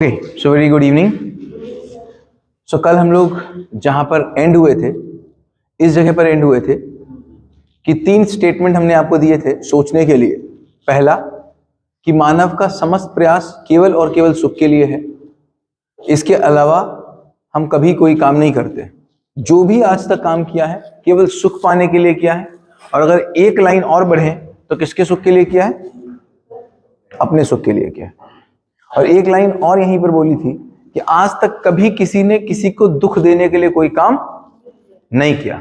Okay, so very good evening. So कल हम लोग जहां पर एंड हुए थे, इस जगह पर एंड हुए थे कि 3 स्टेटमेंट हमने आपको दिए थे सोचने के लिए। पहला कि मानव का समस्त प्रयास केवल और केवल सुख के लिए है, इसके अलावा हम कभी कोई काम नहीं करते। जो भी आज तक काम किया है केवल सुख पाने के लिए किया है, और अगर एक लाइन और बढ़े तो किसके सुख के लिए किया है? अपने सुख के लिए किया है। और एक लाइन और यहीं पर बोली थी कि आज तक कभी किसी ने किसी को दुख देने के लिए कोई काम नहीं किया।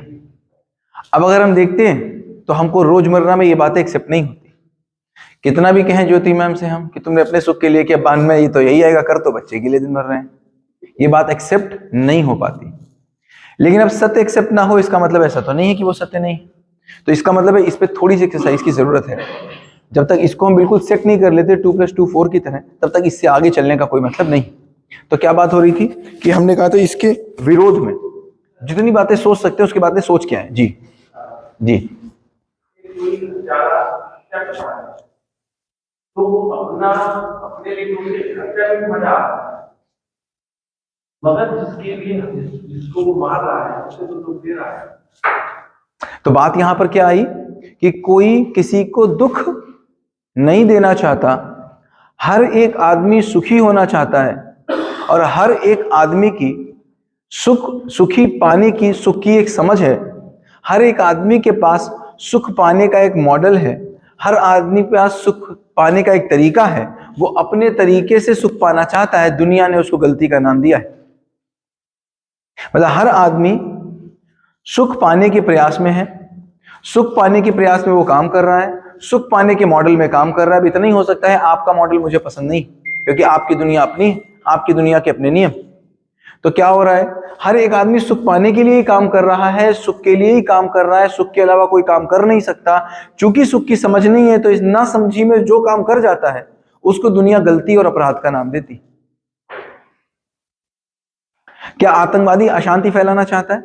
अब अगर हम देखते हैं तो हमको रोजमर्रा में ये बातें एक्सेप्ट नहीं होती। कितना भी कहें ज्योति मैम से हम कि तुमने अपने सुख के लिए किया, बाद में ये तो यही आएगा, कर तो बच्चे के लिए दिन भर रहे हैं। ये बात एक्सेप्ट नहीं हो पाती। लेकिन अब सत्य एक्सेप्ट ना हो इसका मतलब ऐसा तो नहीं है कि वो सत्य नहीं। तो इसका मतलब है इस पर थोड़ी सी एक्सरसाइज की जरूरत है। जब तक इसको हम बिल्कुल सेट नहीं कर लेते 2 + 2 4 की तरह, तब तक इससे आगे चलने का कोई मतलब नहीं। तो क्या बात हो रही थी कि हमने कहा था इसके विरोध में जितनी बातें सोच सकते हैं उसकी बातें सोच क्या है। जी जी, तो अपना अपने लिए मजा, मगर जिसके लिए जिसको वो मार रहा है उसको तो दुख दे रहा है। तो बात यहां पर क्या आई कि कोई किसी को दुख नहीं देना चाहता। हर एक आदमी सुखी होना चाहता है, और हर एक आदमी की सुखी पाने की सुख की एक समझ है। हर एक आदमी के पास सुख पाने का एक मॉडल है। हर आदमी के पास सुख पाने का एक तरीका है। वो अपने तरीके से सुख पाना चाहता है। दुनिया ने उसको गलती का नाम दिया है। मतलब हर आदमी सुख पाने के प्रयास में है। सुख पाने के प्रयास में वो काम कर रहा है, सुख पाने के मॉडल में काम कर रहा है। अब इतना ही हो सकता है आपका मॉडल मुझे पसंद नहीं, क्योंकि आपकी दुनिया अपनी है, आपकी दुनिया के अपने नियम। तो क्या हो रहा है, हर एक आदमी सुख पाने के लिए ही काम कर रहा है, सुख के लिए ही काम कर रहा है। सुख के अलावा कोई काम कर नहीं सकता। चूंकि सुख की समझ नहीं है तो इस ना समझी में जो काम कर जाता है उसको दुनिया गलती और अपराध का नाम देती। क्या आतंकवादी अशांति फैलाना चाहता है?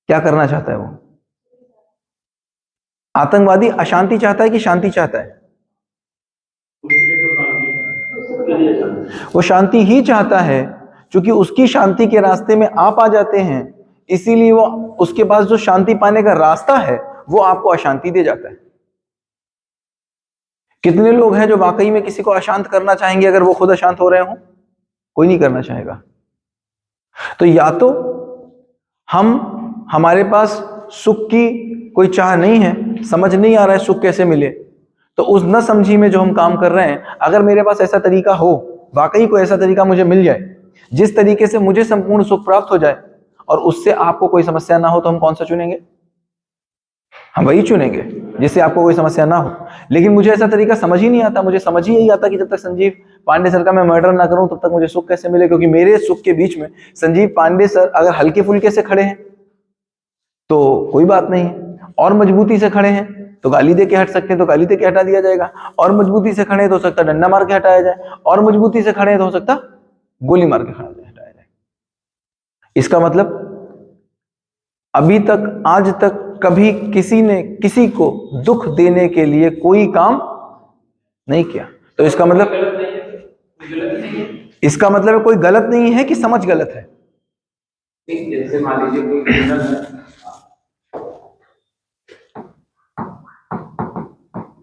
क्या करना चाहता है वो? आतंकवादी अशांति चाहता है कि शांति चाहता है? वो शांति ही चाहता है। क्योंकि उसकी शांति के रास्ते में आप आ जाते हैं, इसीलिए वो उसके पास जो शांति पाने का रास्ता है वो आपको अशांति दे जाता है। कितने लोग हैं जो वाकई में किसी को अशांत करना चाहेंगे अगर वो खुद अशांत हो रहे हो? कोई नहीं करना चाहेगा। तो या तो हमारे पास सुख की कोई चाह नहीं है, समझ नहीं आ रहा है सुख कैसे मिले, तो उस न समझी में जो हम काम कर रहे हैं, अगर मेरे पास ऐसा तरीका हो, वाकई कोई ऐसा तरीका मुझे मिल जाए जिस तरीके से मुझे संपूर्ण सुख प्राप्त हो जाए और उससे आपको कोई समस्या ना हो, तो हम कौन सा चुनेंगे? हम वही चुनेंगे जिससे आपको कोई समस्या ना हो। लेकिन मुझे ऐसा तरीका समझ ही नहीं आता। मुझे समझ ही यही आता कि जब तक संजीव पांडे सर का मैं मर्डर ना करूं तब तक मुझे सुख कैसे मिले, क्योंकि मेरे सुख के बीच में संजीव पांडे सर अगर हल्के फुल्के से खड़े हैं तो कोई बात नहीं है, और मजबूती से खड़े हैं तो गाली दे के हट सकते हैं, तो गाली दे के हटा दिया जाएगा। और मजबूती से खड़े हैं तो हो सकता डंडा मार के हटाया जाए, और मजबूती से खड़े हैं तो हो सकता गोली मार के हटाया जाए। इसका मतलब अभी तक आज तक कभी किसी ने किसी को दुख देने के लिए कोई काम नहीं किया। तो इसका मतलब है कोई गलत नहीं है कि समझ गलत है। जैसे मान लीजिए कोई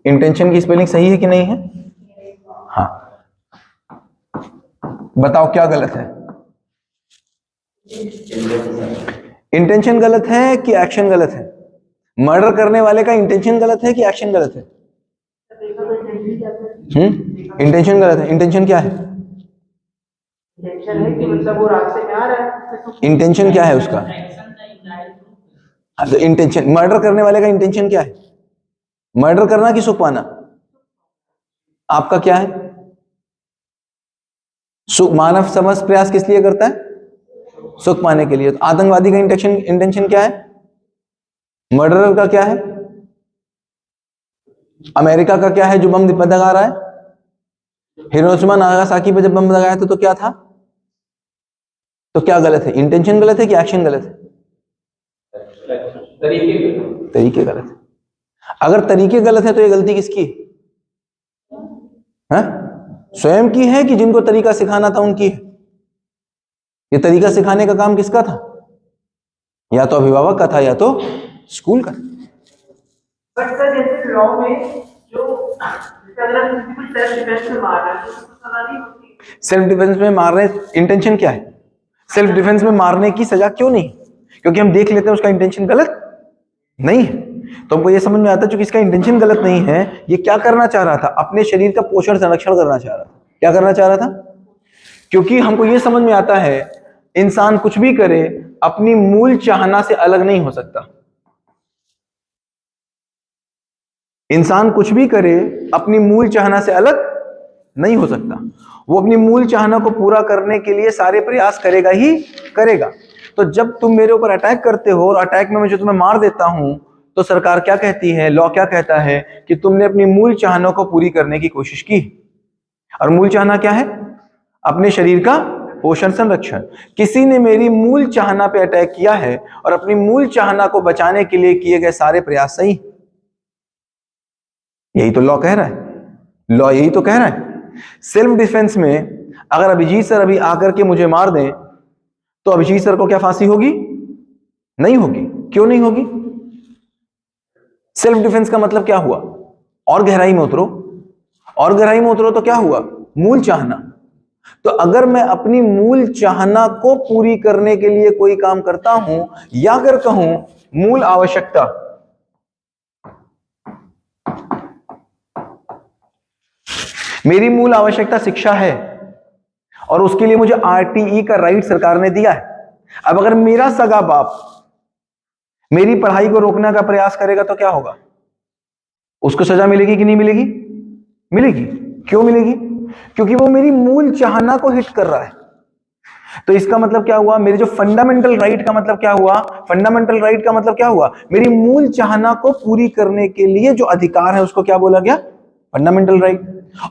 इंटेंशन की स्पेलिंग सही है कि नहीं है? हाँ, बताओ क्या गलत है? इंटेंशन गलत है कि एक्शन गलत है? मर्डर करने वाले का इंटेंशन गलत है कि एक्शन गलत है? इंटेंशन गलत है। इंटेंशन क्या है? इंटेंशन क्या है उसका? तो इंटेंशन, मर्डर करने वाले का इंटेंशन क्या है? मर्डर करना कि सुख पाना? आपका क्या है? सुख। मानव समस्त प्रयास किस लिए करता है? सुख पाने के लिए। तो आतंकवादी का इंटेंशन क्या है? मर्डरर का क्या है? अमेरिका का क्या है जो बम लगा रहा है? हिरोशिमा नागासाकी पे जब बम लगाया था तो क्या था? तो क्या गलत है? इंटेंशन गलत है कि एक्शन गलत है? तरीके गलत है। अगर तरीके गलत है तो ये गलती किसकी है? स्वयं की है कि जिनको तरीका सिखाना था उनकी है? ये तरीका सिखाने का काम किसका था? या तो अभिभावक का था या तो स्कूल का। बट सर जैसे लॉ में जो अगर हम किसी को सेल्फ डिफेंस में मार रहे हैं तो सजा नहीं होती। सेल्फ डिफेंस में मार रहे, इंटेंशन क्या है? सेल्फ डिफेंस में मारने की सजा क्यों नहीं? क्योंकि हम देख लेते हैं उसका इंटेंशन गलत नहीं है, तो हमको ये समझ में आता है कि इसका इंटेंशन गलत नहीं है, ये क्या करना चाह रहा था? अपने शरीर का पोषण संरक्षण करना चाह रहा था। क्या करना चाह रहा था? क्योंकि हमको ये समझ में आता है इंसान कुछ भी करे अपनी मूल चाहना से अलग नहीं हो सकता। इंसान कुछ भी करे अपनी मूल चाहना से अलग नहीं हो सकता। वो अपनी मूल चाहना को पूरा करने के लिए सारे प्रयास करेगा ही करेगा। तो जब तुम मेरे ऊपर अटैक करते हो और अटैक में मैं जो तुम्हें मार देता हूं, तो सरकार क्या कहती है, लॉ क्या कहता है कि तुमने अपनी मूल चाहना को पूरी करने की कोशिश की। और मूल चाहना क्या है? अपने शरीर का पोषण संरक्षण। किसी ने मेरी मूल चाहना पे अटैक किया है और अपनी मूल चाहना को बचाने के लिए किए गए सारे प्रयास सही। यही तो लॉ कह रहा है। लॉ यही तो कह रहा है। सेल्फ डिफेंस में अगर अभिजीत सर अभी आकर के मुझे मार दें तो अभिजीत सर को क्या फांसी होगी? नहीं होगी। क्यों नहीं होगी? सेल्फ डिफेंस का मतलब क्या हुआ? और गहराई में उतरो, और गहराई में उतरो तो क्या हुआ? मूल चाहना। तो अगर मैं अपनी मूल चाहना को पूरी करने के लिए कोई काम करता हूं, या अगर कहूं मूल आवश्यकता, मेरी मूल आवश्यकता शिक्षा है और उसके लिए मुझे आरटीई का राइट सरकार ने दिया है। अब अगर मेरा सगा बाप मेरी पढ़ाई को रोकने का प्रयास करेगा तो क्या होगा? उसको सजा मिलेगी कि नहीं मिलेगी? मिलेगी। क्यों मिलेगी? क्योंकि वो मेरी मूल चाहना को हिट कर रहा है। तो इसका मतलब क्या हुआ? मेरे जो फंडामेंटल राइट का मतलब क्या हुआ? फंडामेंटल राइट का मतलब क्या हुआ? मेरी मूल चाहना को पूरी करने के लिए जो अधिकार है उसको क्या बोला गया? Fundamental right.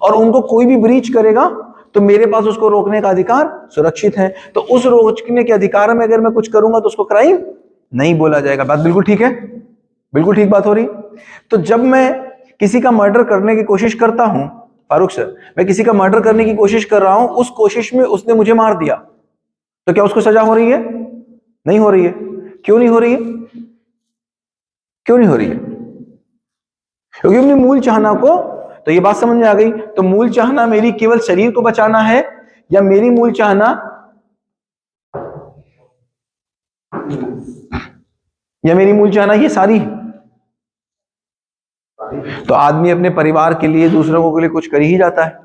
और उनको कोई भी ब्रीच करेगा तो मेरे पास उसको रोकने का अधिकार सुरक्षित है। तो उस रोकने के अधिकार में अगर मैं कुछ करूंगा तो उसको क्राइम नहीं बोला जाएगा। बात बिल्कुल ठीक है, बिल्कुल ठीक बात हो रही। तो जब मैं किसी का मर्डर करने की कोशिश करता हूं, फारूक सर, मैं किसी का मर्डर करने की कोशिश कर रहा हूं, उस कोशिश में उसने मुझे मार दिया, तो क्या उसको सजा हो रही है? नहीं हो रही है। क्यों नहीं हो रही है? क्यों नहीं हो रही है? क्योंकि अपनी मूल चाहना को, तो ये बात समझ में आ गई। तो मूल चाहना मेरी केवल शरीर को बचाना है, या मेरी मूल चाहना, या मेरी मूल चाहना ये सारी? तो आदमी अपने परिवार के लिए, दूसरों के लिए कुछ कर ही जाता है।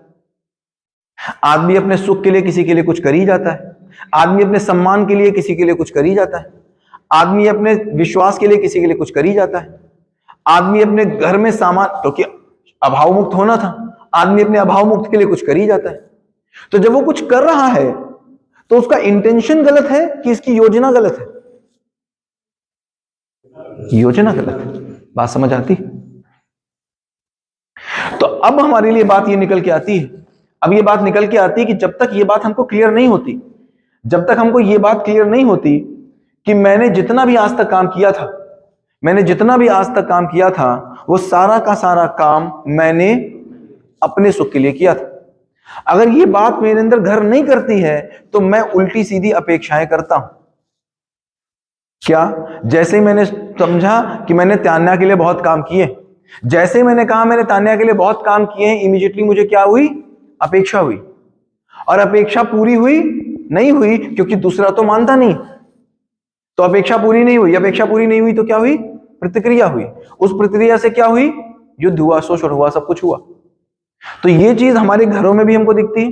आदमी अपने सुख के लिए किसी के लिए कुछ कर ही जाता है। आदमी अपने सम्मान के लिए किसी के लिए कुछ कर ही जाता है। आदमी अपने विश्वास के लिए किसी के लिए कुछ कर ही जाता है। आदमी अपने घर में सामान, क्योंकि अभाव मुक्त होना था, आदमी अपने अभाव मुक्त के लिए कुछ कर ही जाता है। तो जब वो कुछ कर रहा है तो उसका इंटेंशन गलत है कि इसकी योजना गलत है? योजना गलत है। बात समझ आती? तो अब हमारे लिए बात ये निकल के आती है, अब ये बात निकल के आती है कि जब तक ये बात हमको क्लियर नहीं होती, जब तक हमको ये बात क्लियर नहीं होती कि मैंने जितना भी आज तक काम किया था, मैंने जितना भी आज तक काम किया था, वो सारा का सारा काम मैंने अपने सुख के लिए किया था। अगर ये बात मेरे अंदर घर नहीं करती है तो मैं उल्टी सीधी अपेक्षाएं करता हूं। क्या? जैसे ही मैंने समझा कि मैंने तान्या के लिए बहुत काम किए, जैसे ही मैंने कहा मैंने तान्या के लिए बहुत काम किए हैं, इमीडिएटली मुझे क्या हुई? अपेक्षा हुई। और अपेक्षा पूरी हुई? नहीं हुई, क्योंकि दूसरा तो मानता नहीं। तो अपेक्षा पूरी नहीं हुई। अपेक्षा पूरी नहीं हुई तो क्या हुई? प्रतिक्रिया हुई। उस प्रतिक्रिया से क्या हुई? युद्ध हुआ, शोषण हुआ, सब कुछ हुआ। तो ये चीज हमारे घरों में भी हमको दिखती है,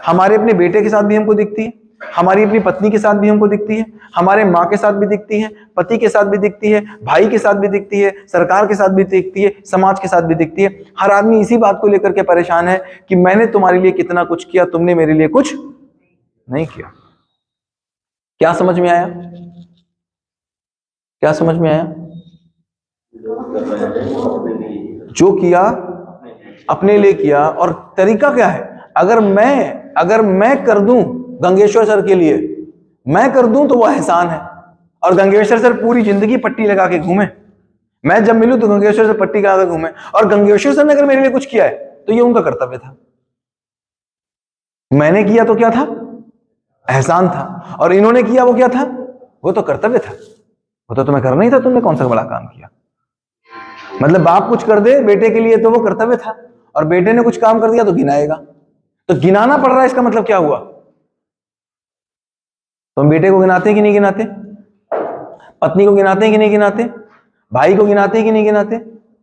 हमारे अपने बेटे के साथ भी हमको दिखती है, हमारी अपनी पत्नी के साथ भी हमको दिखती है, हमारे माँ के साथ भी दिखती है, पति के साथ भी दिखती है, भाई के साथ भी दिखती है, सरकार के साथ भी दिखती है, समाज के साथ भी दिखती है। हर आदमी इसी बात को लेकर के परेशान है कि मैंने तुम्हारे लिए कितना कुछ किया, तुमने मेरे लिए कुछ नहीं किया। क्या समझ में आया? क्या समझ में आया? जो किया अपने लिए किया। और तरीका क्या है? अगर मैं कर दूं गंगेश्वर सर के लिए, मैं कर दूं तो वो एहसान है। और गंगेश्वर सर पूरी जिंदगी पट्टी लगा के घूमे, मैं जब मिलूं तो गंगेश्वर सर पट्टी लगा के घूमे। और गंगेश्वर सर ने अगर मेरे लिए कुछ किया है तो ये उनका कर्तव्य था। मैंने किया तो क्या था, एहसान था, और इन्होंने किया वो क्या था, वो तो कर्तव्य था, वो तो तुम्हें करना ही था, तुमने कौन सा बड़ा काम किया। मतलब बाप कुछ कर दे बेटे के लिए तो वो कर्तव्य था, और बेटे ने कुछ काम कर दिया तो गिनाएगा। तो गिनाना पड़ रहा है, इसका मतलब क्या हुआ, तुम बेटे को गिनाते हैं कि नहीं गिनाते, पत्नी को गिनाते हैं कि नहीं गिनाते, भाई को गिनाते हैं कि नहीं गिनाते,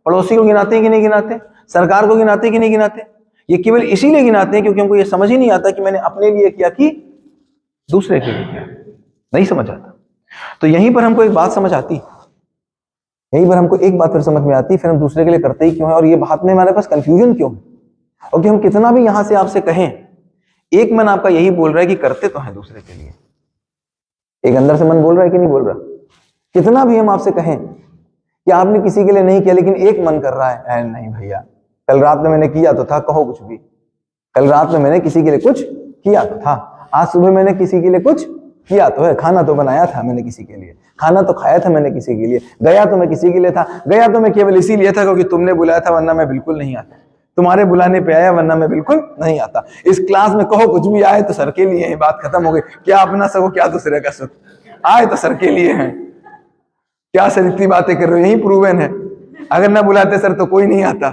पड़ोसी को गिनाते हैं कि नहीं गिनाते, सरकार को गिनाते हैं कि नहीं गिनाते। ये केवल इसीलिए गिनाते हैं क्योंकि हमको ये समझ ही नहीं आता कि मैंने अपने लिए किया कि दूसरे के लिए किया, नहीं समझ आता। तो यहीं पर हमको एक बात समझ आती, यहीं पर हमको एक बात फिर समझ में आती, फिर हम दूसरे के लिए करते ही क्यों है, और ये बात में हमारे पास कंफ्यूजन क्यों है। और कि हम कितना भी यहां से आपसे कहें, एक मन आपका यही बोल रहा है कि करते तो हैं दूसरे के लिए, एक अंदर से मन बोल रहा है कि नहीं बोल रहा। कितना भी हम आपसे कहें कि आपने किसी के लिए नहीं किया, लेकिन एक मन कर रहा है नहीं भैया, कल रात में मैंने किया तो था, कहो कुछ भी, कल रात में मैंने किसी के लिए कुछ किया तो था, आज सुबह मैंने किसी के लिए कुछ किया तो है, खाना तो बनाया था मैंने किसी के लिए, खाना तो खाया था मैंने किसी के लिए, गया तो मैं किसी के लिए था, गया तो मैं केवल इसीलिए था क्योंकि तुमने बुलाया था, वरना मैं बिल्कुल नहीं आता, तुम्हारे बुलाने पे आया वरना मैं बिल्कुल नहीं आता। इस क्लास में कहो कुछ भी आए तो सर के लिए है, बात खत्म हो गई। क्या अपना सको क्या दूसरे का सुख, आए तो सर के लिए है, क्या सर इतनी बातें कर रहे हो, यही प्रूवन है, अगर ना बुलाते सर तो कोई नहीं आता।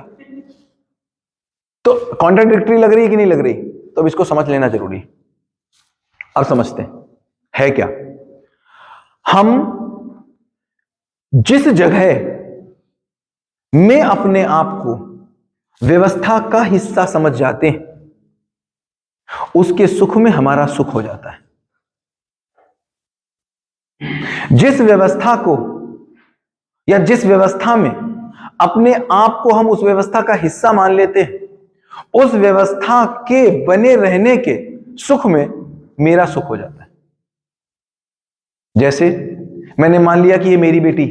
तो कॉन्ट्राडिक्टरी लग रही है कि नहीं लग रही, तो अब इसको समझ लेना जरूरी। अब समझते हैं है क्या। हम जिस जगह में अपने आप को व्यवस्था का हिस्सा समझ जाते हैं, उसके सुख में हमारा सुख हो जाता है। जिस व्यवस्था को या जिस व्यवस्था में अपने आप को हम उस व्यवस्था का हिस्सा मान लेते हैं, उस व्यवस्था के बने रहने के सुख में मेरा सुख हो जाता है। जैसे मैंने मान लिया कि ये मेरी बेटी,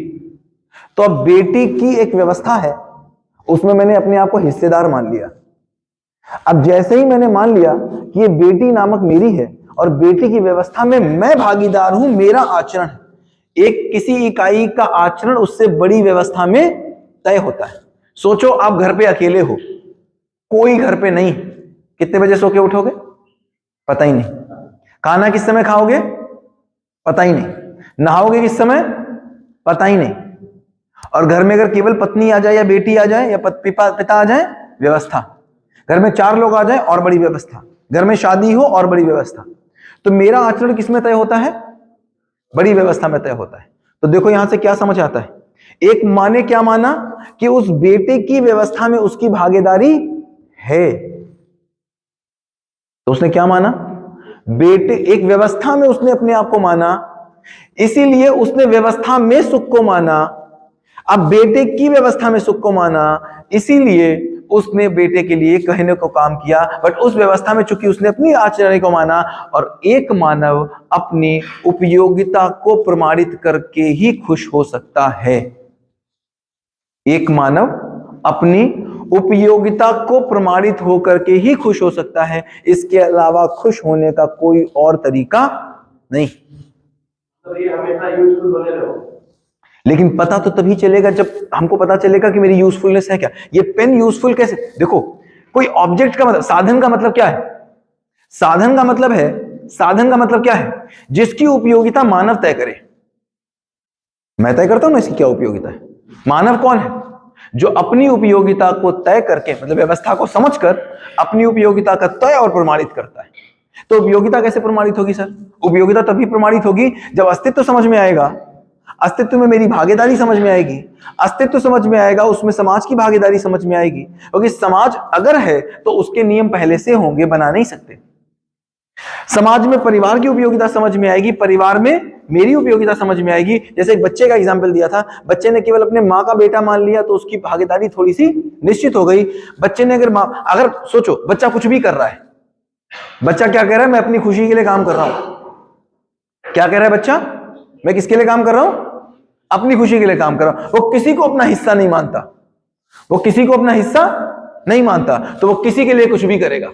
तो अब बेटी की एक व्यवस्था है, उसमें मैंने अपने आप को हिस्सेदार मान लिया। अब जैसे ही मैंने मान लिया कि ये बेटी नामक मेरी है और बेटी की व्यवस्था में मैं भागीदार हूं, मेरा आचरण है, एक किसी इकाई का आचरण उससे बड़ी व्यवस्था में तय होता है। सोचो आप घर पे अकेले हो, कोई घर पे नहीं, कितने बजे सो के उठोगे पता ही नहीं, खाना किस समय खाओगे पता ही नहीं, नहाओगे किस समय पता ही नहीं, और घर में अगर केवल पत्नी आ जाए या बेटी आ जाए या पिता आ जाए, व्यवस्था। घर में 4 लोग आ जाए और बड़ी व्यवस्था, घर में शादी हो और बड़ी व्यवस्था। तो मेरा आचरण किस में तय होता है, बड़ी व्यवस्था में तय होता है। तो देखो यहां से क्या समझ आता है, एक माँ ने क्या माना कि उस बेटे की व्यवस्था में उसकी भागीदारी है, तो उसने क्या माना, बेटे एक व्यवस्था में उसने अपने आप को माना, इसीलिए उसने व्यवस्था में सुख को माना। अब बेटे की व्यवस्था में सुख को माना, इसीलिए उसने बेटे के लिए कहने को काम किया, बट उस व्यवस्था में चूंकि उसने अपनी आचरण को माना। और एक मानव अपनी उपयोगिता को प्रमाणित करके ही खुश हो सकता है, एक मानव अपनी उपयोगिता को प्रमाणित होकर के ही खुश हो सकता है, इसके अलावा खुश होने का कोई और तरीका नहीं। तो ये हमेशा यूजफुल बने रहो। लेकिन पता तो तभी चलेगा जब हमको पता चलेगा कि मेरी यूजफुलनेस है क्या। ये पेन यूजफुल कैसे, देखो कोई ऑब्जेक्ट का मतलब, साधन का मतलब क्या है, साधन का मतलब है, साधन का मतलब क्या है, जिसकी उपयोगिता मानव तय करे। मैं तय करता हूं ना इसकी क्या उपयोगिता है, मानव कौन है, जो अपनी उपयोगिता को तय करके, मतलब व्यवस्था को समझकर अपनी उपयोगिता का तय और प्रमाणित करता है। तो उपयोगिता कैसे प्रमाणित होगी सर, उपयोगिता तभी प्रमाणित होगी जब अस्तित्व समझ में आएगा, अस्तित्व में मेरी भागीदारी समझ में आएगी, अस्तित्व समझ में आएगा, उसमें समाज की भागीदारी समझ में आएगी। क्योंकि समाज अगर है तो उसके नियम पहले से होंगे, बना नहीं सकते। समाज में परिवार की उपयोगिता समझ में आएगी, परिवार में मेरी उपयोगिता समझ में आएगी। जैसे एक बच्चे का एग्जाम्पल दिया था, बच्चे ने केवल अपने माँ का बेटा मान लिया तो उसकी भागीदारी थोड़ी सी निश्चित हो गई। बच्चे ने अगर सोचो बच्चा कुछ भी कर रहा है, बच्चा क्या कह रहा है, मैं अपनी खुशी के लिए काम कर रहा हूं। क्या कह रहा है बच्चा, मैं किसके लिए काम कर रहा हूं, अपनी खुशी के लिए काम कर रहा हूं। वो किसी को अपना हिस्सा नहीं मानता, वो किसी को अपना हिस्सा नहीं मानता, तो वो किसी के लिए कुछ भी करेगा।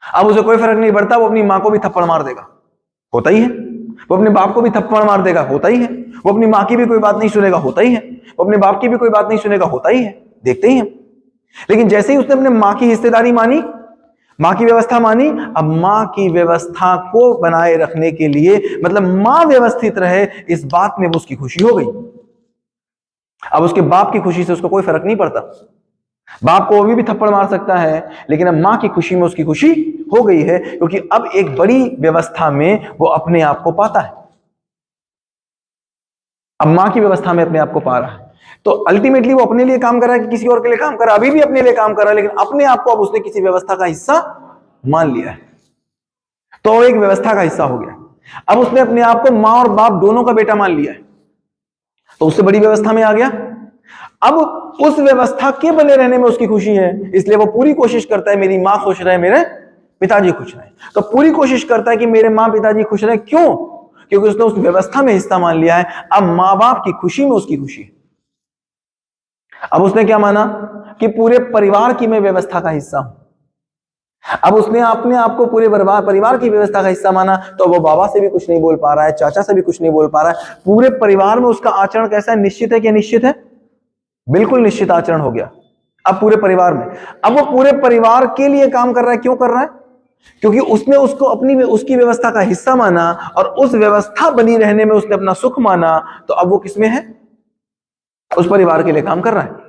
अब उसे कोई फर्क नहीं पड़ता, वो अपनी माँ को भी थप्पड़ मार देगा, होता ही है। वो अपने बाप को भी थप्पड़ मार देगा, होता ही है। वो अपनी माँ की भी कोई बात नहीं सुनेगा, होता ही है। वो अपने बाप की भी कोई बात नहीं सुनेगा, होता ही है, देखते ही हैं। लेकिन जैसे ही उसने अपने माँ की हिस्सेदारी मानी, माँ की व्यवस्था मानी, अब माँ की व्यवस्था को बनाए रखने के लिए, मतलब माँ व्यवस्थित रहे, इस बात में वो उसकी खुशी हो गई। अब उसके बाप की खुशी से उसको कोई फर्क नहीं पड़ता। बाप को अभी भी थप्पड़ मार सकता है, लेकिन अब माँ की खुशी में उसकी खुशी हो गई है, क्योंकि अब एक बड़ी व्यवस्था में वो अपने आप को पाता है। अब माँ की व्यवस्था में अपने आप को पा रहा है, तो अल्टीमेटली वो अपने लिए काम कर रहा है कि किसी और के लिए काम कर रहा है? अभी भी अपने लिए काम कर रहा है, लेकिन अपने आप को अब उसने किसी व्यवस्था का हिस्सा मान लिया है, तो एक व्यवस्था का हिस्सा हो गया। अब उसने अपने आप को माँ और बाप दोनों का बेटा मान लिया है, तो उससे बड़ी व्यवस्था में आ गया। अब उस व्यवस्था के बने रहने में उसकी खुशी है, इसलिए वो पूरी कोशिश करता है मेरी माँ खुश रहे, मेरे पिताजी खुश रहे। तो पूरी कोशिश करता है कि मेरे माँ पिताजी खुश रहे। क्यों? क्योंकि उसने उस व्यवस्था में हिस्सा मान लिया है। अब माँ बाप की खुशी में उसकी खुशी है। अब उसने क्या माना कि पूरे परिवार की मैं व्यवस्था का हिस्सा हूं। अब उसने अपने आप को पूरे परिवार की व्यवस्था का हिस्सा माना, तो वो बाबा से भी कुछ नहीं बोल पा रहा है, चाचा से भी कुछ नहीं बोल पा रहा है। पूरे परिवार में उसका आचरण कैसा है? निश्चित है कि अनिश्चित है? बिल्कुल निश्चित आचरण हो गया अब पूरे परिवार में। अब वो पूरे परिवार के लिए काम कर रहा है। क्यों कर रहा है? क्योंकि उसने उसको उसकी व्यवस्था का हिस्सा माना, और उस व्यवस्था बनी रहने में उसने अपना सुख माना। तो अब वो किसमें है? उस परिवार के लिए काम कर रहा है।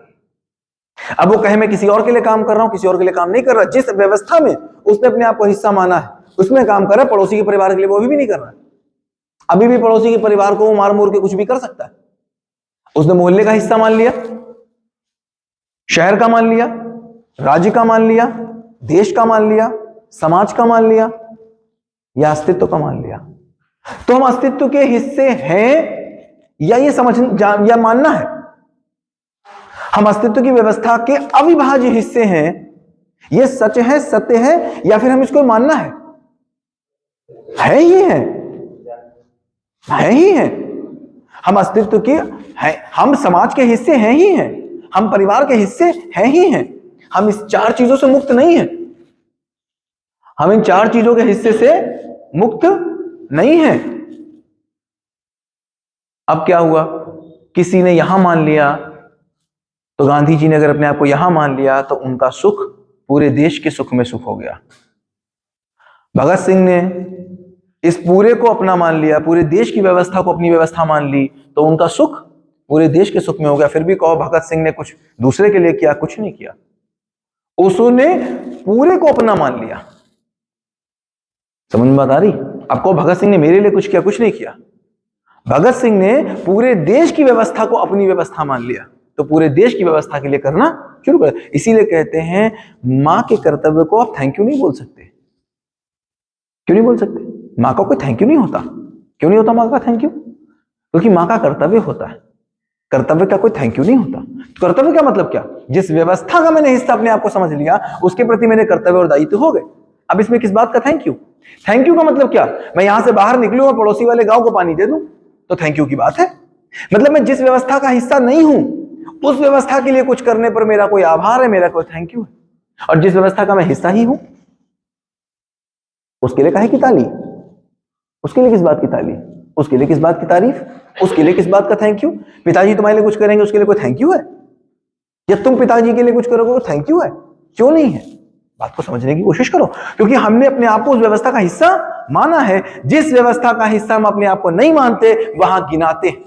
अब वो कहे मैं किसी और के लिए काम कर रहा हूं, किसी और के लिए काम नहीं कर रहा। जिस व्यवस्था में उसने अपने आप को हिस्सा माना है उसमें काम कर रहा है। पड़ोसी के परिवार के लिए वो अभी भी नहीं कर रहा है। अभी भी पड़ोसी के परिवार को वो मार मूर के कुछ भी कर सकता है। उसने मोहल्ले का हिस्सा मान लिया, शहर का मान लिया, राज्य का मान लिया, देश का मान लिया, समाज का मान लिया, या अस्तित्व का मान लिया। तो हम अस्तित्व के हिस्से हैं या ये या मानना है? हम अस्तित्व की व्यवस्था के अविभाज्य हिस्से हैं, ये सच है, सत्य है, या फिर हम इसको मानना है? है ही है, है ही है। हम अस्तित्व के हैं, हम समाज के हिस्से हैं ही हैं, हम परिवार के हिस्से हैं ही हैं। हम इस चार चीजों से मुक्त नहीं है। हम इन चार चीजों के हिस्से से मुक्त नहीं है। अब क्या हुआ? किसी ने यहां मान लिया, तो गांधी जी ने अगर अपने आप को यहां मान लिया तो उनका सुख पूरे देश के सुख में सुख हो गया। भगत सिंह ने इस पूरे को अपना मान लिया, पूरे देश की व्यवस्था को अपनी व्यवस्था मान ली, तो उनका सुख पूरे देश के सुख में हो गया। फिर भी कहो भगत सिंह ने कुछ दूसरे के लिए किया? कुछ नहीं किया। उसने पूरे को अपना मान लिया। समझ में बात आ रही? आपको भगत सिंह ने मेरे लिए कुछ किया? कुछ नहीं किया। भगत सिंह ने पूरे देश की व्यवस्था को अपनी व्यवस्था मान लिया, तो पूरे देश की व्यवस्था के लिए करना शुरू कर। इसीलिए कहते हैं मां के कर्तव्य को आप थैंक यू नहीं बोल सकते। क्यों नहीं बोल सकते? मां का कोई थैंक यू नहीं होता। क्यों नहीं होता मां का थैंक यू? क्योंकि मां का कर्तव्य होता है, कर्तव्य का कोई थैंक यू नहीं होता। तो कर्तव्य का मतलब क्या? जिस व्यवस्था का मैंने हिस्सा अपने आप को समझ लिया, उसके प्रति मेरे कर्तव्य और दायित्व हो गए। अब इसमें किस बात का थैंक यू? थैंक यू का मतलब क्या? मैं यहां से बाहर निकलूं और पड़ोसी वाले गांव को पानी दे दूं, तो थैंक यू की बात है। मतलब मैं जिस व्यवस्था का हिस्सा नहीं हूं, उस व्यवस्था के लिए कुछ करने पर मेरा कोई आभार है, मेरा कोई थैंक यू है। और जिस व्यवस्था का मैं हिस्सा ही हूं, उसके लिए काहे की ताली? उसके लिए किस बात की ताली? उसके लिए किस बात की तारीफ? उसके लिए किस बात का थैंक यू? पिताजी तुम्हारे लिए कुछ करेंगे, उसके लिए कोई थैंक यू है? या तुम पिताजी के लिए कुछ करोगे तो थैंक यू है? क्यों नहीं है? बात को समझने की कोशिश करो। क्योंकि हमने अपने आप को उस व्यवस्था का हिस्सा माना है। जिस व्यवस्था का हिस्सा हम अपने आप को नहीं मानते, वहां गिनाते हैं।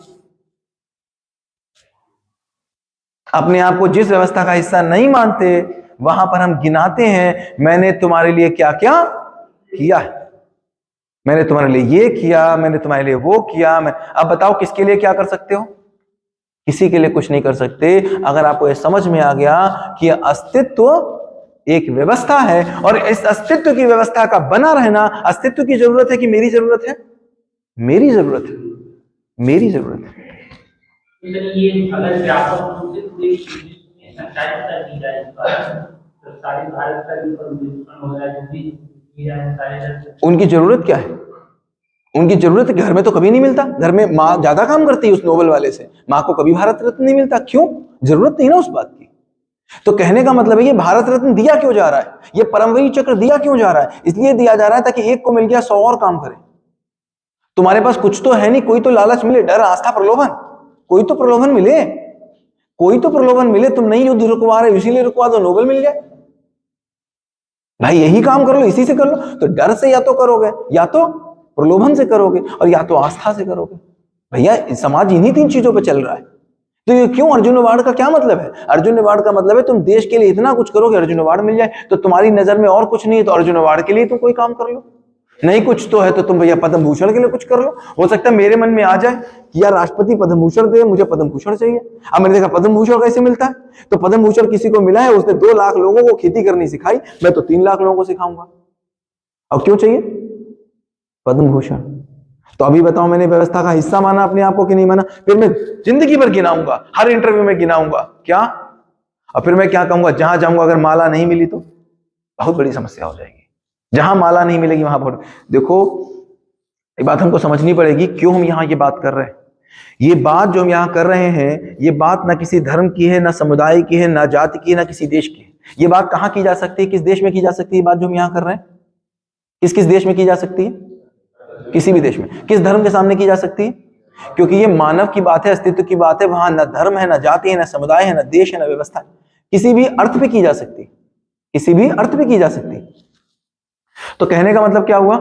अपने आप को जिस व्यवस्था का हिस्सा नहीं मानते, वहां पर हम गिनाते हैं, मैंने तुम्हारे लिए क्या क्या किया है, मैंने तुम्हारे लिए ये किया, मैंने तुम्हारे लिए वो किया। अब बताओ किसके लिए क्या कर सकते हो? किसी के लिए कुछ नहीं कर सकते। अगर आपको यह समझ में आ गया कि अस्तित्व एक व्यवस्था है, और इस अस्तित्व की व्यवस्था का बना रहना, अस्तित्व की जरूरत है कि मेरी जरूरत है? मेरी जरूरत है, मेरी जरूरत है। ये अगर व्यापक रूप से पूरी संचालित कर दी जाए तो सारे भारत का भी प्रदूषण हो रहा है, जो भी उनकी जरूरत क्या है? उनकी जरूरत घर में तो कभी नहीं मिलता। घर में माँ ज्यादा काम करती है उस नोबेल वाले से, माँ को कभी भारत रत्न नहीं मिलता। क्यों? जरूरत नहीं ना उस बात की। तो कहने का मतलब है ये भारत रत्न दिया क्यों जा रहा है, ये परमवीर चक्र दिया क्यों जा रहा है? इसलिए दिया जा रहा है ताकि एक को मिल गया 100 और काम करे। तुम्हारे पास कुछ तो है नहीं, कोई तो लालच मिले, डर, आस्था, प्रलोभन, कोई तो प्रलोभन मिले, कोई तो प्रलोभन मिले। तुम नहीं युद्ध रुकवा रहे, इसीलिए रुकवा दो, नोबेल मिल जाए। भाई यही काम कर लो, इसी से कर लो। तो डर से या तो करोगे, या तो प्रलोभन से करोगे, और या तो आस्था से करोगे। भैया समाज इन्हीं 3 चीजों पे चल रहा है। तो ये क्यों अर्जुन अवार्ड का क्या मतलब है? अर्जुन अवार्ड का मतलब है तुम देश के लिए इतना कुछ करोगे, अर्जुन अवार्ड मिल जाए। तो तुम्हारी नजर में और कुछ नहीं है तो अर्जुन अवार्ड के लिए तुम कोई काम कर लो। नहीं कुछ तो है तो तुम भैया पद्म भूषण के लिए कुछ कर लो। हो सकता है मेरे मन में आ जाए कि यार राष्ट्रपति पद्म भूषण दे, मुझे पद्म भूषण चाहिए। अब मैंने देखा पद्म भूषण कैसे मिलता है, तो पद्म भूषण किसी को मिला है, उसने 2 लाख लोगों को खेती करनी सिखाई, मैं तो 3 लाख लोगों को सिखाऊंगा। अब क्यों चाहिए पद्म भूषण? तो अभी बताओ, मैंने व्यवस्था का हिस्सा माना अपने आप को कि नहीं माना? फिर मैं जिंदगी भर गिनाऊंगा, हर इंटरव्यू में गिनाऊंगा क्या, और फिर मैं क्या कहूंगा, जहां जाऊंगा अगर माला नहीं मिली तो बहुत बड़ी समस्या हो जाएगी। जहां माला नहीं मिलेगी वहां बहुत। देखो ये बात हमको समझनी पड़ेगी, क्यों हम यहाँ ये बात कर रहे हैं। ये बात जो हम यहाँ कर रहे हैं, ये बात ना किसी धर्म की है, ना समुदाय की है, ना जाति की है, ना किसी देश की है। ये बात कहाँ की जा सकती है, किस देश में की जा सकती है? बात जो हम यहाँ कर रहे हैं किस किस देश में की जा सकती है? किसी भी देश में। किस धर्म के सामने की जा सकती है? क्योंकि ये मानव की बात है, अस्तित्व की बात है। वहां ना धर्म है, ना जाति है, ना समुदाय है, ना देश है, ना व्यवस्था है। किसी भी अर्थ पे की जा सकती, किसी भी अर्थ पे की जा सकती। तो कहने का मतलब क्या हुआ,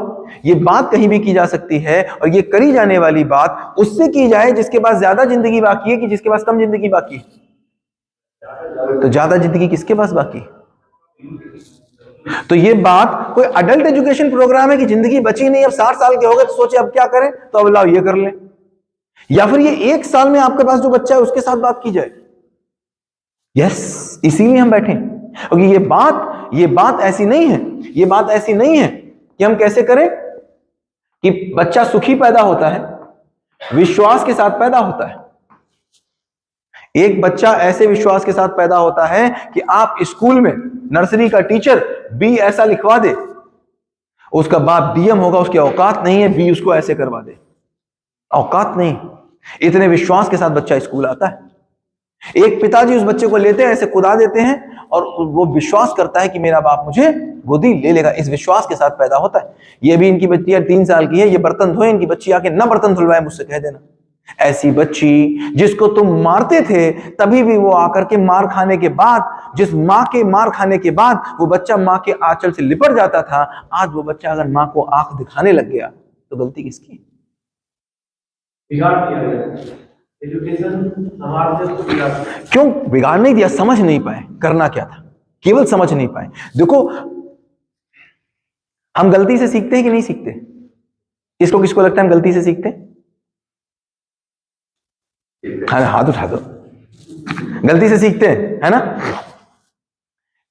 ये बात कहीं भी की जा सकती है, और ये करी जाने वाली बात उससे की जाए जिसके पास ज्यादा जिंदगी बाकी है कि जिसके पास कम जिंदगी बाकी है। तो ज्यादा जिंदगी किसके पास बाकी है? तो ये बात कोई अडल्ट एजुकेशन प्रोग्राम है कि जिंदगी बची नहीं, अब 60 साल के हो गए तो सोचे अब क्या करें, तो अब लाओ ये कर लें। या फिर ये 1 साल में आपके पास जो बच्चा है उसके साथ बात की जाए। यस, इसीलिए हम बैठे, क्योंकि ये बात ऐसी नहीं है, ये बात ऐसी नहीं है कि हम कैसे करें कि बच्चा सुखी पैदा होता है, विश्वास के साथ पैदा होता है। एक बच्चा ऐसे विश्वास के साथ पैदा होता है कि आप स्कूल में नर्सरी का टीचर बी ऐसा लिखवा दे, उसका बाप डीएम होगा, उसकी औकात नहीं है बी उसको ऐसे करवा दे, औकात नहीं। इतने विश्वास के साथ बच्चा स्कूल आता है। एक पिताजी उस बच्चे को लेते हैं, ऐसे कुदा देते हैं, और वो विश्वास करता है कि मेरा बाप मुझे गोदी ले लेगा। इस विश्वास के साथ पैदा होता है। ये भी इनकी बच्ची 3 साल की है, ये बर्तन धोए, इनकी बच्ची आके ना बर्तन धुलवाए मुझसे कह देना। ऐसी बच्ची जिसको तुम मारते थे, तभी भी वो आकर के मार खाने के बाद, जिस माँ के मार खाने के बाद वो बच्चा माँ के आंचल से लिपट जाता था, आज वो बच्चा अगर माँ को आंख दिखाने लग गया तो गलती किसकी? बिगाड़ दिया गया। एजुकेशन हमारे देश को बिगाड़ दिया। क्यों बिगाड़ नहीं दिया? समझ नहीं पाए करना क्या था, केवल समझ नहीं पाए। देखो हम गलती से सीखते हैं कि नहीं सीखते? किसको किसको लगता है हम गलती से सीखते हैं? हाँ, हाथ उठा दो। गलती से सीखते हैं, है ना?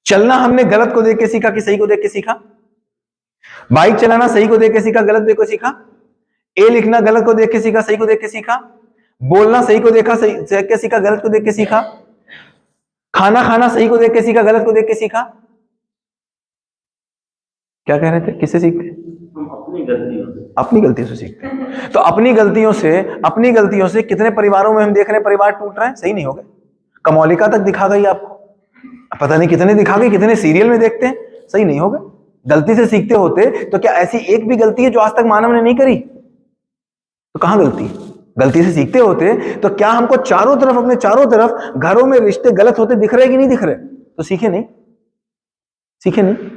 चलना हमने गलत को देख के सीखा कि सही को देख के सीखा? बाइक चलाना सही को देख के सीखा, गलत देख के सीखा? ए लिखना गलत को देख के सीखा, सही को देख के सीखा? बोलना सही को देखा, सही देख के सीखा, गलत को देख के सीखा? खाना खाना सही को देख के सीखा, गलत को देख के सीखा? क्या कह रहे थे, किससे सीखते? अपनी गलतियों से सीखते हैं। तो अपनी गलतियों से कितने परिवारों में हम देख रहे हैं परिवार टूट रहे हैं, सही नहीं हो गए। कमौलिका तक दिखा गई आपको, पता नहीं कितने दिखा गई, कितने सीरियल में देखते हैं, सही नहीं हो गए। गलती से सीखते होते तो क्या ऐसी एक भी गलती है जो आज तक मानव ने नहीं करी? तो कहां गलती? गलती से सीखते होते तो क्या हमको चारों तरफ, अपने चारों तरफ घरों में रिश्ते गलत होते दिख रहे कि नहीं दिख रहे? तो सीखे नहीं, सीखे नहीं।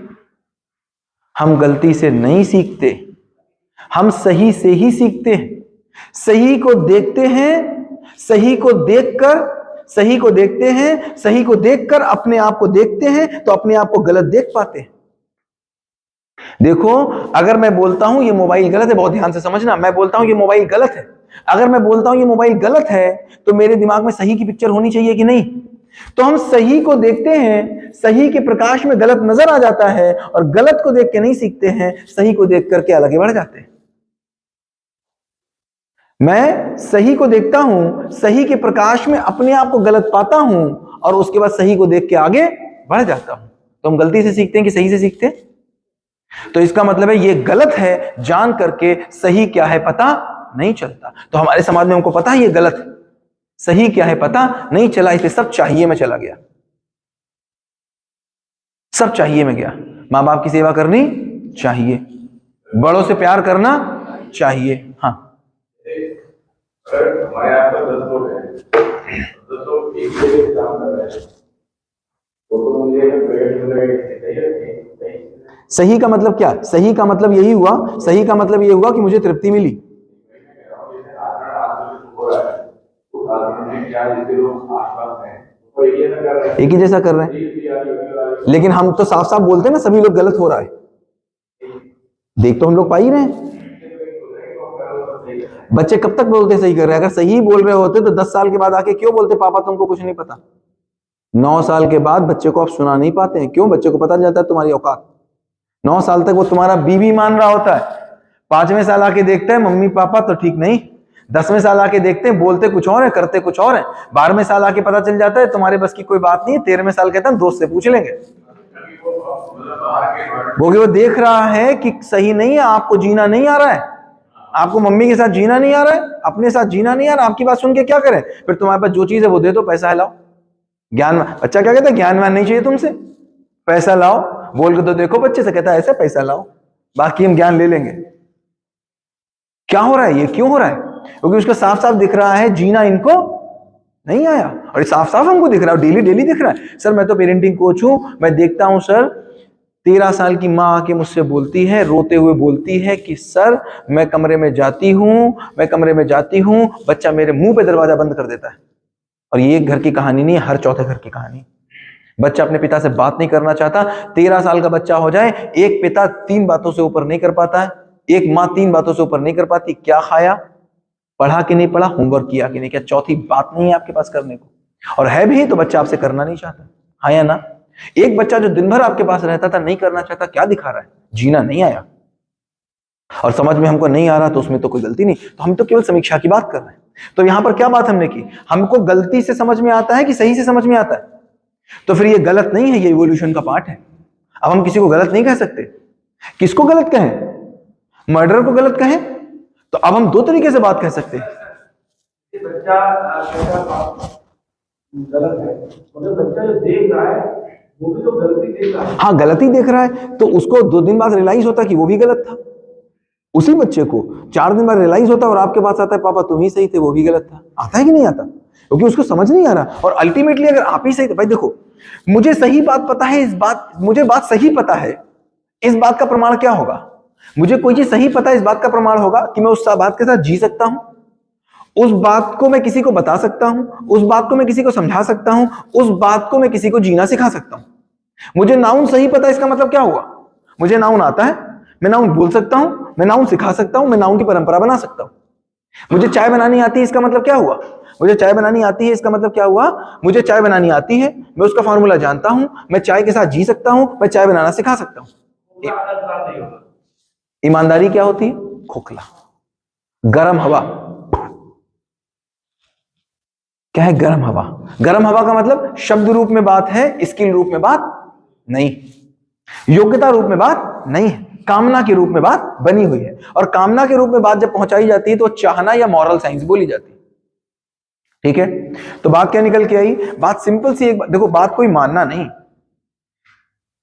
हम गलती से नहीं सीखते, हम सही से ही सीखते हैं। सही को देखते हैं, सही को देखकर, सही को देखते हैं, सही को देखकर अपने आप को देखते हैं तो अपने आप को गलत देख पाते हैं। देखो अगर मैं बोलता हूं ये मोबाइल गलत है, बहुत ध्यान से समझना, मैं बोलता हूं ये मोबाइल गलत है, अगर मैं बोलता हूं ये मोबाइल गलत है तो मेरे दिमाग में सही की पिक्चर होनी चाहिए कि नहीं? तो हम सही को देखते हैं, सही के प्रकाश में गलत नजर आ जाता है, और गलत को देख के नहीं सीखते हैं, सही को देख करके आगे बढ़ जाते हैं। मैं सही को देखता हूं, सही के प्रकाश में अपने आप को गलत पाता हूं, और उसके बाद सही को देख के आगे बढ़ जाता हूं। तो हम गलती से सीखते हैं कि सही से सीखते हैं? तो इसका मतलब है ये गलत है जान करके सही क्या है पता नहीं चलता। तो हमारे समाज में हमको पता है ये गलत है, सही क्या है पता नहीं चला, इसलिए सब चाहिए में चला गया, सब चाहिए में गया। माँ बाप की सेवा करनी चाहिए, बड़ों से प्यार करना चाहिए। हाँ, हमारे यहाँ पर 10 लोग हैं, 10 लोग एक जगह काम कर रहे हैं, तो मुझे पेट में सही का मतलब क्या? सही का मतलब यही हुआ, सही का मतलब ये हुआ कि मुझे तृप्ति मिली। एक ही जैसा कर रहे हैं, लेकिन हम तो साफ साफ बोलते हैं ना सभी लोग गलत हो रहा है। देख तो हम लोग पा ही रहे हैं। बच्चे कब तक बोलते सही कर रहे हैं? अगर सही बोल रहे होते तो 10 साल के बाद आके क्यों बोलते पापा तुमको कुछ नहीं पता? 9 साल के बाद बच्चे को आप सुना नहीं पाते हैं, क्यों? बच्चे को पता चलता है तुम्हारी औकात। 9 साल तक वो तुम्हारा बीवी मान रहा होता है, 5वें साल आके देखते हैं मम्मी पापा तो ठीक नहीं, 10वें साल आके देखते हैं बोलते कुछ और है करते कुछ और है, 12वें साल आके पता चल जाता है तुम्हारे बस की कोई बात नहीं है, 13वें साल कहते हैं दोस्त से पूछ लेंगे। वो देख रहा है कि सही नहीं है, आपको जीना नहीं आ रहा है, आपको मम्मी के साथ जीना नहीं आ रहा है, अपने साथ जीना नहीं आ रहा, आपकी बात सुन के क्या करें? फिर तुम्हारे पास जो चीज है वो दे दो, पैसा लाओ। ज्ञान, बच्चा क्या कहता है? ज्ञानवान नहीं चाहिए तुमसे, पैसा लाओ। बोल के तो देखो बच्चे से, कहता है ऐसा पैसा लाओ, बाकी हम ज्ञान ले लेंगे। क्या हो रहा है? ये क्यों हो रहा है? क्योंकि उसको साफ साफ दिख रहा है जीना इनको नहीं आया, और साफ साफ हमको दिख रहा है, डेली डेली दिख रहा है। सर मैं तो पेरेंटिंग कोच हूं, मैं देखता हूं सर 13 साल की माँ आके मुझसे बोलती है, रोते हुए बोलती है कि सर मैं कमरे में जाती हूं, बच्चा मेरे मुंह पे दरवाजा बंद कर देता है। और ये एक घर की कहानी नहीं है, हर चौथे घर की कहानी। बच्चा अपने पिता से बात नहीं करना चाहता, 13 साल का बच्चा हो जाए, एक पिता 3 बातों से ऊपर नहीं कर पाता है, एक माँ 3 बातों से ऊपर नहीं कर पाती। क्या खाया, पढ़ा कि नहीं पढ़ा, होमवर्क किया कि नहीं, क्या चौथी बात नहीं है आपके पास करने को? और है भी तो बच्चा आपसे करना नहीं चाहता, हाँ या ना? एक बच्चा जो दिन भर आपके पास रहता था, नहीं करना चाहता, क्या दिखा रहा है? जीना नहीं आया। और समझ में हमको नहीं आ रहा तो उसमें तो कोई गलती नहीं, तो हम तो केवल समीक्षा की बात कर रहे हैं। तो यहां पर क्या बात हमने की? हमको गलती से समझ में आता है कि सही से समझ में आता है? तो फिर ये गलत नहीं है, ये इवोल्यूशन का पार्ट है। अब हम किसी को गलत नहीं कह सकते। किसको गलत कहें? मर्डर को गलत कहें? तो अब हम 2 तरीके से बात कह सकते हैं। बच्चा गलत है, मगर बच्चा जो देख रहा है वो भी तो गलती देख रहा है। हाँ, गलती देख रहा है तो उसको 2 दिन बाद रियलाइज होता कि वो भी गलत था। उसी बच्चे को 4 दिन बाद रियलाइज होता और आपके पास आता है पापा तुम ही सही थे, वो भी गलत था। आता है कि नहीं आता? क्योंकि उसको समझ नहीं आ रहा। और अल्टीमेटली अगर आप ही सही थे, भाई देखो मुझे सही बात पता है, मुझे बात सही पता है, इस बात का प्रमाण क्या होगा? मुझे कोई चीज सही पता है, इस बात का प्रमाण होगा कि मैं उस बात के साथ जी सकता हूं, उस बात को मैं किसी को बता सकता हूं, उस बात को मैं किसी को समझा सकता हूं, उस बात को मैं किसी को जीना सिखा सकता हूं। मुझे नाउन सही पता है, इसका मतलब क्या हुआ? मुझे नाउन आता है, मैं नाउन बोल सकता हूं, मैं नाउन सिखा सकता हूं, मैं नाउन की परंपरा बना सकता हूं। मुझे चाय बनानी आती है, इसका मतलब क्या हुआ? मुझे चाय बनानी आती है, इसका मतलब क्या हुआ? मुझे चाय बनानी आती है, मैं उसका फॉर्मूला जानता हूं, मैं चाय के साथ जी सकता हूं, मैं चाय बनाना सिखा सकता हूं। ईमानदारी क्या होती है? खोखला, गर्म हवा। क्या है गर्म हवा? गर्म हवा का मतलब शब्द रूप में बात है, स्किल रूप में बात नहीं, योग्यता रूप में बात नहीं है, कामना के रूप में बात बनी हुई है। और कामना के रूप में बात जब पहुंचाई जाती है तो चाहना या मॉरल साइंस बोली जाती है। ठीक है, तो बात क्या निकल के आई? बात सिंपल सी एक देखो, बात कोई मानना नहीं,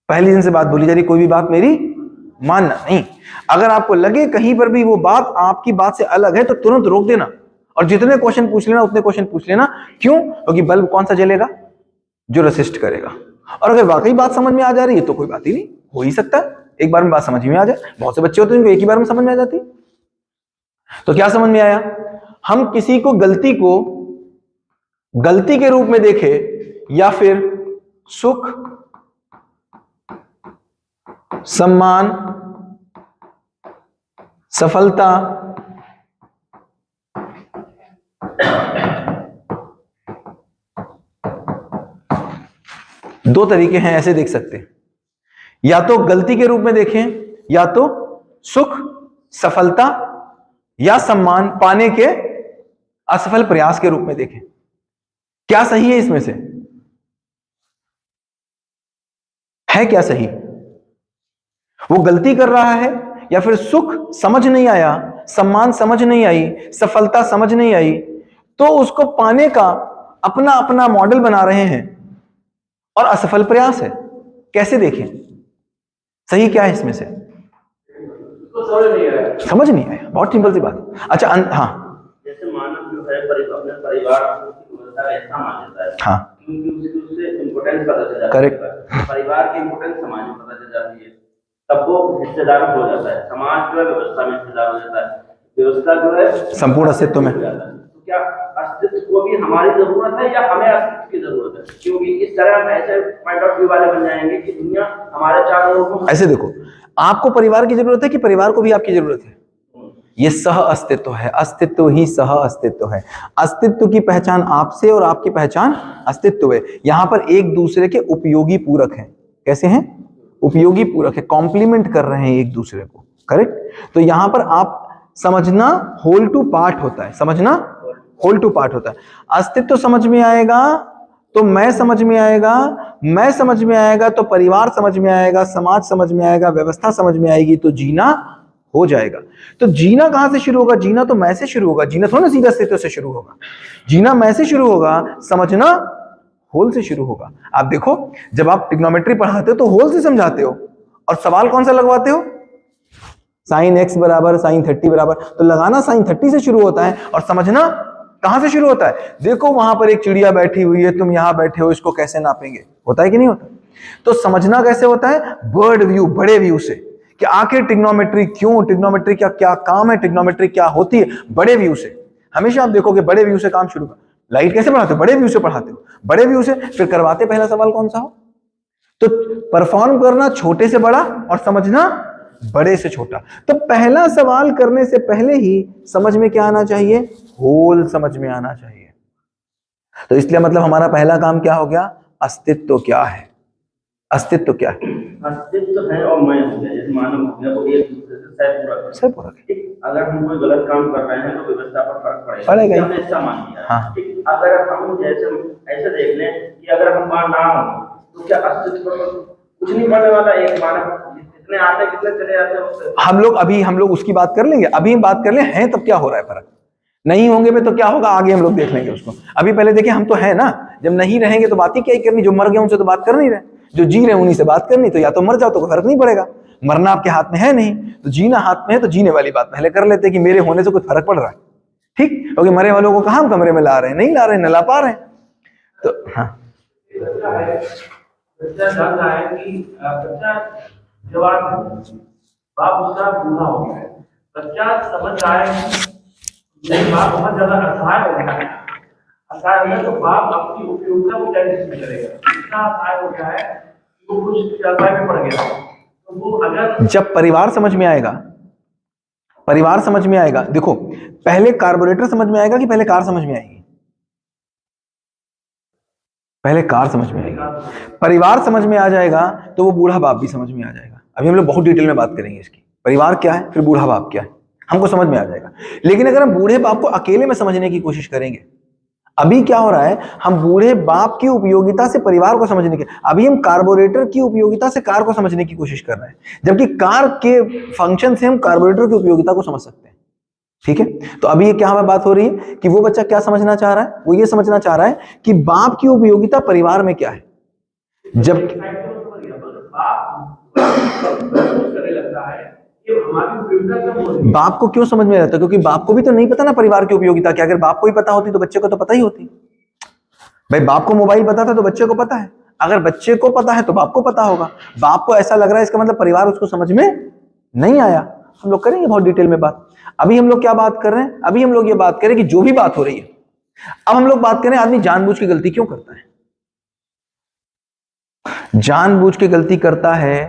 पहले दिन से बात बोली जा रही, कोई भी बात मेरी मानना नहीं। अगर आपको लगे कहीं पर भी वो बात आपकी बात से अलग है तो तुरंत रोक देना, और जितने क्वेश्चन पूछ लेना उतने क्वेश्चन पूछ लेना। क्यों? क्योंकि बल्ब कौन सा जलेगा? जो रेसिस्ट करेगा। और अगर वाकई बात समझ में आ जा रही है तो कोई बात ही नहीं, हो ही सकता है एक बार में बात समझ में आ जाए। बहुत से बच्चे होते हैं जिनको एक ही बार में समझ में आ जाती है। तो क्या समझ में आया? हम किसी को गलती के रूप में देखें या फिर सुख, सम्मान, सफलता, दो तरीके हैं, ऐसे देख सकते हैं। या तो गलती के रूप में देखें, या तो सुख, सफलता या सम्मान पाने के असफल प्रयास के रूप में देखें। क्या सही है इसमें से? है क्या सही? वो गलती कर रहा है या फिर सुख समझ नहीं आया, सम्मान समझ नहीं आई, सफलता समझ नहीं आई, तो उसको पाने का अपना अपना मॉडल बना रहे हैं और असफल प्रयास है। कैसे देखें? सही क्या है इसमें से? समझ नहीं आया। बहुत सिंपल सी बात। अच्छा हाँ, जैसे मानव जो है अपने परिवार को ऐसा मान लेता है, हाँ, क्योंकि उससे इम्पोर्टेंस पता चल जाती है। करेक्ट। परिवार की इम्पोर्टेंस समाज में पता चल जाती है। तब वो हिस्सेदार हो जाता है, समाज जो है व्यवस्था में हिस्सेदार हो जाता है, व्यवस्था जो है संपूर्ण अस्तित्व में। हो जाता है। तो क्या अस्तित्व को भी हमारी जरूरत है या हमें अस्तित्व की जरूरत है? क्योंकि इस तरह हम ऐसे पॉइंट ऑफ व्यू वाले बन जाएंगे कि दुनिया हमारे चारों ओर। ऐसे देखो, आपको परिवार की जरूरत है कि परिवार को भी आपकी जरूरत है? ये सह अस्तित्व है, अस्तित्व ही सह अस्तित्व है। अस्तित्व की पहचान आपसे और आपकी पहचान अस्तित्व है। यहां पर एक दूसरे के उपयोगी पूरक हैं। कैसे हैं? उपयोगी पूरक है, कॉम्प्लीमेंट कर रहे हैं एक दूसरे को, करेक्ट। तो यहां पर आप समझना होल टू पार्ट होता है, समझना होल टू पार्ट होता है। अस्तित्व समझ में आएगा तो मैं समझ में आएगा, मैं समझ में आएगा तो परिवार समझ में आएगा, समाज समझ में आएगा, व्यवस्था समझ में आएगी, तो जीना हो जाएगा। तो जीना कहां से शुरू होगा? जीना तो मैं से शुरू होगा। जीना थोड़ा ना सीधा अस्तित्व से शुरू होगा, जीना मैं से शुरू होगा, समझना होल से शुरू होगा। आप देखो, जब आप ट्रिग्नोमेट्री पढ़ाते हो तो होल से समझाते हो, और सवाल कौन सा लगवाते हो? sin x बराबर sin 30 बराबर, तो लगाना sin 30 से शुरू होता है और समझना कहां से शुरू होता है? देखो वहां पर एक चिड़िया बैठी हुई है, तुम यहां बैठे हो, इसको कैसे नापेंगे? होता है कि नहीं होता? तो समझना कैसे होता है? बर्ड व्यू, बड़े व्यू से, कि आखिर ट्रिग्नोमेट्री क्यों, ट्रिग्नोमेट्री का क्या काम है, ट्रिग्नोमेट्री क्या होती है, बड़े व्यू से। हमेशा आप देखोगे बड़े व्यू से काम शुरू। लाइट कैसे पढ़ाते हो? बड़े व्यू से पढ़ाते हो, बड़े व्यू से। फिर करवाते पहला सवाल कौन सा हो? तो परफॉर्म करना छोटे से बड़ा और समझना बड़े से छोटा। तो पहला सवाल करने से पहले ही समझ में क्या आना चाहिए? होल समझ में आना चाहिए। तो इसलिए मतलब हमारा पहला काम क्या हो गया? अस्तित्व क्या है, अस्तित्व क्या है? अस्तित्व है और मैं हो गया, जैसे मानव हो गया, वो एक दूसरे से सह पूरक है। अगर हम कोई गलत काम कर रहे हैं तो व्यवस्था पर फर्क पड़ेगा, हमने ऐसा मान लिया। हाँ। अगर हम जैसे ऐसे देख लें कि अगर हम वहां ना हो तो क्या अस्तित्व पर कुछ नहीं पड़ने वाला? एक मानव कितने आते कितने चले जाते हैं। हम लोग उसकी बात कर लेंगे। अभी हम बात कर ले हैं तब क्या हो रहा है फर्क, नहीं होंगे पे तो क्या होगा आगे हम लोग देख लेंगे उसको। अभी पहले देखिए हम तो है ना, जब नहीं रहेंगे तो बात ही क्या ही करनी। जो मर गए उनसे तो बात कर नहीं रहे, जो जी रहे उन्हीं से बात करनी। तो या तो मर जाओ तो कोई फर्क नहीं पड़ेगा, मरना आपके हाथ में है नहीं, तो जीना हाथ में है। तो जीने वाली बात पहले कर लेते कि मेरे होने से कुछ फर्क पड़ रहा है, ठीक? क्योंकि मरे वालों को कहां हम कमरे में ला रहे हैं? नहीं ला रहे हैं, न ला पा रहे हैं। तो हाँ, बच्चा जान रहा है कि बच्चा जवान है, बाप उसका बूढ़ा हो गया है, बच्चा समझ रहा है कि बाप बहुत ज्यादा असहाय हो गया है। असहाय हो गया तो बाप अपनी उपयोगिता को कैसे करेगा? इतना असहाय हो गया है कि वो कुछ चलता में पड़ गया। तो वो अगर जब परिवार समझ में आएगा, परिवार समझ में आएगा। देखो, पहले कार्बोरेटर समझ में आएगा कि पहले कार समझ में आएगी? पहले कार समझ में आएगी। परिवार समझ में आ जाएगा तो वो बूढ़ा बाप भी समझ में आ जाएगा। अभी हम लोग बहुत डिटेल में बात करेंगे इसकी, परिवार क्या है फिर बूढ़ा बाप क्या है, हमको समझ में आ जाएगा। लेकिन अगर हम बूढ़े बाप को अकेले में समझने की कोशिश करेंगे, अभी क्या हो रहा है, हम बूढ़े बाप की उपयोगिता से परिवार को समझने की, अभी हम कार्बोरेटर की उपयोगिता से कार को समझने की कोशिश कर रहे हैं, जबकि कार के फंक्शन से हम कार्बोरेटर की उपयोगिता को समझ सकते हैं। ठीक है, तो अभी ये क्या हमें बात हो रही है कि वो बच्चा क्या समझना चाह रहा है? वो ये समझना चाह रहा है कि बाप की उपयोगिता परिवार में क्या है। जब बाप को क्यों समझ में रहता है? क्योंकि बाप को भी तो नहीं पता ना परिवार की उपयोगिता क्या। अगर बाप को ही पता होती तो बच्चे को तो पता ही होती। भाई बाप को मोबाइल पता था तो बच्चे को पता है, अगर बच्चे को पता है तो बाप को पता होगा। बाप को ऐसा लग रहा है इसका मतलब परिवार उसको समझ में नहीं आया। हम लोग करेंगे बहुत डिटेल में बात। अभी हम लोग क्या बात कर रहे हैं? अभी हम लोग ये बात करें कि जो भी बात हो रही है, अब हम लोग बात करें आदमी जानबूझ के गलती क्यों करता है। जानबूझ के गलती करता है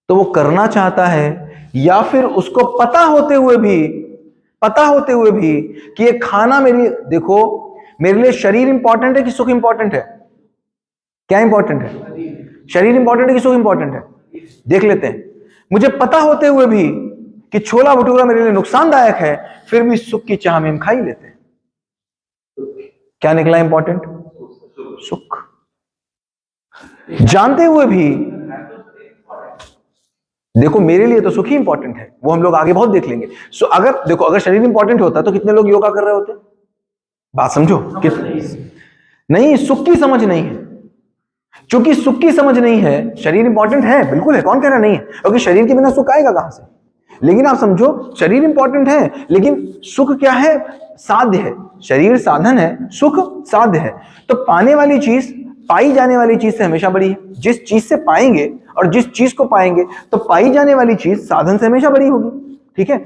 तो वो करना चाहता है, या फिर उसको पता होते हुए भी कि ये खाना मेरे लिए, देखो मेरे लिए शरीर इंपॉर्टेंट है कि सुख इंपॉर्टेंट है? क्या इंपॉर्टेंट है? शरीर इंपॉर्टेंट है कि सुख इंपॉर्टेंट है? देख लेते हैं। मुझे पता होते हुए भी कि छोला भटूरा मेरे लिए नुकसानदायक है, फिर भी सुख की चाह में हम खा ही लेते हैं। क्या निकला इंपॉर्टेंट? सुख। जानते हुए भी, देखो मेरे लिए तो सुख ही इंपॉर्टेंट है, वो हम लोग आगे बहुत देख लेंगे। सो अगर देखो, अगर शरीर इंपॉर्टेंट होता तो कितने लोग योगा कर रहे होते? बात समझो। नहीं, सुख की समझ नहीं है। क्योंकि सुख की समझ नहीं है, शरीर इंपॉर्टेंट है, बिल्कुल है, कौन कह रहा नहीं है, क्योंकि शरीर के बिना सुख आएगा कहां से। लेकिन आप समझो, शरीर इंपॉर्टेंट है लेकिन सुख क्या है? साध्य है। शरीर साधन है, सुख साध्य है। तो पाने वाली चीज पाई जाने वाली चीज से हमेशा बड़ी है। जिस चीज से पाएंगे और जिस चीज को पाएंगे तो पाई जाने वाली चीज साधन से हमेशा बड़ी होगी। ठीक है,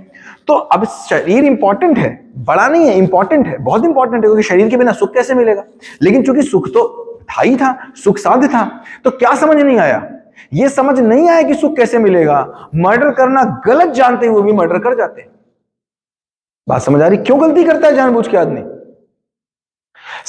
तो अब शरीर इंपॉर्टेंट है, बड़ा नहीं है, इंपॉर्टेंट है, बहुत इंपॉर्टेंट है, क्योंकि शरीर के बिना सुख कैसे मिलेगा। लेकिन चूंकि सुख तो था ही था, सुख साध्य था, तो क्या समझ नहीं आया, ये समझ नहीं आया कि सुख कैसे मिलेगा। मर्डर करना गलत जानते हुए भी मर्डर कर जाते हैं। बात समझ आ रही? क्यों गलती करता है जानबूझ के आदमी?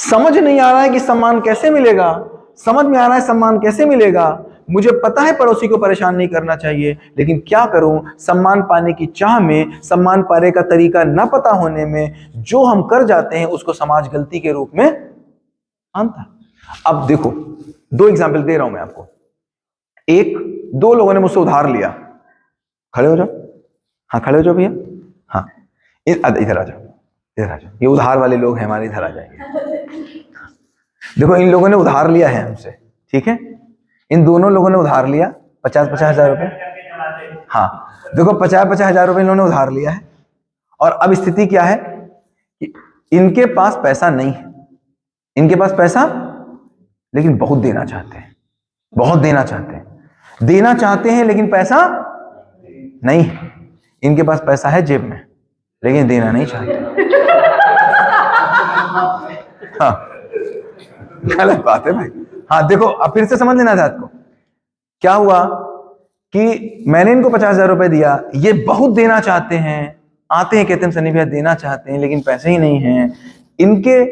समझ नहीं आ रहा है कि सम्मान कैसे मिलेगा, समझ में आ रहा है सम्मान कैसे मिलेगा। मुझे पता है पड़ोसी को परेशान नहीं करना चाहिए, लेकिन क्या करूं, सम्मान पाने की चाह में, सम्मान पाने का तरीका न पता होने में जो हम कर जाते हैं उसको समाज गलती के रूप में मानता है। अब देखो, दो एग्जाम्पल दे रहा हूं मैं आपको। एक, दो लोगों ने मुझसे उधार लिया। खड़े हो जाओ, हाँ खड़े हो जाओ भैया, हाँ इधर आ जाओ, इधर आ जाओ, ये उधार वाले लोग हैं हमारे, इधर आ जाएंगे। देखो, इन लोगों ने उधार लिया है हमसे, ठीक है, इन दोनों लोगों ने उधार लिया 50-50 हजार रुपए। हाँ देखो, 50-50 हजार रुपए इन्होंने उधार लिया है, और अब स्थिति क्या है कि इनके पास पैसा नहीं है, इनके पास पैसा, लेकिन बहुत देना चाहते हैं, बहुत देना चाहते हैं, देना चाहते हैं लेकिन पैसा नहीं है। इनके पास पैसा है जेब में, लेकिन देना नहीं चाहते। हाँ, गलत बात है भाई। हाँ देखो, अब फिर से समझ लेना बात को। क्या हुआ कि मैंने इनको 50,000 रुपए दिया, ये बहुत देना चाहते हैं, आते हैं कहते हैं सनी भैया देना चाहते हैं लेकिन पैसे ही नहीं हैं। इनके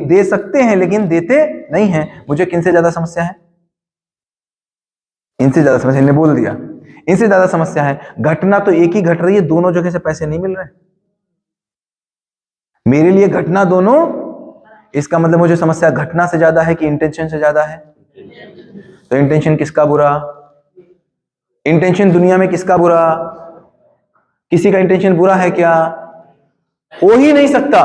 दे सकते हैं लेकिन देते नहीं हैं। मुझे किनसे ज्यादा समस्या है? इनसे ज्यादा समस्या, इन्हें बोल दिया, इनसे ज्यादा समस्या है। घटना तो एक ही घट रही है, दोनों जगह से पैसे नहीं मिल रहे मेरे लिए, घटना दोनों। इसका मतलब मुझे समस्या घटना से ज्यादा है कि इंटेंशन से ज्यादा है? तो इंटेंशन किसका बुरा? इंटेंशन दुनिया में किसका बुरा? किसी का इंटेंशन बुरा है क्या? हो ही नहीं सकता,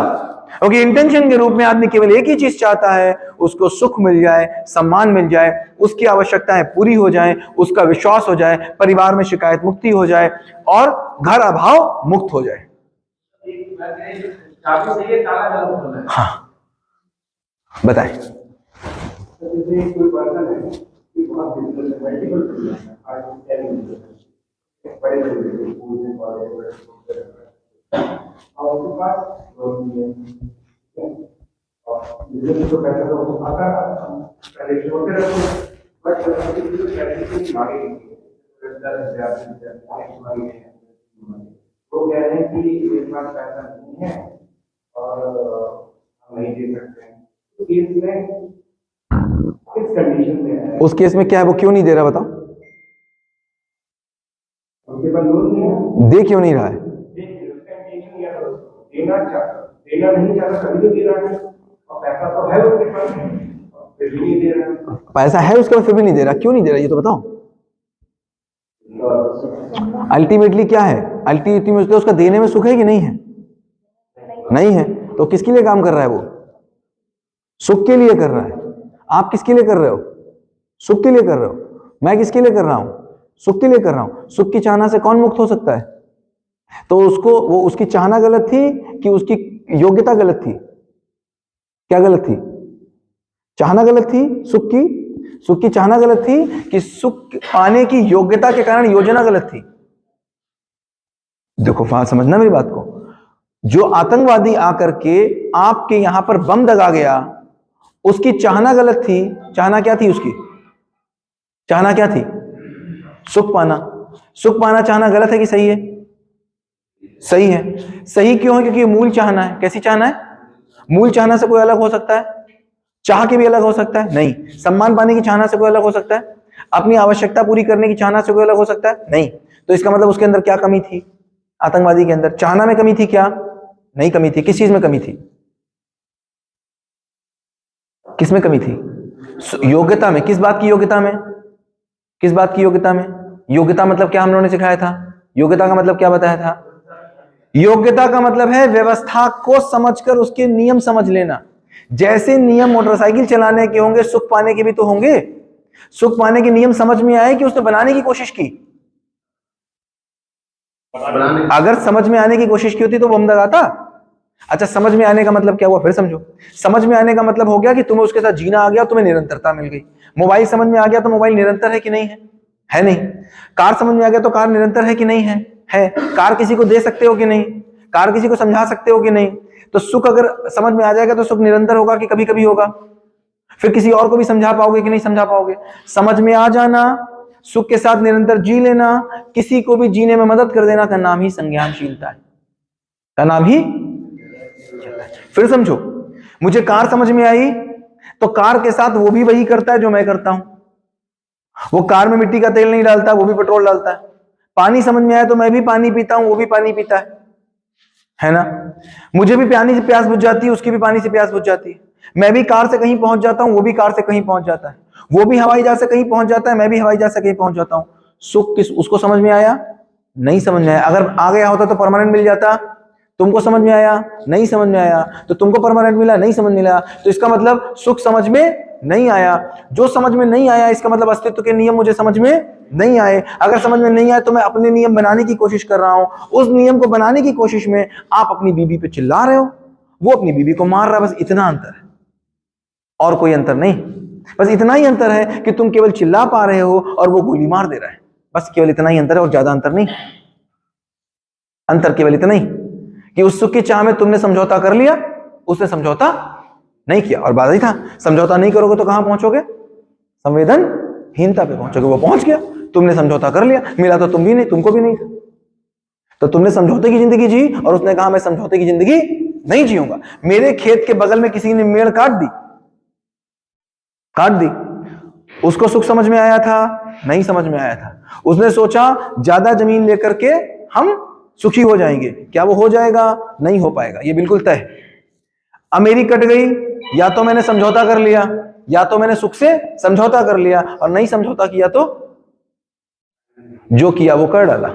क्योंकि इंटेंशन के रूप में आदमी केवल एक ही चीज चाहता है, उसको सुख मिल जाए, सम्मान मिल जाए, उसकी आवश्यकताएं पूरी हो जाएं, उसका विश्वास हो जाए, परिवार में शिकायत मुक्ति हो जाए और घर अभाव मुक्त हो जाए। हाँ बताएं। वो कह रहे हैं कि एक बार पैसा नहीं है और हम नहीं दे सकते हैं। तो केस में किस कंडीशन में है? उस केस में क्या है, वो क्यों नहीं दे रहा बताओ? उनके पास लोन नहीं है, दे क्यों नहीं रहा है? देना नहीं चाहता कभी नहीं दे रहा है, और पैसा तो है उसके पास फिर भी नहीं दे रहा है। पैसा है उसके पास फिर भी नहीं दे रहा, क्यों नहीं दे रहा ये तो बताओ। अल्टीमेटली क्या है? अल्टीमेटली उसका देने में सुख है कि नहीं है? नहीं है, तो किसके लिए काम कर रहा है वो? सुख के लिए कर रहा है। आप किसके लिए कर रहे हो? सुख के लिए कर रहे हो। मैं किसके लिए कर रहा हूं? सुख के लिए कर रहा हूं। सुख की चाहना से कौन मुक्त हो सकता है? तो उसकी चाहना गलत थी कि उसकी योग्यता गलत थी? क्या गलत थी? चाहना गलत थी सुख की चाहना गलत थी कि सुख पाने की योग्यता के कारण योजना गलत थी? देखो वहां समझना मेरी बात को। जो आतंकवादी आकर के आपके यहां पर बम दगा गया, उसकी चाहना गलत थी। चाहना क्या थी उसकी? चाहना क्या थी? सुख पाना। सुख पाना चाहना गलत है कि सही है? सही है। सही क्यों है? क्योंकि ये मूल चाहना है। कैसी चाहना है? मूल चाहना से कोई अलग हो सकता है? चाह के भी अलग हो सकता है? नहीं। सम्मान पाने की चाहना से कोई अलग हो सकता है? अपनी आवश्यकता पूरी करने की चाहना से कोई अलग हो सकता है? नहीं। तो इसका मतलब उसके अंदर क्या कमी थी? आतंकवादी के अंदर चाहना में कमी थी क्या? नहीं कमी थी। किस चीज में कमी थी? किस में कमी थी? योग्यता में। किस बात की योग्यता में? किस बात की योग्यता में? योग्यता मतलब क्या हम लोगों ने सिखाया था? योग्यता का मतलब क्या बताया था? योग्यता का मतलब है व्यवस्था को समझकर उसके नियम समझ लेना। जैसे नियम मोटरसाइकिल चलाने के होंगे, सुख पाने के भी तो होंगे। सुख पाने के नियम समझ में आए कि उसने बनाने की कोशिश की? अगर समझ में आने की कोशिश की होती तो बम दगाता? अच्छा, समझ में आने का मतलब क्या हुआ, फिर समझो। समझ में आने का मतलब हो गया कि तुम्हें उसके साथ जीना आ गया, तुम्हें निरंतरता मिल गई। मोबाइल समझ में आ गया तो मोबाइल निरंतर है कि नहीं है? है नहीं। कार समझ में आ गया तो कार निरंतर है कि नहीं है? है। कार किसी को दे सकते हो कि नहीं? कार किसी को समझा सकते हो कि नहीं? तो सुख अगर समझ में आ जाएगा तो सुख निरंतर होगा कि कभी कभी होगा? फिर किसी और को भी समझा पाओगे कि नहीं समझा पाओगे? समझ में आ जाना, सुख के साथ निरंतर जी लेना, किसी को भी जीने में मदद कर देना का नाम ही संज्ञानशीलता है, का नाम ही। फिर समझो, मुझे कार समझ में आई तो कार के साथ वो भी वही करता है जो मैं करता हूं। वो कार में मिट्टी का तेल नहीं डालता, वो भी पेट्रोल डालता है। पानी समझ में आया तो मैं भी पानी पीता हूं, वो भी पानी पीता है ना? मुझे भी पानी से प्यास बुझ जाती है, उसकी भी पानी से प्यास बुझ जाती है। मैं भी कार से कहीं पहुंच जाता हूं, वो भी कार से कहीं पहुंच जाता है। वो भी हवाई जहाज से कहीं पहुंच जाता है, मैं भी हवाई जहाज से कहीं पहुंच जाता हूं। सुख किस उसको समझ में आया? नहीं समझ में आया। अगर आ गया होता तो परमानेंट मिल जाता। तुमको समझ में आया? नहीं समझ में आया। तो तुमको परमानेंट मिला, नहीं समझ मिला, तो इसका मतलब सुख समझ में नहीं आया। जो समझ में नहीं आया इसका मतलब अस्तित्व के नियम मुझे समझ में नहीं आए। अगर समझ में नहीं आए तो मैं अपने नियम बनाने की कोशिश कर रहा हूं। उस नियम को बनाने की कोशिश में आप अपनी बीबी पे चिल्ला रहे हो, वो अपनी बीबी को मार रहा है। बस इतना अंतर है, और कोई अंतर नहीं। बस इतना ही अंतर है कि तुम केवल चिल्ला पा रहे हो और वो गोली मार दे रहा है। बस केवल इतना ही अंतर है और ज्यादा अंतर नहीं। अंतर केवल इतना ही कि उस सुख की चाह में तुमने समझौता कर लिया, उसने समझौता नहीं किया। और बात ही था, समझौता नहीं करोगे तो कहां पहुंचोगे? संवेदनहीनता पे पहुंचोगे। वो पहुंच गया, तुमने समझौता कर लिया, मिला तो तुम भी नहीं, तुमको भी नहीं था। तो तुमने समझौते की जिंदगी जी और उसने कहा मैं समझौते की जिंदगी नहीं जीऊंगा। मेरे खेत के बगल में किसी ने मेड़ काट दी, उसको सुख समझ में आया था? नहीं समझ में आया था। उसने सोचा ज्यादा जमीन लेकर के हम सुखी हो जाएंगे। क्या वो हो जाएगा? नहीं हो पाएगा, ये बिल्कुल तय है। अब मेरी कट गई, या तो मैंने समझौता कर लिया, या तो मैंने सुख से समझौता कर लिया, और नहीं समझौता किया तो जो किया वो कर डाला।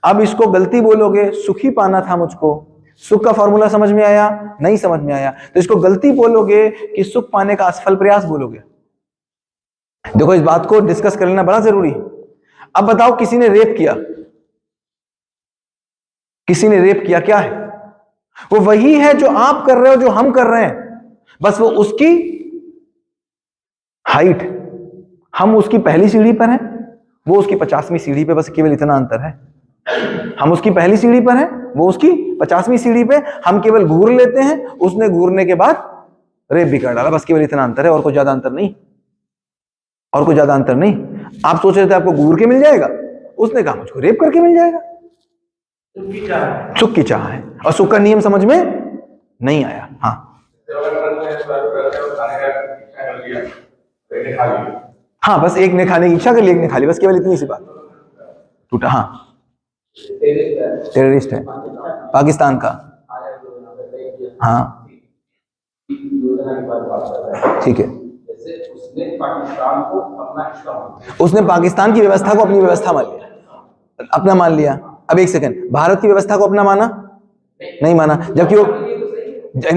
अब इसको गलती बोलोगे, सुखी पाना था मुझको, सुख का फॉर्मूला समझ में आया? नहीं समझ में आया, तो इसको गलती बोलोगे कि सुख पाने का असफल प्रयास बोलोगे। देखो, इस बात को डिस्कस कर लेना बड़ा जरूरी है। अब बताओ, किसी ने रेप किया, क्या है? वो वही है जो आप कर रहे हो, जो हम कर रहे हैं, बस वो उसकी हाइट, हम उसकी पहली सीढ़ी पर हैं, वो उसकी 50वीं सीढ़ी पे। बस केवल इतना अंतर है। हम उसकी पहली सीढ़ी पर हैं, वो उसकी 50वीं सीढ़ी पे। हम केवल घूर लेते हैं, उसने घूरने के बाद रेप भी कर डाला। बस केवल इतना अंतर है, और कोई ज्यादा अंतर नहीं, और कोई ज्यादा अंतर नहीं। आप सोच रहे थे आपको घूर के मिल जाएगा, उसने कहा मुझको रेप करके मिल जाएगा। सुख की चाह है, और सुख का नियम समझ में नहीं आया। हाँ, बस एक ने खाने की इच्छा कर ली, एक ने खा ली, बस केवल इतनी सी बात। टूटा। हाँ, टेररिस्ट है पाकिस्तान का। हाँ, ठीक है। उसने पाकिस्तान की व्यवस्था को अपनी व्यवस्था मान लिया, अपना मान लिया। अब एक सेकंड, भारत की व्यवस्था को अपना माना? नहीं माना, जबकि वो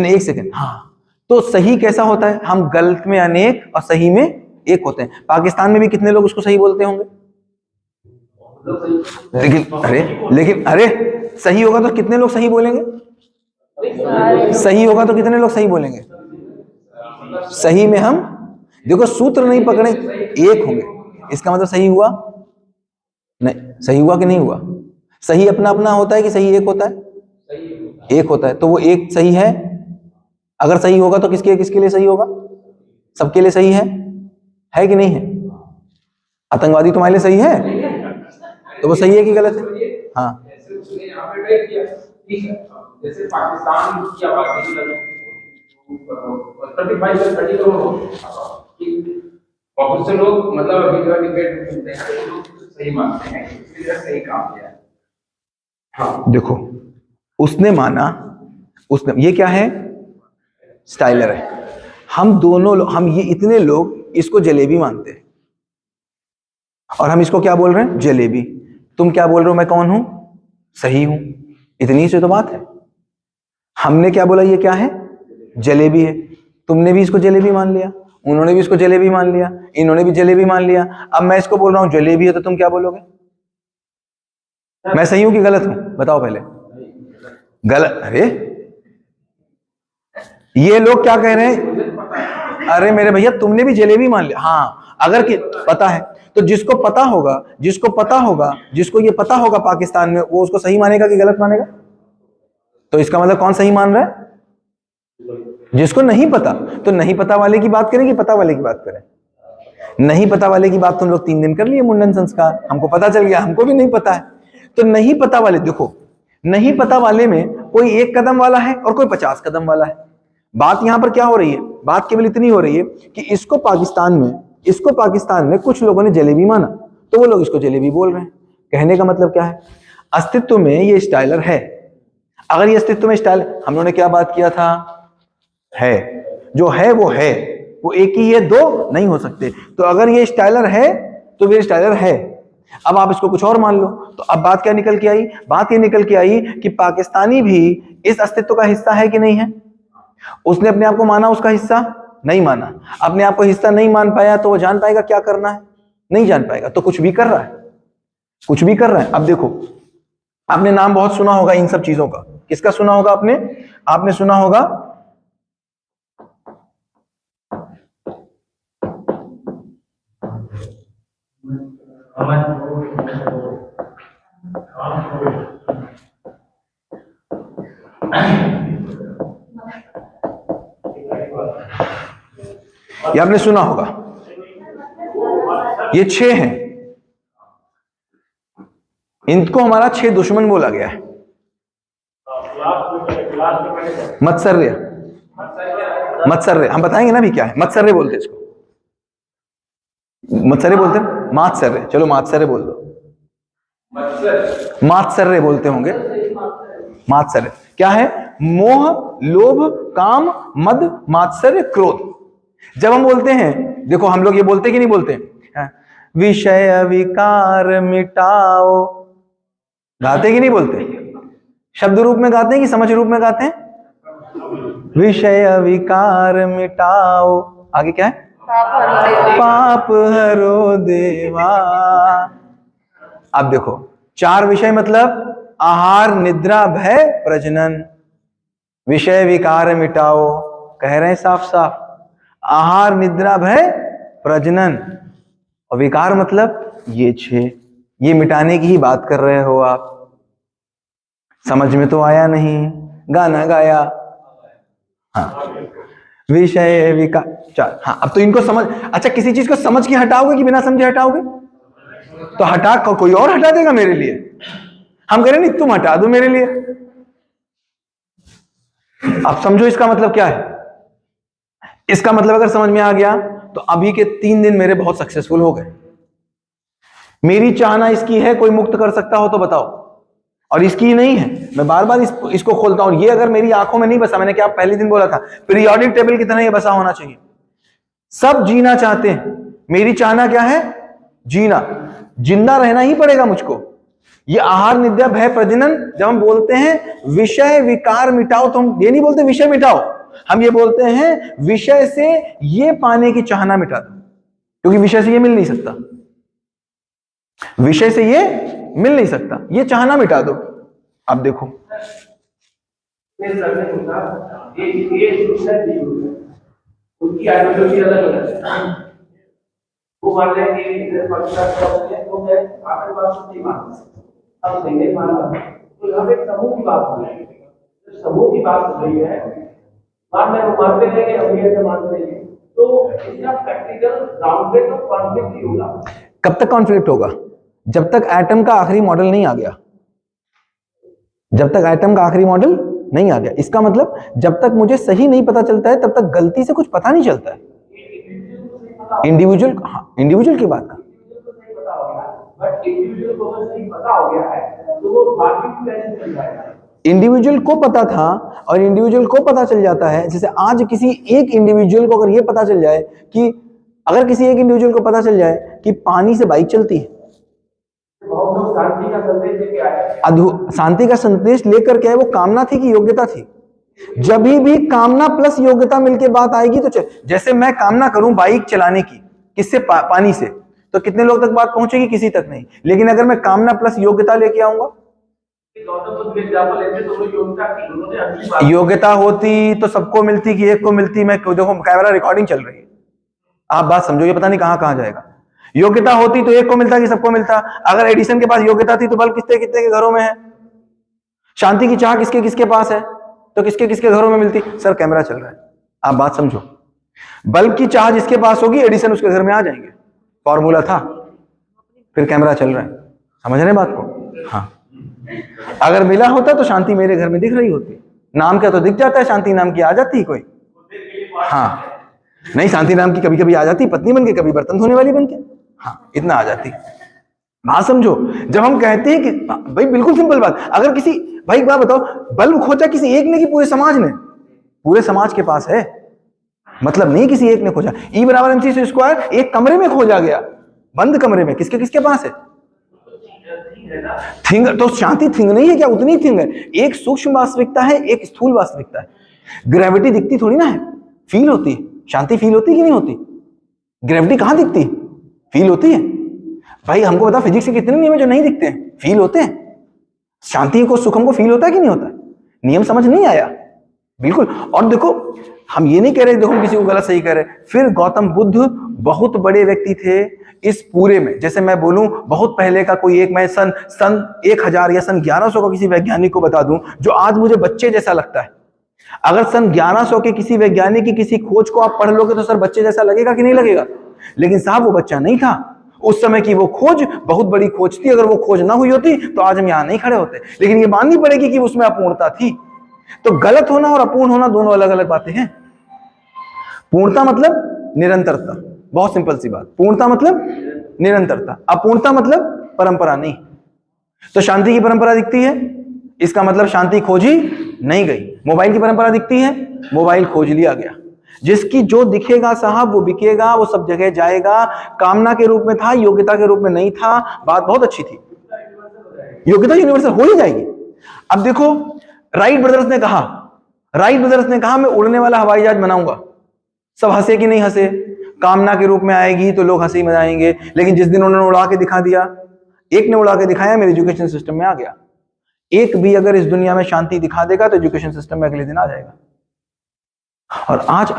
एक सेकंड। हाँ, तो सही कैसा होता है? हम गलत में अनेक और सही में एक होते हैं। पाकिस्तान में भी कितने लोग उसको सही बोलते होंगे? लेकिन अरे सही होगा तो कितने लोग सही बोलेंगे? सही होगा तो कितने लोग सही बोलेंगे? सही में हम देखो, सूत्र नहीं पकड़े, एक होंगे, इसका मतलब सही हुआ? नहीं, सही हुआ कि नहीं हुआ? सही अपना अपना होता है कि सही एक होता है? एक होता है। तो वो एक सही है। अगर सही होगा तो किसके लिए सही होगा? सबके लिए सही है कि नहीं है? आतंकवादी तुम्हारे लिए सही है, तो वो सही है कि गलत है? हाँ, जैसे पाकिस्तान की आबादी 35-30 करोड़, बहुत से लोग मतलब अभी जो डिबेट सुनते हैं वो लोग सही मानते हैं, सही काम किया है। हाँ, देखो, उसने माना, उसने, ये क्या है? स्टाइलर है। हम दोनों लोग, हम ये इतने लोग इसको जलेबी मानते हैं, और हम इसको क्या बोल रहे हैं? जलेबी। तुम क्या बोल रहे हो? मैं कौन हूं? सही हूं। इतनी से तो बात है। हमने क्या बोला? ये क्या है? जलेबी है। तुमने भी इसको जलेबी मान लिया, उन्होंने भी इसको जलेबी मान लिया, इन्होंने भी जलेबी मान लिया। अब मैं इसको बोल रहा हूं जलेबी है, तो तुम क्या बोलोगे? मैं सही हूं कि गलत हूं? बताओ पहले। गलत। अरे ये लोग क्या कह रहे हैं, अरे मेरे भैया तुमने भी जलेबी मान लिया। हाँ, अगर कि पता है तो जिसको पता होगा, जिसको ये पता होगा पाकिस्तान में, वो उसको सही मानेगा कि गलत मानेगा? तो इसका मतलब कौन सही मान रहा है? जिसको नहीं पता। तो नहीं पता वाले की बात करें कि पता वाले की बात करें? नहीं पता वाले की बात तुम लोग 3 दिन कर लिए मुंडन संस्कार, हमको पता चल गया, हमको भी नहीं पता है। तो नहीं पता वाले, देखो नहीं पता वाले में कोई 1 कदम वाला है और कोई 50 कदम वाला है। बात यहां पर क्या हो रही है? बात केवल इतनी हो रही है कि इसको पाकिस्तान में कुछ लोगों ने जलेबी माना, तो वो लोग इसको जलेबी बोल रहे हैं। कहने का मतलब क्या है? अस्तित्व में ये स्टाइलर है। अगर ये अस्तित्व में स्टाइल, हम लोगों ने क्या बात किया था? है, जो है वो एक ही है, 2 नहीं हो सकते। तो अगर ये स्टाइलर है तो फिर स्टाइलर है। अब आप इसको कुछ और मान लो, तो अब बात क्या निकल के आई? बात ये निकल के आई कि पाकिस्तानी भी इस अस्तित्व का हिस्सा है कि नहीं है? उसने अपने आप को माना उसका हिस्सा? नहीं माना। अपने आप को हिस्सा नहीं मान पाया तो वो जान पाएगा क्या करना है? नहीं जान पाएगा। तो कुछ भी कर रहा है। अब देखो, आपने नाम बहुत सुना होगा इन सब चीजों का। किसका सुना होगा आपने सुना होगा ये आपने सुना होगा, ये 6 हैं, इनको हमारा 6 दुश्मन बोला गया है। मत्सर्य हम बताएंगे ना भी क्या है। मत्सर्य बोलते इसको, मत्सर्य बोलते हैं, मात्सर्य। चलो मात्सर्य बोल दो, मात्सर्य बोलते होंगे। मात्सर्य क्या है? मोह, लोभ, काम, मद, मात्सर्य, क्रोध। जब हम बोलते हैं, देखो हम लोग ये बोलते कि नहीं बोलते? विषय विकार मिटाओ, गाते कि नहीं बोलते? शब्द रूप में गाते हैं कि समझ रूप में गाते हैं? विषय विकार मिटाओ, आगे क्या है? पाप हरो देवा। अब देखो 4 विषय मतलब आहार, निद्रा, भय, प्रजनन। विषय विकार मिटाओ, कह रहे हैं साफ साफ, आहार, निद्रा, भय, प्रजनन। और विकार मतलब ये 6, ये मिटाने की ही बात कर रहे हो आप। समझ में तो आया नहीं? गाना गाया। हाँ, विषय विकार 4। हाँ, अब तो इनको समझ। अच्छा, किसी चीज को समझ के हटाओगे कि बिना समझे हटाओगे? तो हटा कोई और हटा देगा मेरे लिए? हम कह रहे नहीं, तुम हटा दो मेरे लिए। अब समझो इसका मतलब क्या है। इसका मतलब अगर समझ में आ गया तो अभी के 3 दिन मेरे बहुत सक्सेसफुल हो गए। मेरी चाहना इसकी है, कोई मुक्त कर सकता हो तो बताओ, और इसकी नहीं है। मैं बार बार इसको खोलता हूं। ये अगर मेरी आंखों में नहीं बसा, मैंने क्या पहले दिन बोला था, पीरियोडिक टेबल की तरह ये बसा होना चाहिए। सब जीना चाहते हैं, मेरी चाहना क्या है? जीना, जिंदा रहना ही पड़ेगा मुझको। ये आहार, निद्रा, भय, प्रजनन, जब हम बोलते हैं विषय विकार मिटाओ, तो हम ये नहीं बोलते विषय मिटाओ, हम ये बोलते हैं विषय से ये पाने की चाहना मिटा दो, क्योंकि विषय से ये मिल नहीं सकता। विषय से ये मिल नहीं सकता, ये चाहना मिटा दो। अब देखो उनकी आइडियोलॉजी अलग है। वो मान रहे हैं कि तो मैं आपके पास नहीं मानता, अब नहीं मानता। तो यहाँ पे एक समूह की बात हो रही है। जो समूह की बात हो रही है, मान रहे वो मानते रहेंगे, हम ये ऐसे मानते रहेंगे, तो इसका प्रैक्टिकल ग्राउंड पे तो कॉन्फ्लिक्ट ही होगा। कब तक कॉन्फ्लिक्ट होगा? जब तक एटम का आखिरी मॉडल नहीं आ गया। जब तक एटम का आखिरी मॉडल नहीं आ गया, इसका मतलब जब तक मुझे सही नहीं पता चलता है तब तक गलती से कुछ पता नहीं चलता है। इंडिविजुअल, हाँ इंडिविजुअल की बात का, बट इंडिविजुअल को अगर सही पता हो गया है तो वो बाकी कैसे चल जाएगा? इंडिविजुअल को पता था और इंडिविजुअल को पता चल जाता है। जैसे आज किसी एक इंडिविजुअल को अगर ये पता चल जाए कि, अगर किसी एक इंडिविजुअल को पता चल जाए कि पानी से बाइक चलती है, शांति का संदेश लेके आए। शांति का संदेश लेकर के आए, वो कामना थी कि योग्यता थी? जब भी कामना प्लस योग्यता मिलके बात आएगी तो जैसे मैं कामना करूं बाइक चलाने की, किससे? पानी से, तो कितने लोग तक बात पहुंचेगी? किसी तक नहीं। लेकिन अगर मैं कामना प्लस योग्यता लेके आऊंगा, गौतम बुद्ध के एग्जाम्पल लेते तो उन्होंने योग्यता की, उन्होंने अगली बात योग्यता होती तो सबको मिलती कि एक को मिलती। मैं देखो कैमरा रिकॉर्डिंग चल रही है, आप बात समझो, ये पता नहीं कहां कहां जाएगा। योग्यता होती तो एक को मिलता कि सबको मिलता। अगर एडिसन के पास योग्यता थी तो बल्ब कितने कितने के घरों में है। शांति की चाह किसके किसके पास है तो किसके किसके घरों में मिलती। सर कैमरा चल रहा है, आप बात समझो। बल्ब की चाह जिसके पास होगी एडिसन उसके घर में आ जाएंगे, फॉर्मूला था। फिर कैमरा चल रहा है, समझ रहे बात को। हाँ, अगर मिला होता तो शांति मेरे घर में दिख रही होती। नाम का तो दिख जाता है, शांति नाम की आ जाती कोई। हाँ नहीं, शांति नाम की कभी कभी आ जाती पत्नी बन के, कभी बर्तन धोने वाली बन के। हाँ इतना आ जाती। बात समझो, जब हम कहते हैं कि भाई बिल्कुल सिंपल बात, अगर किसी भाई बात बताओ, बल्ब खोजा किसी एक ने कि पूरे समाज ने? पूरे समाज के पास है, मतलब नहीं किसी एक ने खोजा। E बराबर MC से स्क्वायर एक कमरे में खोजा गया, बंद कमरे में, किसके किसके पास है? थिंग। तो शांति थिंग नहीं है क्या? उतनी थिंग है। एक सूक्ष्म वास्तविकता है, एक स्थूल वास्तविकता है। ग्रेविटी दिखती थोड़ी ना है, फील होती है। शांति फील होती कि नहीं होती? ग्रेविटी कहां दिखती? फील होती है। भाई हमको पता फिजिक्स के कितने नियम है जो नहीं दिखते हैं, फील होते हैं। शांति को सुख हमको फील होता है कि नहीं होता? नियम समझ नहीं आया बिल्कुल। और देखो हम ये नहीं कह रहे देखो हम किसी को गलत सही कह रहे। फिर गौतम बुद्ध बहुत बड़े व्यक्ति थे इस पूरे में। जैसे मैं बोलूं बहुत पहले का कोई एक, मैं सन 1000 या सन 1100 का किसी वैज्ञानिक को बता दूं जो आज मुझे बच्चे जैसा लगता है। अगर सन 1100 के किसी वैज्ञानिक की किसी खोज को आप पढ़ लोगे तो सर बच्चे जैसा लगेगा कि नहीं लगेगा? लेकिन साहब वो बच्चा नहीं था। उस समय की वो खोज बहुत बड़ी खोज थी। अगर वो खोज ना हुई होती तो आज हम यहां नहीं खड़े होते। लेकिन ये माननी पड़ेगी कि उसमें अपूर्णता थी। तो गलत होना और अपूर्ण होना दोनों अलग अलग बातें हैं। पूर्णता मतलब निरंतरता, बहुत सिंपल सी बात। पूर्णता मतलब निरंतरता, अपूर्णता मतलब परंपरा नहीं। तो शांति की परंपरा दिखती है, इसका मतलब शांति खोजी नहीं गई। मोबाइल की परंपरा दिखती है, मोबाइल खोज लिया गया। जिसकी जो दिखेगा साहब वो बिकेगा, वो सब जगह जाएगा। कामना के रूप में था, योग्यता के रूप में नहीं था। बात बहुत अच्छी थी, योग्यता यूनिवर्सल हो ही जाएगी। अब देखो राइट ब्रदर्स ने कहा मैं उड़ने वाला हवाई जहाज बनाऊंगा। सब हंसे कि नहीं हंसे? कामना के रूप में आएगी तो लोग हंसी मजाएंगे। लेकिन जिस दिन उन्होंने उड़ा के दिखा दिया, एक ने उड़ा के दिखाया, मेरे एजुकेशन सिस्टम में आ गया। एक भी अगर इस दुनिया में शांति दिखा देगा तो एजुकेशन सिस्टम में अगले दिन आ जाएगा। और आज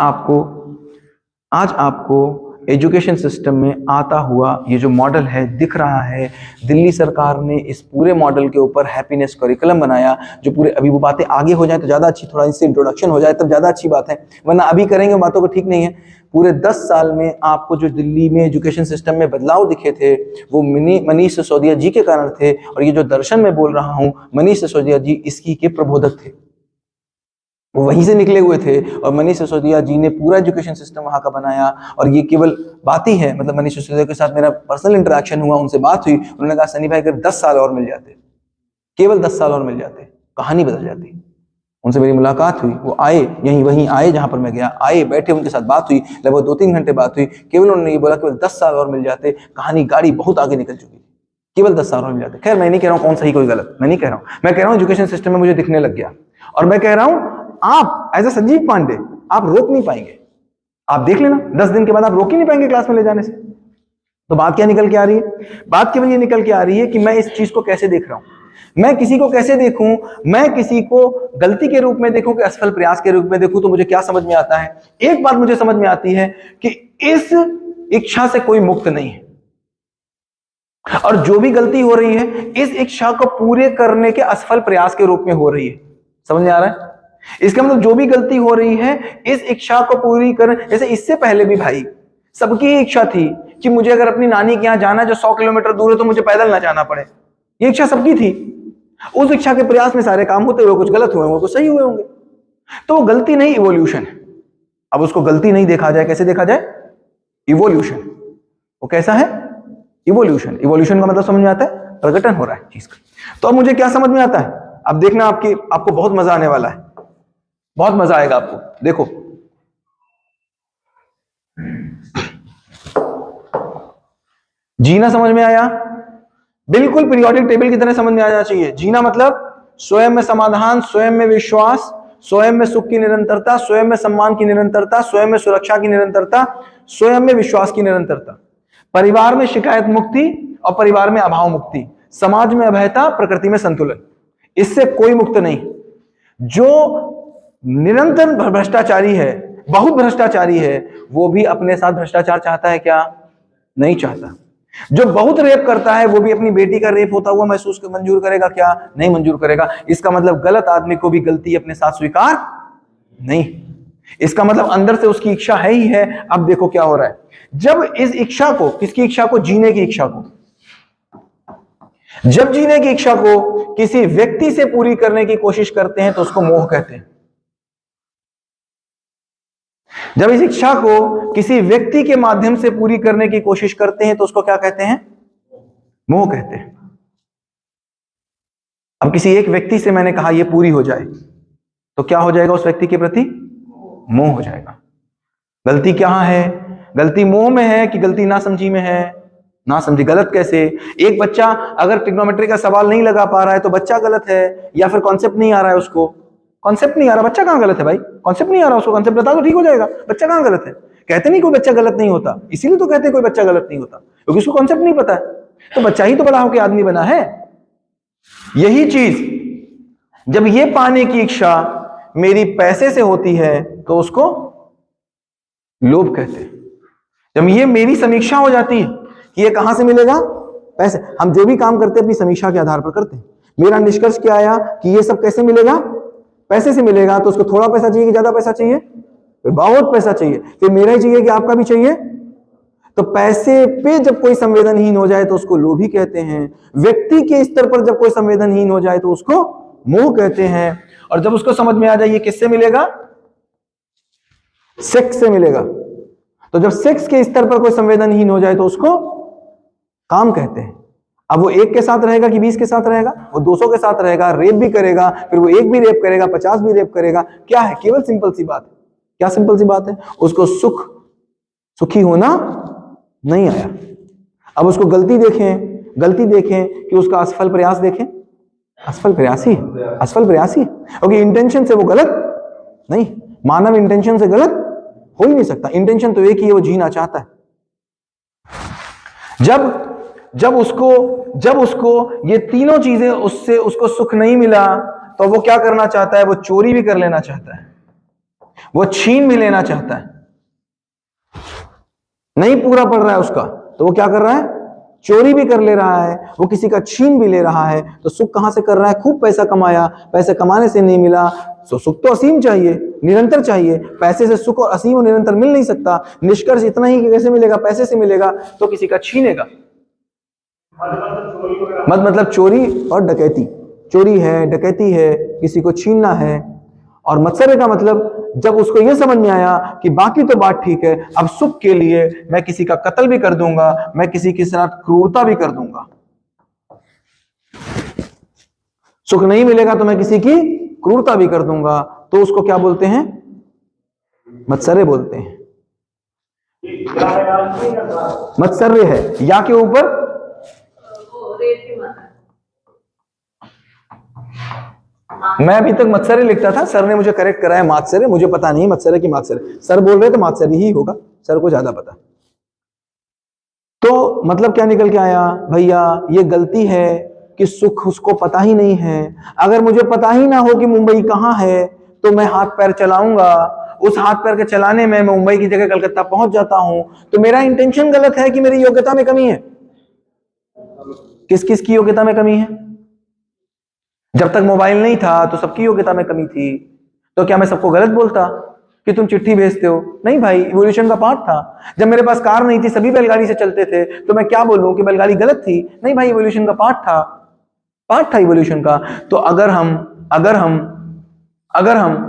आपको एजुकेशन सिस्टम में आता हुआ ये जो मॉडल है दिख रहा है। दिल्ली सरकार ने इस पूरे मॉडल के ऊपर हैप्पीनेस करिकुलम बनाया। जो पूरे अभी वो बातें आगे हो जाए तो ज्यादा अच्छी, थोड़ा इससे इंट्रोडक्शन हो जाए तब ज्यादा अच्छी बात है, वरना अभी करेंगे बातों को ठीक नहीं है। पूरे 10 साल में आपको जो दिल्ली में एजुकेशन सिस्टम में बदलाव दिखे थे वो मनीष सिसोदिया जी के कारण थे। और ये जो दर्शन मैं बोल रहा हूँ, मनीष सिसोदिया जी इसकी के प्रबोधक थे, वो वहीं से निकले हुए थे। और मनीष सिसोदिया जी ने पूरा एजुकेशन सिस्टम वहां का बनाया। और ये केवल बात ही है, मतलब मनीष सिसोदिया के साथ मेरा पर्सनल इंटरेक्शन हुआ, उनसे बात हुई। उन्होंने कहा सनी भाई अगर 10 साल और मिल जाते, केवल 10 साल और मिल जाते, कहानी बदल जाती। उनसे मेरी मुलाकात हुई, वो आए, यहीं वहीं आए जहां पर मैं गया, आए, बैठे, उनके साथ बात हुई, लगभग 2-3 घंटे बात हुई। केवल उन्होंने ये बोला केवल 10 साल और मिल जाते, कहानी गाड़ी बहुत आगे निकल चुकी थी, केवल 10 साल और मिल जाते। खैर मैं नहीं कह रहा हूँ कौन सही कोई गलत, मैं नहीं कह रहा हूँ। मैं कह रहा हूँ एजुकेशन सिस्टम में मुझे दिखने लग गया। और मैं कह रहा हूँ आप एज ए संजीव पांडे आप रोक नहीं पाएंगे। आप देख लेना 10 दिन के बाद आप रोक ही नहीं पाएंगे क्लास में ले जाने से। तो बात क्या निकल के आ रही है? बात केवल ये निकल के आ रही है कि मैं इस चीज को कैसे देख रहा हूं, मैं किसी को कैसे देखूं, मैं किसी को गलती के रूप में देखूं कि असफल प्रयास के रूप में देखूं। तो मुझे क्या समझ में आता है? एक बात मुझे समझ में आती है कि इस इच्छा से कोई मुक्त नहीं है। और जो भी गलती हो रही है इस इच्छा को पूरे करने के असफल प्रयास के रूप में हो रही है। समझ में आ रहा है? इसका मतलब जो भी गलती हो रही है इस इच्छा को पूरी कर। जैसे इससे पहले भी भाई सबकी इच्छा थी कि मुझे अगर अपनी नानी के यहां जाना है जो 100 किलोमीटर दूर है तो मुझे पैदल ना जाना पड़े। ये इच्छा सबकी थी। उस इच्छा के प्रयास में सारे काम होते हुए कुछ गलत हुए होंगे, कुछ सही हुए होंगे। तो वो गलती नहीं, इवोल्यूशन है। अब उसको गलती नहीं देखा जाए, कैसे देखा जाए? इवोल्यूशन। वो कैसा है? इवोल्यूशन। इवोल्यूशन का मतलब समझ में आता है? प्रकटन हो रहा है चीज का। तो अब मुझे क्या समझ में आता है? अब देखना आपको बहुत मजा आने वाला है, बहुत मजा आएगा आपको। देखो जीना समझ में आया? बिल्कुल पीरियोडिक टेबल की तरह समझ में आ जाना चाहिए। जीना मतलब स्वयं में समाधान, स्वयं में विश्वास, स्वयं में सुख की निरंतरता, स्वयं में सम्मान की निरंतरता, स्वयं में सुरक्षा की निरंतरता, स्वयं में विश्वास की निरंतरता, परिवार में शिकायत मुक्ति और परिवार में अभाव मुक्ति, समाज में अभयता, प्रकृति में संतुलन। इससे कोई मुक्त नहीं। जो निरंतर भ्रष्टाचारी है, बहुत भ्रष्टाचारी है, वो भी अपने साथ भ्रष्टाचार चाहता है क्या? नहीं चाहता। जो बहुत रेप करता है वो भी अपनी बेटी का रेप होता हुआ महसूस मंजूर करेगा क्या? नहीं मंजूर करेगा। इसका मतलब गलत आदमी को भी गलती अपने साथ स्वीकार नहीं। इसका मतलब अंदर से उसकी इच्छा है ही है। अब देखो क्या हो रहा है, जब इस इच्छा को, किसकी इच्छा को? जीने की इच्छा को, जब जीने की इच्छा को किसी व्यक्ति से पूरी करने की कोशिश करते हैं तो उसको मोह कहते हैं। जब इस इच्छा को किसी व्यक्ति के माध्यम से पूरी करने की कोशिश करते हैं तो उसको क्या कहते हैं? मोह कहते हैं। अब किसी एक व्यक्ति से मैंने कहा यह पूरी हो जाए तो क्या हो जाएगा? उस व्यक्ति के प्रति मोह हो जाएगा। गलती कहां है? गलती मोह में है कि गलती ना समझी में है? ना समझी। गलत कैसे? एक बच्चा अगर ट्रिग्नोमेट्री का सवाल नहीं लगा पा रहा है तो बच्चा गलत है, या फिर कॉन्सेप्ट नहीं आ रहा है उसको? कॉन्सेप्ट नहीं आ रहा, बच्चा कहां गलत है भाई? कॉन्सेप्ट नहीं आ रहा उसको, कॉन्सेप्ट बता दो ठीक हो जाएगा। बच्चा कहां गलत है? कहते नहीं कोई बच्चा गलत नहीं होता, इसीलिए तो कहते कोई बच्चा गलत नहीं होता, क्योंकि उसको कॉन्सेप्ट नहीं पता है। तो बच्चा ही तो बड़ा होकर आदमी बना है। यही चीज जब ये पाने की इच्छा मेरी पैसे से होती है तो उसको लोभ कहते हैं। जब ये मेरी समीक्षा हो जाती है कि ये कहां से मिलेगा? पैसे। हम जो भी काम करते हैं अपनी समीक्षा के आधार पर करते हैं। मेरा निष्कर्ष क्या आया कि ये सब कैसे मिलेगा? पैसे से मिलेगा। तो उसको थोड़ा पैसा चाहिए कि ज्यादा पैसा चाहिए? फिर बहुत पैसा चाहिए। फिर मेरा ही चाहिए कि आपका भी चाहिए? तो पैसे पे जब कोई संवेदनहीन हो जाए तो उसको लोभी कहते हैं। व्यक्ति के स्तर पर जब कोई संवेदनहीन हो जाए तो उसको मोह कहते हैं। और जब उसको समझ में आ जाए ये किससे मिलेगा? सेक्स से मिलेगा। तो जब सेक्स के स्तर पर कोई संवेदनहीन हो जाए तो उसको काम कहते हैं। अब वो एक के साथ रहेगा कि 20 के साथ रहेगा? वो 200 के साथ रहेगा, रेप भी करेगा, फिर वो एक भी रेप करेगा, 50 भी रेप करेगा। क्या है? केवल सिंपल सी बात है। क्या सिंपल सी बात है? उसको सुखी होना नहीं आया। अब उसको गलती देखें कि उसका असफल प्रयास देखें। असफल प्रयास ही, क्योंकि इंटेंशन से वो गलत नहीं। मानव इंटेंशन से गलत हो ही नहीं सकता। इंटेंशन तो एक ही है, वो जीना चाहता है। जब उसको ये तीनों चीजें उससे उसको सुख नहीं मिला तो वो क्या करना चाहता है? वो चोरी भी कर लेना चाहता है, वो छीन भी लेना चाहता है। नहीं पूरा पड़ रहा है उसका तो वो क्या कर रहा है? चोरी भी कर ले रहा है, वो किसी का छीन भी ले रहा है। तो सुख कहां से कर रहा है? खूब पैसा कमाया, पैसे कमाने से नहीं मिला। तो सुख तो असीम चाहिए, निरंतर चाहिए। पैसे से सुख और असीम और निरंतर मिल नहीं सकता। निष्कर्ष इतना ही कि कैसे मिलेगा? पैसे से मिलेगा। तो किसी का छीनेगा। मतलब चोरी और डकैती। चोरी है, डकैती है, किसी को छीनना है। और मत्सर्य का मतलब जब उसको यह समझ में आया कि बाकी तो बात ठीक है, अब सुख के लिए मैं किसी का कत्ल भी कर दूंगा, मैं किसी के साथ क्रूरता भी कर दूंगा। सुख नहीं मिलेगा तो मैं किसी की क्रूरता भी कर दूंगा। तो उसको क्या बोलते हैं? मत्सर्य बोलते हैं। मत्सर्य है या के ऊपर मैं अभी तक मत्सर्य लिखता था, सर ने मुझे करेक्ट कराया मात्सर्य। मुझे पता नहीं मत्सर्य की मात्सर्य, सर बोल रहे तो मात्सर्य ही होगा, सर को ज्यादा पता। तो मतलब क्या निकल के आया भैया? ये गलती है कि सुख उसको पता ही नहीं है। अगर मुझे पता ही ना हो कि मुंबई कहां है तो मैं हाथ पैर चलाऊंगा। उस हाथ पैर के चलाने में मैं मुंबई की जगह कलकत्ता पहुंच जाता हूं। तो मेरा इंटेंशन गलत है कि मेरी योग्यता में कमी है। किस किस की योग्यता में कमी है? जब तक मोबाइल नहीं था तो सबकी योग्यता में कमी थी। तो क्या मैं सबको गलत बोलता कि तुम चिट्ठी भेजते हो? नहीं भाई, इवोल्यूशन का पार्ट था। जब मेरे पास कार नहीं थी, सभी बैलगाड़ी से चलते थे, तो मैं क्या बोलूं कि बैलगाड़ी गलत थी? नहीं भाई, इवोल्यूशन का पार्ट था इवोल्यूशन का। तो अगर हम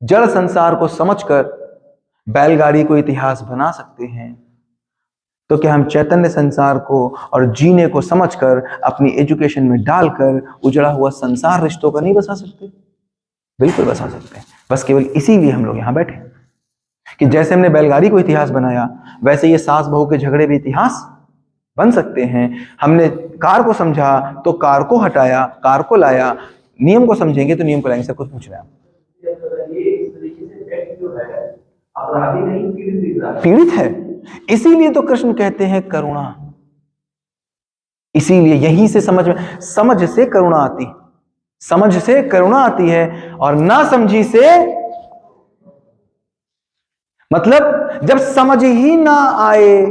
जड़ संसार को समझकर बैलगाड़ी को इतिहास बना सकते हैं तो क्या हम चैतन्य संसार को और जीने को समझकर अपनी एजुकेशन में डालकर उजड़ा हुआ संसार रिश्तों का नहीं बसा सकते? बिल्कुल बसा सकते हैं। बस केवल इसीलिए हम लोग यहां बैठे कि जैसे हमने बैलगाड़ी को इतिहास बनाया वैसे ये सास बहू के झगड़े भी इतिहास बन सकते हैं। हमने कार को समझा तो कार को हटाया, कार को लाया। नियम को समझेंगे तो नियम को लाएंगे। सब कुछ पूछ रहे हैं अपराधी नहीं, पीड़ित है। इसीलिए तो कृष्ण कहते हैं करुणा। इसीलिए यहीं से समझ से करुणा आती। समझ से करुणा आती है और ना समझी से, मतलब जब समझ ही ना आए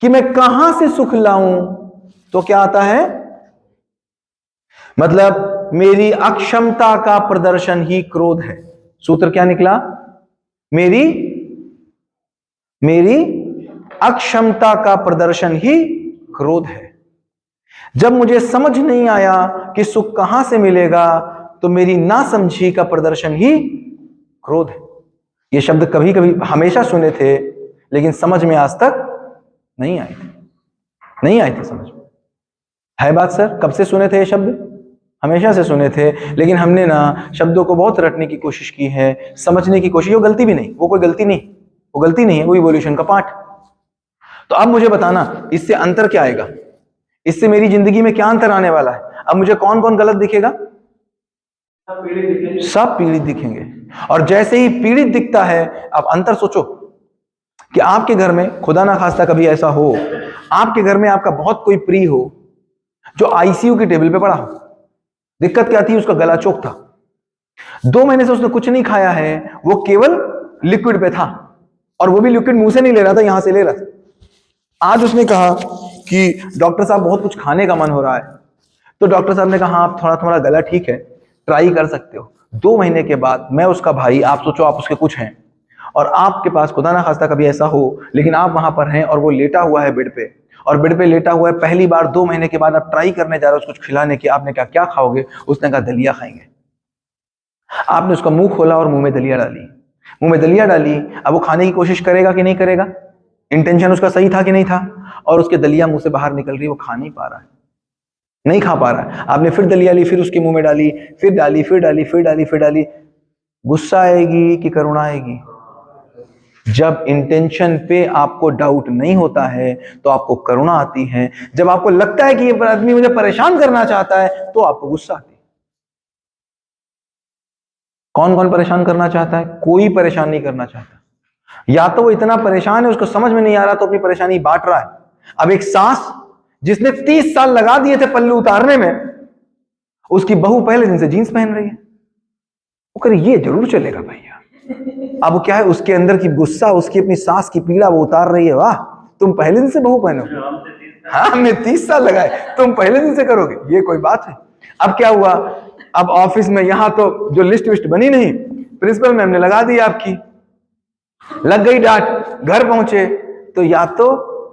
कि मैं कहां से सुख लाऊं तो क्या आता है, मतलब मेरी अक्षमता का प्रदर्शन ही क्रोध है। सूत्र क्या निकला, मेरी अक्षमता का प्रदर्शन ही क्रोध है। जब मुझे समझ नहीं आया कि सुख कहां से मिलेगा तो मेरी नासमझी का प्रदर्शन ही क्रोध है। ये शब्द कभी कभी हमेशा सुने थे लेकिन समझ में आज तक नहीं आए थे समझ में। है बात सर, कब से सुने थे ये शब्द? हमेशा से सुने थे, लेकिन हमने ना शब्दों को बहुत रटने की कोशिश की है, समझने की कोशिश। वो गलती भी नहीं, वो कोई गलती नहीं, वो गलती नहीं है, वो इवोल्यूशन का पार्ट। तो अब मुझे बताना इससे अंतर क्या आएगा, इससे मेरी जिंदगी में क्या अंतर आने वाला है। अब मुझे कौन कौन गलत दिखेगा? सब पीड़ित दिखेंगे। और जैसे ही पीड़ित दिखता है, अब अंतर सोचो कि आपके घर में खुदा ना खास्ता कभी ऐसा हो, आपके घर में आपका बहुत कोई प्रिय हो जो आईसीयू की टेबल पे पड़ा हो। दिक्कत क्या थी, उसका गला चोक था, 2 महीने से उसने कुछ नहीं खाया है, वो केवल लिक्विड पे था, और वो भी लिक्विड मुंह से नहीं ले रहा था, यहां से ले रहा था। आज उसने कहा कि डॉक्टर साहब बहुत कुछ खाने का मन हो रहा है, तो डॉक्टर साहब ने कहा आप थोड़ा गला ठीक है, ट्राई कर सकते हो। 2 महीने के बाद मैं उसका भाई, आप सोचो आप उसके कुछ हैं, और आपके पास खुदा ना खास्ता कभी ऐसा हो, लेकिन आप वहां पर हैं और वो लेटा हुआ है बेड पे, और बेड पे लेटा हुआ है, पहली बार 2 महीने के बाद आप ट्राई करने जा रहे हो कुछ खिलाने की। आपने कहा क्या खाओगे? उसने कहा दलिया खाएंगे। आपने उसका मुंह खोला और मुंह में दलिया डाली। अब वो खाने की कोशिश करेगा कि नहीं करेगा? इंटेंशन उसका सही था कि नहीं था? और उसके दलिया मुंह से बाहर निकल रही है, वो खा नहीं पा रहा है, नहीं खा पा रहा है। आपने फिर दलिया ली, फिर उसके मुंह में डाली, फिर डाली। गुस्सा आएगी कि करुणा आएगी? जब इंटेंशन पे आपको डाउट नहीं होता है तो आपको करुणा आती है। जब आपको लगता है कि ये आदमी मुझे परेशान करना चाहता है तो आपको गुस्सा आती है। कौन कौन परेशान करना चाहता है? कोई परेशान नहीं करना चाहता। या तो वो इतना परेशान है उसको समझ में नहीं आ रहा तो अपनी परेशानी बांट रहा है। अब एक सास जिसने 30 साल लगा दिए थे पल्लू उतारने में, उसकी बहू पहले दिन से जीन्स पहन रही है। वो कह रही ये जरूर चलेगा भैया। अब क्या है, उसके अंदर की गुस्सा, उसकी अपनी सास की पीड़ा वो उतार रही है। वाह, तुम पहले दिन से बहू पहनो। हाँ, हमने 30 साल लगाए, तुम पहले दिन से करोगे, ये कोई बात है? अब क्या हुआ, अब ऑफिस में यहां तो जो लिस्ट विस्ट बनी नहीं, प्रिंसिपल मैम ने लगा दी आपकी, लग गई डांट। घर पहुंचे तो या तो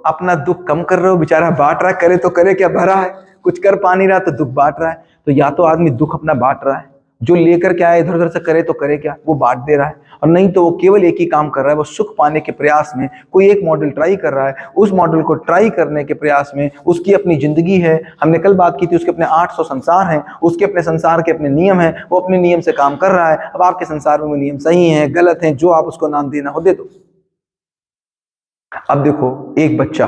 अपना दुख कम कर रहे हो, बेचारा बांट रहा है, करे तो करे क्या, भरा है, कुछ कर पा नहीं रहा तो दुख बांट रहा है। तो या तो आदमी दुख अपना बांट रहा है, जो लेकर क्या है इधर उधर से करे तो करे क्या, वो बांट दे रहा है, और नहीं तो वो केवल एक ही काम कर रहा है, वो सुख पाने के प्रयास में कोई एक मॉडल ट्राई कर रहा है। उस मॉडल को ट्राई करने के प्रयास में उसकी अपनी जिंदगी है। हमने कल बात की थी, उसके अपने 800 संसार हैं, उसके अपने संसार के अपने नियम हैं, वो अपने नियम से काम कर रहा है। अब आपके संसार में वो नियम सही हैं गलत हैं, जो आप उसको नाम देना हो दे दो। अब देखो, एक बच्चा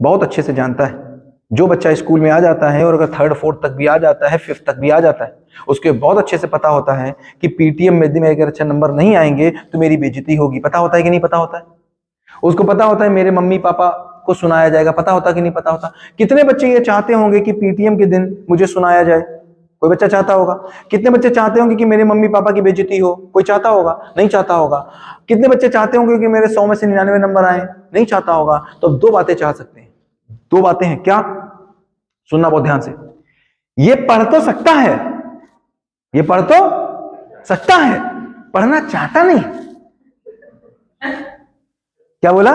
बहुत अच्छे से जानता है, जो बच्चा स्कूल में आ जाता है और अगर 3rd 4th तक भी आ जाता है, 5th तक भी आ जाता है, उसके बहुत अच्छे से पता होता है कि पीटीएम में यदि मेरे अच्छे नंबर नहीं आएंगे तो मेरी बेइज्जती होगी। पता होता है कि नहीं पता होता है? उसको पता होता है मेरे मम्मी पापा को सुनाया जाएगा। पता होता कि नहीं पता होता? कितने बच्चे ये चाहते होंगे कि पीटीएम के दिन मुझे सुनाया जाए? कोई बच्चा चाहता होगा? कितने बच्चे चाहते होंगे कि मेरे मम्मी पापा की बेइज्जती हो? कोई चाहता होगा? नहीं चाहता होगा। कितने बच्चे चाहते होंगे कि मेरे 100 में से 99 नंबर आए? नहीं चाहता होगा। तो 2 बातें चाह सकते हैं, 2 बातें हैं। क्या? सुनना बहुत ध्यान से। ये पढ़ तो सकता है, ये पढ़ तो सकता है, पढ़ना चाहता नहीं। क्या बोला?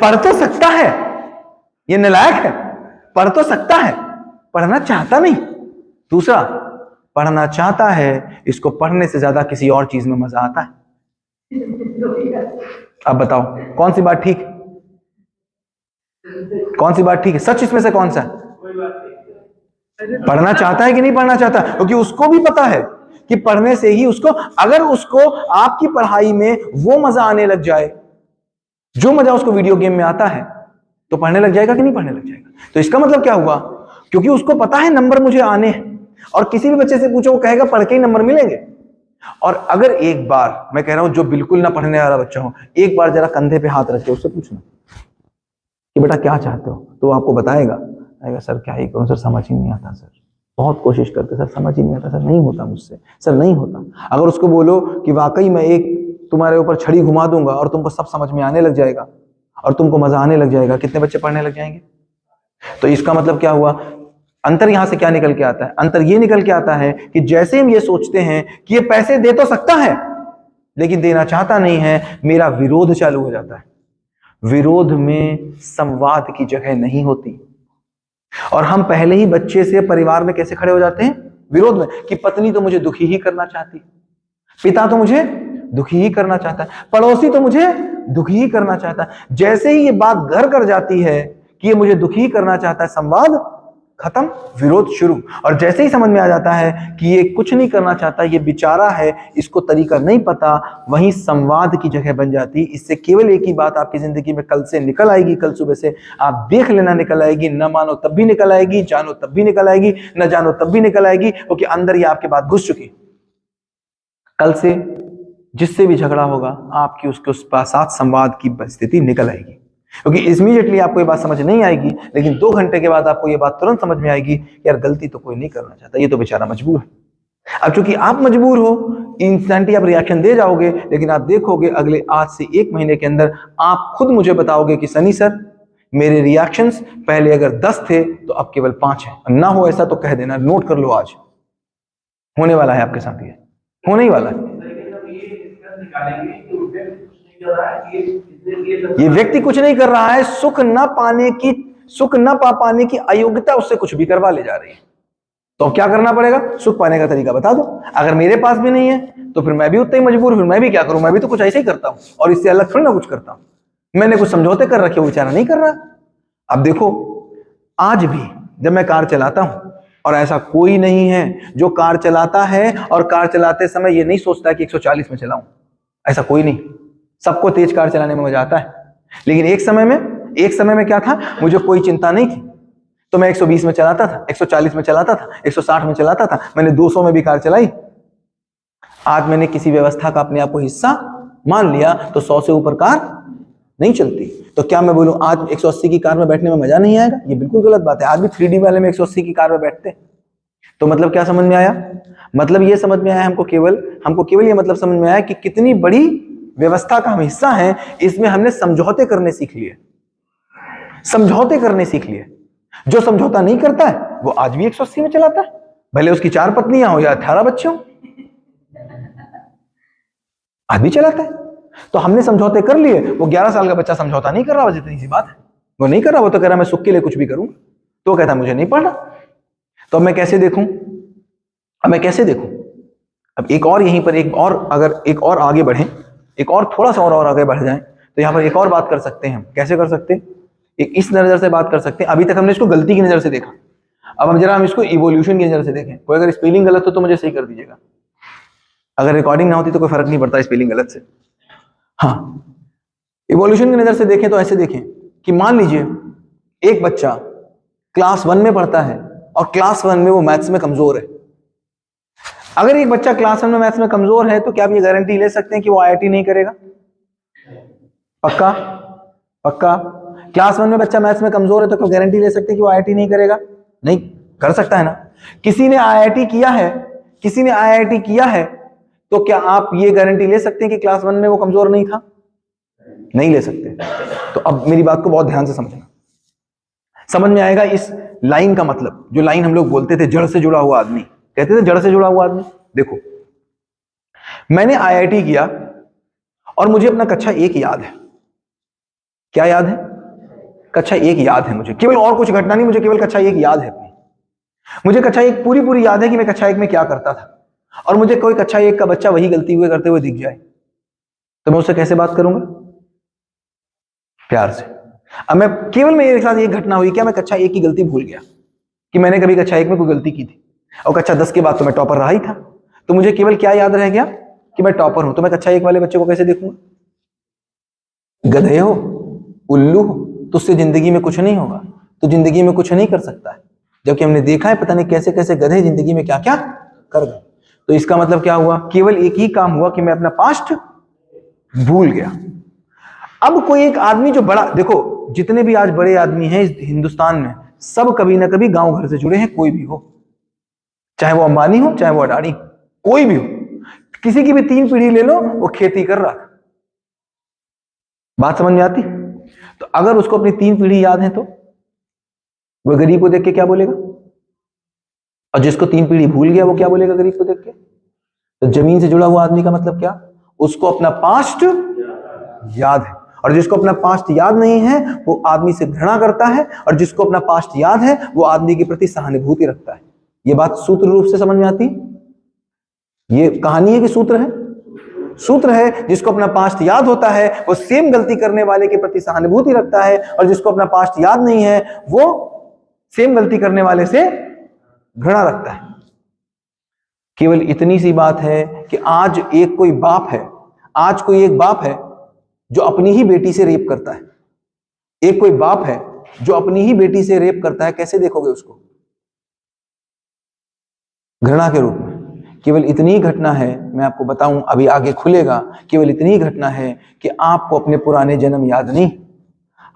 पढ़ तो सकता है, ये नालायक है, पढ़ तो सकता है, पढ़ना चाहता नहीं। दूसरा, पढ़ना चाहता है, इसको पढ़ने से ज्यादा किसी और चीज में मजा आता है। अब बताओ कौन सी बात ठीक, कौन सी बात ठीक है? सच इसमें से कौन सा है? पढ़ना चाहता है कि नहीं पढ़ना चाहता? क्योंकि उसको भी पता है कि पढ़ने से ही उसको, अगर उसको आपकी पढ़ाई में वो मजा आने लग जाए जो मजा उसको वीडियो गेम में आता है, तो पढ़ने लग जाएगा कि नहीं पढ़ने लग जाएगा? तो इसका मतलब क्या हुआ? क्योंकि उसको पता है नंबर मुझे आने हैं, और किसी भी बच्चे से पूछो वो कहेगा पढ़ के ही नंबर मिलेंगे। और अगर एक बार, मैं कह रहा हूं जो बिल्कुल ना पढ़ने वाला बच्चा हो, एक बार जरा कंधे पे हाथ रख के उससे पूछना कि बेटा क्या चाहते हो, तो वो आपको बताएगा, सर क्या ही करूं सर, समझ ही नहीं आता सर, बहुत कोशिश करते, सर समझ ही नहीं आता, सर नहीं होता मुझसे, सर नहीं होता। अगर उसको बोलो कि वाकई मैं एक तुम्हारे ऊपर छड़ी घुमा दूंगा और तुमको सब समझ में आने लग जाएगा और तुमको मजा आने लग जाएगा, कितने बच्चे पढ़ने लग जाएंगे? तो इसका मतलब क्या हुआ? अंतर यहां से क्या निकल के आता है? अंतर ये निकल के आता है कि जैसे हम ये सोचते हैं कि ये पैसे दे तो सकता है लेकिन देना चाहता नहीं है, मेरा विरोध चालू हो जाता है। विरोध में संवाद की जगह नहीं होती और हम पहले ही बच्चे से परिवार में कैसे खड़े हो जाते हैं? विरोध में, कि पत्नी तो मुझे दुखी ही करना चाहती, पिता तो मुझे दुखी ही करना चाहता है, पड़ोसी तो मुझे दुखी ही करना चाहता है। जैसे ही ये बात घर कर जाती है कि ये मुझे दुखी ही करना चाहता है, संवाद खत्म, विरोध शुरू। और जैसे ही समझ में आ जाता है कि ये कुछ नहीं करना चाहता, ये बेचारा है, इसको तरीका नहीं पता, वहीं संवाद की जगह बन जाती। इससे केवल एक ही बात आपकी जिंदगी में कल से निकल आएगी, कल सुबह से आप देख लेना निकल आएगी, न मानो तब भी निकल आएगी, जानो तब भी निकल आएगी, न जानो तब भी निकल आएगी, क्योंकि अंदर ही आपके बात घुस चुकी। कल से जिससे भी झगड़ा होगा आपकी उसके उस साथ संवाद की स्थिति निकल आएगी, क्योंकि इमीडिएटली आपको ये बात समझ नहीं आएगी, लेकिन 2 घंटे के बाद आपको ये बात तुरंत समझ में आएगी, यार गलती तो कोई नहीं करना चाहता, ये तो बेचारा मजबूर है। अब चूंकि आप मजबूर हो, इंस्टेंटली आप रिएक्शन दे जाओगे, लेकिन आप देखोगे अगले आज से 1 महीने के अंदर आप खुद मुझे बताओगे कि सनी सर मेरे रिएक्शंस पहले अगर 10 थे तो अब केवल 5 है। ना हो ऐसा तो कह देना, नोट कर लो, आज होने वाला है आपके साथ, ये होने ही वाला है। ये व्यक्ति कुछ नहीं कर रहा है, सुख न पा पाने की अयोग्यता उससे कुछ भी करवा ले जा रही है। तो क्या करना पड़ेगा? सुख पाने का तरीका बता दो। अगर मेरे पास भी नहीं है तो फिर मैं भी उतना ही मजबूर, फिर मैं भी क्या करूं? मैं भी तो कुछ ऐसे ही करता हूं और इससे अलग थोड़ी ना कुछ करता हूं। मैंने कुछ समझौते कर रखे, वो बेचारा नहीं कर रहा। अब देखो, आज भी जब मैं कार चलाता हूं, और ऐसा कोई नहीं है जो कार चलाता है और कार चलाते समय ये नहीं सोचता कि 140 में चलाऊं, ऐसा कोई नहीं। सबको तेज कार चलाने में मजा आता है, लेकिन एक समय में क्या था, मुझे कोई चिंता नहीं थी, तो मैं 120 में चलाता था, 140 में चलाता था, 160 में चलाता था, मैंने 200 में भी कार चलाई। आज मैंने किसी व्यवस्था का अपने आप को हिस्सा मान लिया तो 100 से ऊपर कार नहीं चलती। तो क्या मैं बोलूं आज 180 की कार में बैठने में मजा नहीं आएगा? ये बिल्कुल गलत बात है। आज भी 3D वाले में 180 की कार में बैठते। तो मतलब क्या समझ में आया? मतलब ये समझ में आया हमको केवल ये मतलब समझ में आया कि कितनी बड़ी व्यवस्था का हम हिस्सा हैं। इसमें हमने समझौते करने सीख लिए, जो समझौता नहीं करता है वो आज भी 180 में चलाता है, भले उसकी 4 पत्नियां हो या 18 बच्चे हो, आज भी चलाता है। तो हमने समझौते कर लिए। वो 11 साल का बच्चा समझौता नहीं कर रहा, जितनी सी बात है वो नहीं कर रहा। वो तो कह रहा मैं सुख के लिए कुछ भी करूंगा, तो कहता मुझे नहीं पढ़ना। तो अब मैं कैसे देखूं? अब एक और यहीं पर अगर एक और आगे बढ़े, एक और थोड़ा सा और आगे बढ़ जाए, तो यहां पर एक और बात कर सकते हैं हम। कैसे कर सकते हैं? एक इस नजर से बात कर सकते हैं। अभी तक हमने इसको गलती की नजर से देखा, अब हम इसको इवोल्यूशन की नजर से देखें। कोई अगर स्पेलिंग गलत हो तो मुझे सही कर दीजिएगा, अगर रिकॉर्डिंग ना होती तो कोई फर्क नहीं पड़ता स्पेलिंग गलत से। हाँ, इवोल्यूशन की नजर से देखें तो ऐसे देखें कि मान लीजिए एक बच्चा क्लास 1 में पढ़ता है और क्लास 1 में वो मैथ्स में कमजोर है। अगर एक बच्चा क्लास 1 में मैथ्स में कमजोर है तो क्या आप ये गारंटी ले सकते हैं कि वो IIT नहीं करेगा? पक्का? क्लास 1 में बच्चा मैथ्स में कमजोर है तो क्या गारंटी ले सकते हैं कि वो IIT नहीं करेगा? नहीं कर सकता है ना। किसी ने IIT किया है तो क्या आप ये गारंटी ले सकते हैं कि क्लास 1 में वो कमजोर नहीं था? नहीं ले सकते। तो अब मेरी बात को बहुत ध्यान से समझना, समझ में आएगा इस लाइन का मतलब। जो लाइन हम लोग बोलते थे जड़ से जुड़ा हुआ आदमी, कहते थे जड़ से जुड़ा हुआ आदमी। देखो, मैंने IIT किया और मुझे अपना कक्षा 1 याद है। क्या याद है? कक्षा 1 याद है मुझे, केवल और कुछ घटना नहीं, मुझे केवल कक्षा 1 याद है अपनी। मुझे कक्षा 1 पूरी याद है कि मैं कक्षा 1 में क्या करता था, और मुझे कोई कक्षा 1 का बच्चा वही गलती करते हुए दिख जाए तो मैं उससे कैसे बात करूंगा? प्यार से। अब मेरे साथ एक घटना हुई, क्या मैं कक्षा 1 की गलती भूल गया कि मैंने कभी कक्षा 1 में कोई गलती की थी, और कक्षा 10 के बाद तो मैं टॉपर रहा ही था, तो मुझे केवल क्या याद रह गया कि मैं टॉपर हूं। तो मैं कक्षा 1 वाले बच्चे को कैसे देखूंगा? गधे हो, उल्लू हो, तुझसे जिंदगी में कुछ नहीं होगा, तो जिंदगी में कुछ नहीं कर सकता है। जबकि हमने देखा है पता नहीं कैसे कैसे गधे जिंदगी में क्या क्या कर गए। तो इसका मतलब क्या हुआ? केवल एक ही काम हुआ कि मैं अपना पास्ट भूल गया। अब कोई एक आदमी जो बड़ा, देखो जितने भी आज बड़े आदमी हैं इस हिंदुस्तान में, सब कभी ना कभी गांव घर से जुड़े हैं, कोई भी हो। चाहे वो अंबानी हो, चाहे वो अडानी, कोई भी हो, किसी की भी 3 पीढ़ी ले लो, वो खेती कर रहा था। बात समझ में आती? तो अगर उसको अपनी 3 पीढ़ी याद है तो वो गरीब को देख के क्या बोलेगा? और जिसको 3 पीढ़ी भूल गया वो क्या बोलेगा गरीब को देख के? तो जमीन से जुड़ा हुआ आदमी का मतलब क्या? उसको अपना पास्ट याद है, और जिसको अपना पास्ट याद नहीं है वो आदमी से घृणा करता है, और जिसको अपना पास्ट याद है वो आदमी के प्रति सहानुभूति रखता है। ये बात सूत्र रूप से समझ में आती? ये कहानी है कि सूत्र है? सूत्र है। जिसको अपना पास्ट याद होता है वो सेम गलती करने वाले के प्रति सहानुभूति रखता है, और जिसको अपना पास्ट याद नहीं है वो सेम गलती करने वाले से घृणा रखता है। केवल इतनी सी बात है कि आज कोई एक बाप है जो अपनी ही बेटी से रेप करता है। एक कोई बाप है जो अपनी ही बेटी से रेप करता है, कैसे देखोगे उसको? घृणा के रूप में। केवल इतनी घटना है, मैं आपको बताऊं, अभी आगे खुलेगा, केवल इतनी घटना है कि आपको अपने पुराने जन्म याद नहीं,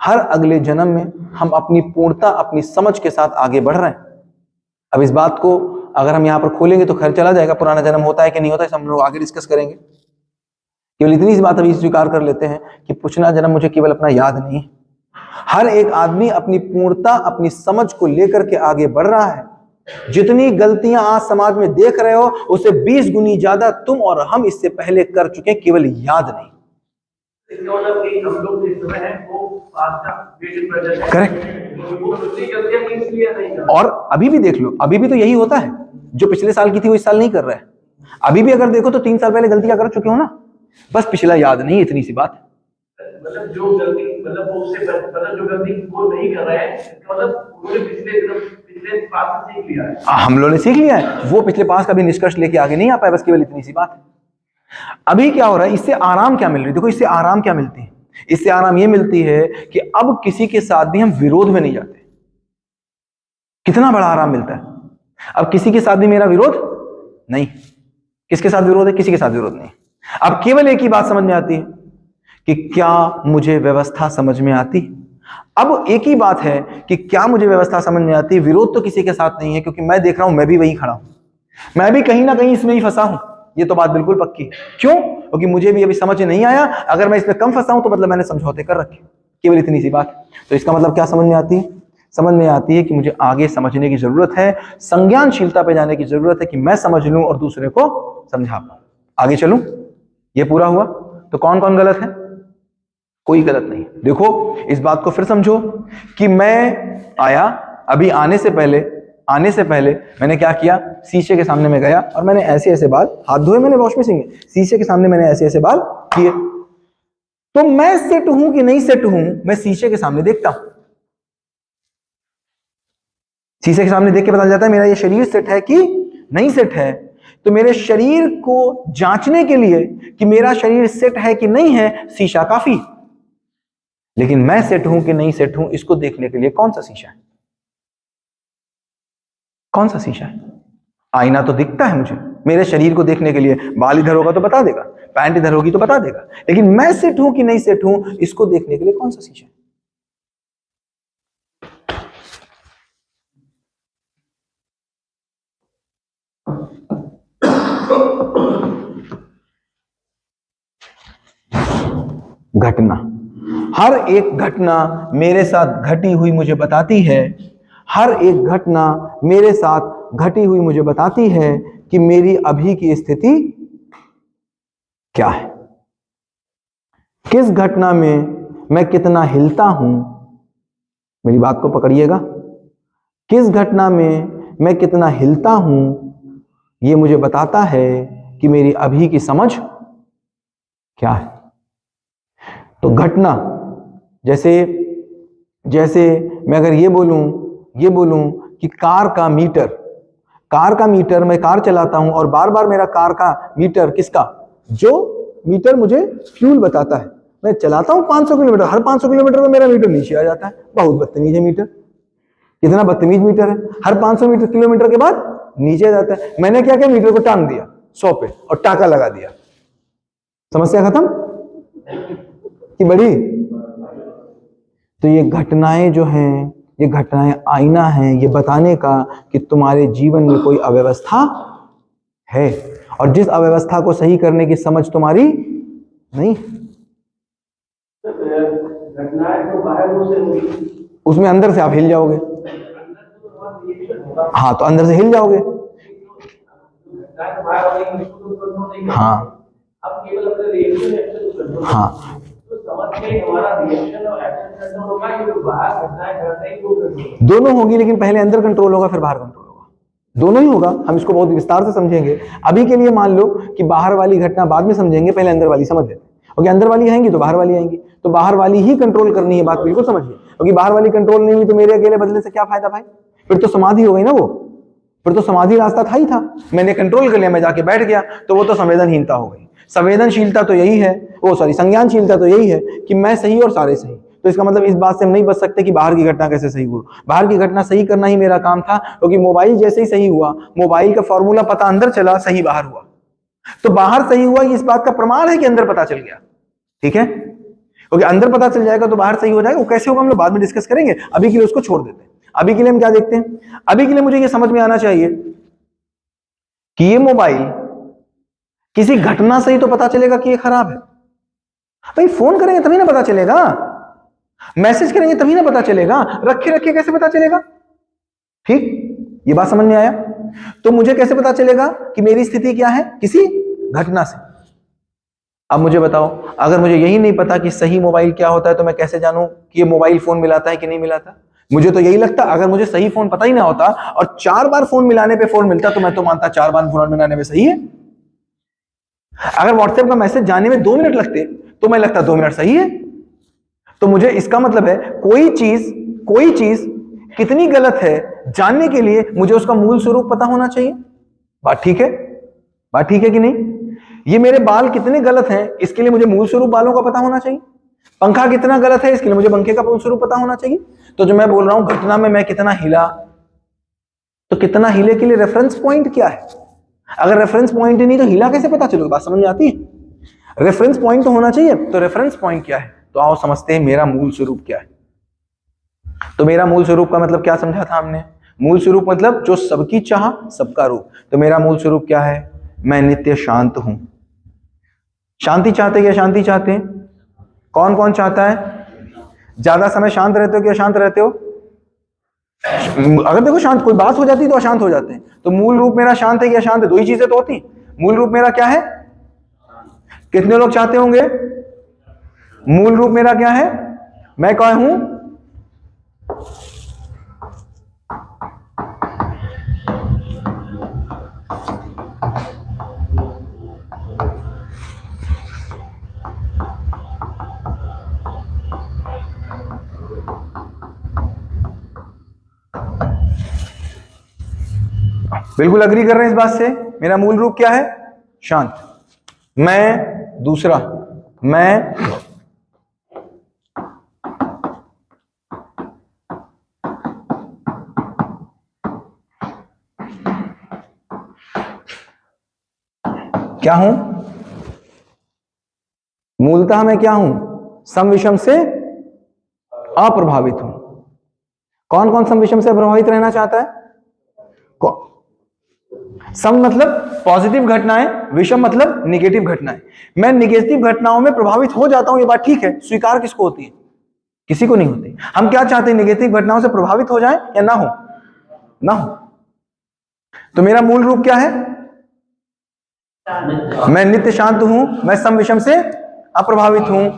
हर अगले जन्म में हम अपनी पूर्णता, अपनी समझ के साथ आगे बढ़ रहे हैं। अब इस बात को अगर हम यहाँ पर खोलेंगे तो खैर चला जाएगा, पुराना जन्म होता है कि नहीं होता है, हम लोग आगे डिस्कस करेंगे। केवल इतनी सी बात अभी स्वीकार कर लेते हैं कि पिछला जन्म मुझे केवल अपना याद नहीं। हर एक आदमी अपनी पूर्णता, अपनी समझ को लेकर के आगे बढ़ रहा है। जितनी गलतियां आज समाज में देख रहे हो उससे 20 गुनी ज्यादा तुम और हम इससे पहले कर चुके हैं, केवल याद नहीं। हम लोग इस समय है वो करेक्ट। और अभी भी देख लो, अभी भी तो यही होता है, जो पिछले साल की थी वो इस साल नहीं कर रहा है। अभी भी अगर देखो तो 3 साल पहले गलतियां कर चुके हो ना, बस पिछला याद नहीं, इतनी सी बात। मतलब जो गलती, मतलब वो उससे मतलब जो गलती वो नहीं कर रहे हैं, मतलब उन्होंने पिछले पास से सीख लिया है। हम लोगों ने सीख लिया है, वो पिछले पास का भी निष्कर्ष लेके आगे नहीं आ पाए, बस केवल इतनी सी बात है। अभी क्या हो रहा है, इससे आराम क्या मिल रही है? देखो इससे आराम क्या मिलती है? इससे आराम ये मिलती है कि अब किसी के साथ भी हम विरोध में नहीं जाते। कितना बड़ा आराम मिलता है। अब किसी के साथ भी मेरा विरोध नहीं। किसके साथ विरोध है? किसी के साथ विरोध नहीं। अब केवल एक ही बात समझ में आती है कि क्या मुझे व्यवस्था समझ में आती? अब एक ही बात है कि क्या मुझे व्यवस्था समझ में आती? विरोध तो किसी के साथ नहीं है, क्योंकि मैं देख रहा हूं मैं भी वहीं खड़ा हूं, मैं भी कहीं ना कहीं इसमें ही फंसा हूं। ये तो बात बिल्कुल पक्की। क्यों? क्योंकि मुझे भी अभी समझ नहीं आया। अगर मैं इसमें कम फंसा हूं तो मतलब मैंने समझौते कर रखे। केवल इतनी सी बात। तो इसका मतलब क्या समझ में आती है? समझ में आती है कि मुझे आगे समझने की जरूरत है, संज्ञानशीलता पे जाने की जरूरत है कि मैं समझ लूं और दूसरे को समझा पाऊं, आगे चलूं। ये पूरा हुआ। तो कौन कौन गलत है? कोई गलत नहीं। देखो इस बात को फिर समझो कि मैं आया, अभी आने से पहले मैंने क्या किया? शीशे के सामने में गया और मैंने ऐसे ऐसे बाल, हाथ धोए मैंने वॉश बेसिन में, शीशे के सामने मैंने ऐसे ऐसे बाल किए। तो मैं सेट हूं कि नहीं सेट हूं, मैं शीशे के सामने देखता हूं। शीशे के सामने देख के पता जाता है मेरा ये शरीर सेट है कि नहीं सेट है। तो मेरे शरीर को जांचने के लिए कि मेरा शरीर सेट है कि नहीं है, शीशा काफी। लेकिन मैं सेट हूं कि नहीं सेट हूं, इसको देखने के लिए कौन सा शीशा है? कौन सा शीशा है? आईना तो दिखता है मुझे मेरे शरीर को देखने के लिए। बाल इधर होगा तो बता देगा, पैंट इधर होगी तो बता देगा, लेकिन मैं सेट हूं कि नहीं सेट हूं, इसको देखने के लिए कौन सा शीशा है? घटना। हर एक घटना मेरे साथ घटी हुई मुझे बताती है, हर एक घटना मेरे साथ घटी हुई मुझे बताती है कि मेरी अभी की स्थिति क्या है, किस घटना में मैं कितना हिलता हूं। मेरी बात को पकड़िएगा, किस घटना में मैं कितना हिलता हूं, यह मुझे बताता है कि मेरी अभी की समझ क्या है। तो घटना, जैसे मैं अगर ये बोलूं कि कार का मीटर, मैं कार चलाता हूं और बार बार मेरा कार का मीटर, किसका? जो मीटर मुझे फ्यूल बताता है, मैं चलाता हूं 500 किलोमीटर, हर 500 किलोमीटर में मेरा मीटर नीचे आ जाता है। बहुत बदतमीज है मीटर। कितना बदतमीज मीटर है, हर 500 किलोमीटर के बाद नीचे आ जाता है। मैंने क्या किया? मीटर को टांग दिया 100 पे और टाका लगा दिया। समस्या खत्म कि बड़ी? तो ये घटनाएं जो हैं ये घटनाएं आईना है ये बताने का कि तुम्हारे जीवन में कोई अव्यवस्था है और जिस अव्यवस्था को सही करने की समझ तुम्हारी नहीं, घटनाएं तो बाहर मुंह से हुई, उसमें अंदर से आप हिल जाओगे। हाँ, तो अंदर से हिल जाओगे। घटनाएं तो बाहर हो गई, उसको तो कंट्रोल नहीं कर हाँ सकते। अब केवल अपने रिएक्शन एक्शन को कंट्रोल हाँ, तो समझ के हमारा रिएक्शन और एक्शन कंट्रोल होगा, ये जो बाहर घटनाएं घट रही वो कंट्रोल दोनों होगी, लेकिन पहले अंदर कंट्रोल होगा फिर बाहर कंट्रोल होगा, दोनों ही होगा। हम इसको बहुत विस्तार से समझेंगे। अभी के लिए मान लो कि बाहर वाली घटना बाद में समझेंगे, पहले अंदर वाली समझ लेते हैं। क्योंकि अंदर वाली आएंगी तो बाहर वाली आएंगी, तो बाहर वाली ही कंट्रोल करनी है, बात बिल्कुल समझिए। क्योंकि बाहर वाली कंट्रोल नहीं हुई तो मेरे अकेले बदले से क्या फायदा भाई, फिर तो समाधि हो गई ना, वो फिर तो समाधि रास्ता था ही था, मैंने कंट्रोल कर लिया, मैं जाके बैठ गया, तो वो तो संवेदनहीनता हो गई। संवेदनशीलता तो यही है, वो सॉरी संज्ञानशीलता तो यही है कि मैं सही और सारे सही। तो इसका मतलब इस बात से हम नहीं बच सकते कि बाहर की घटना कैसे सही हुई। बाहर की घटना सही करना ही मेरा काम था, क्योंकि मोबाइल जैसे ही सही हुआ, मोबाइल का फॉर्मूला पता अंदर चला, सही बाहर हुआ। तो बाहर सही हुआ इस बात का प्रमाण है कि अंदर पता चल गया, ठीक है। क्योंकि अंदर पता चल जाएगा तो बाहर सही हो जाएगा। वो कैसे होगा हम लोग बाद में डिस्कस करेंगे, अभी के लिए उसको छोड़ देते हैं। अभी के लिए हम क्या देखते हैं, अभी के लिए मुझे ये समझ में आना चाहिए कि ये मोबाइल किसी घटना से ही तो पता चलेगा कि ये खराब है। भाई फोन करेंगे तभी ना पता चलेगा, मैसेज करेंगे तभी ना पता चलेगा, रखे रखे कैसे पता चलेगा। ठीक, ये बात समझ में आया। तो मुझे कैसे पता चलेगा कि मेरी स्थिति क्या है, किसी घटना से। अब मुझे बताओ, अगर मुझे यही नहीं पता कि सही मोबाइल क्या होता है तो मैं कैसे जानूं कि ये मोबाइल फोन मिलाता है कि नहीं मिलाता। मुझे तो यही लगता, अगर मुझे सही फोन पता ही ना होता और 4 बार फोन मिलाने पे फोन मिलता तो मैं तो मानता 4 बार फोन मिलाने में सही है। अगर व्हाट्सएप का मैसेज जाने में 2 मिनट लगते तो मैं लगता 2 मिनट सही है। तो मुझे इसका मतलब है कोई चीज कितनी गलत है जानने के लिए मुझे उसका मूल स्वरूप पता होना चाहिए। बात ठीक है, बात ठीक है कि नहीं। ये मेरे बाल कितने गलत हैं इसके लिए मुझे मूल स्वरूप बालों का पता होना चाहिए। पंखा कितना गलत है इसके लिए मुझे पंखे का मूल स्वरूप पता होना चाहिए। तो जो मैं बोल रहा हूं घटना में मैं कितना हिला, तो कितना हिले के लिए रेफरेंस पॉइंट क्या है। अगर रेफरेंस पॉइंट ही नहीं तो हिला कैसे पता चलेगा। बात समझ में आती है। रेफरेंस पॉइंट तो होना चाहिए। तो रेफरेंस पॉइंट क्या है, तो आओ समझते हैं मेरा मूल स्वरूप क्या है। तो मेरा मूल स्वरूप का मतलब क्या समझा था हमने। मूल स्वरूप मतलब जो सबकी चाह सबका रूप। तो मेरा मूल स्वरूप क्या है, मैं नित्य शांत हूं। शांति चाहते क्या शांति चाहते हैं, कौन कौन चाहता है। ज्यादा समय शांत रहते हो कि अशांत रहते हो। अगर देखो शांत कोई बात हो जाती तो अशांत हो जाते हैं। तो मूल रूप मेरा शांत है कि अशांत है, 2 ही चीजें तो होती। मूल रूप मेरा क्या है, कितने लोग चाहते होंगे। मूल रूप मेरा क्या है, मैं क्या हूं। बिल्कुल अग्री कर रहे हैं इस बात से। मेरा मूल रूप क्या है, शांत। मैं दूसरा, मैं क्या हूं, मूलतः मैं क्या हूं, सम विषम से अप्रभावित हूं। कौन कौन सम विषम से अप्रभावित रहना चाहता है। सम मतलब पॉजिटिव घटनाएं, विषम मतलब निगेटिव घटनाएं। मैं निगेटिव घटनाओं में प्रभावित हो जाता हूं, ये बात ठीक है। स्वीकार किसको होती है, किसी को नहीं होती। हम क्या चाहते हैं, निगेटिव घटनाओं से प्रभावित हो जाएं या ना हो, ना हो। तो मेरा मूल रूप क्या है, मैं नित्य शांत हूं, मैं सम विषम से अप्रभावित हूं।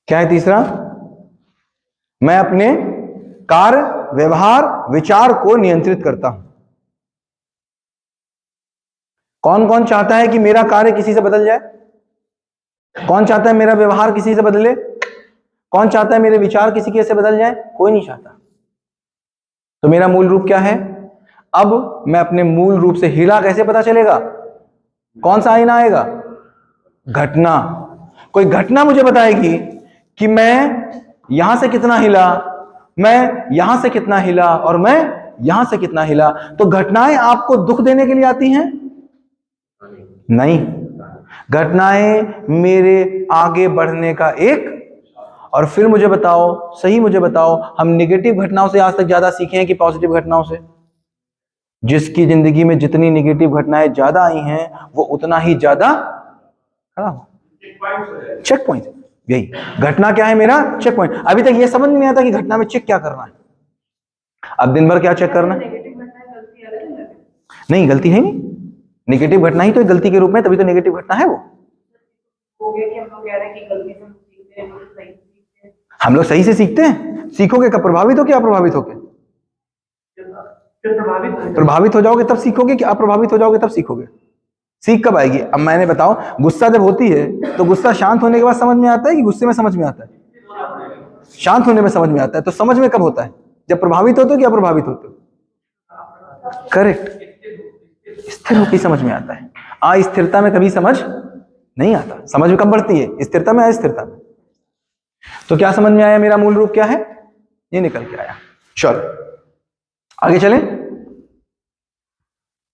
क्या है तीसरा, मैं अपने कार्य व्यवहार विचार को नियंत्रित करता हूं। कौन कौन चाहता है कि मेरा कार्य किसी से बदल जाए, कौन चाहता है मेरा व्यवहार किसी से बदले, कौन चाहता है मेरे विचार किसी के से बदल जाए, कोई नहीं चाहता। तो मेरा मूल रूप क्या है। अब मैं अपने मूल रूप से हिला कैसे पता चलेगा, कौन सा आईना आएगा, घटना, कोई घटना मुझे बताएगी कि मैं यहां से कितना हिला, मैं यहां से कितना हिला और मैं यहां से कितना हिला। तो घटनाएं आपको दुख देने के लिए आती हैं? नहीं, घटनाएं मेरे आगे बढ़ने का एक। और फिर मुझे बताओ, सही मुझे बताओ, हम नेगेटिव घटनाओं से आज तक ज्यादा सीखे हैं कि पॉजिटिव घटनाओं से? जिसकी जिंदगी में जितनी नेगेटिव घटनाएं ज्यादा आई हैं वो उतना ही ज्यादा खराब। चेक पॉइंट, यही घटना क्या है मेरा चेक पॉइंट। अभी तक ये समझ में नहीं आता कि घटना में चेक क्या करना है। अब दिन भर क्या चेक करना है? नहीं, गलती है नहीं, नेगेटिव घटना ही तो गलती के रूप में, तभी तो नेगेटिव घटना है वो। हो गया कि हम लोग कह रहे हैं कि गलती से हम सीखते हैं, हम लोग सही से सीखते हैं। हम लोग सही से सीखते हैं। सीखोगे कब? प्रभावित हो के अप्रभावित होके? फिर प्रभावित हो जाओगे तब सीखोगे कि अप्रभावित हो जाओगे तब सीखोगे? सीख कब आएगी? अब मैंने बताओ, गुस्सा जब होती है तो गुस्सा शांत होने के बाद समझ में आता है कि गुस्से में समझ में आता है? शांत होने में समझ में आता है। तो समझ में कब होता है? जब प्रभावित होते हो कि अप्रभावित होते हो? करेक्ट, स्थिर होकर समझ में आता है। अस्थिरता में कभी समझ नहीं आता। समझ में कब बढ़ती है? स्थिरता में, अस्थिरता में। तो क्या समझ में आया? मेरा मूल रूप क्या है ये निकल के आया। चलो आगे चलें।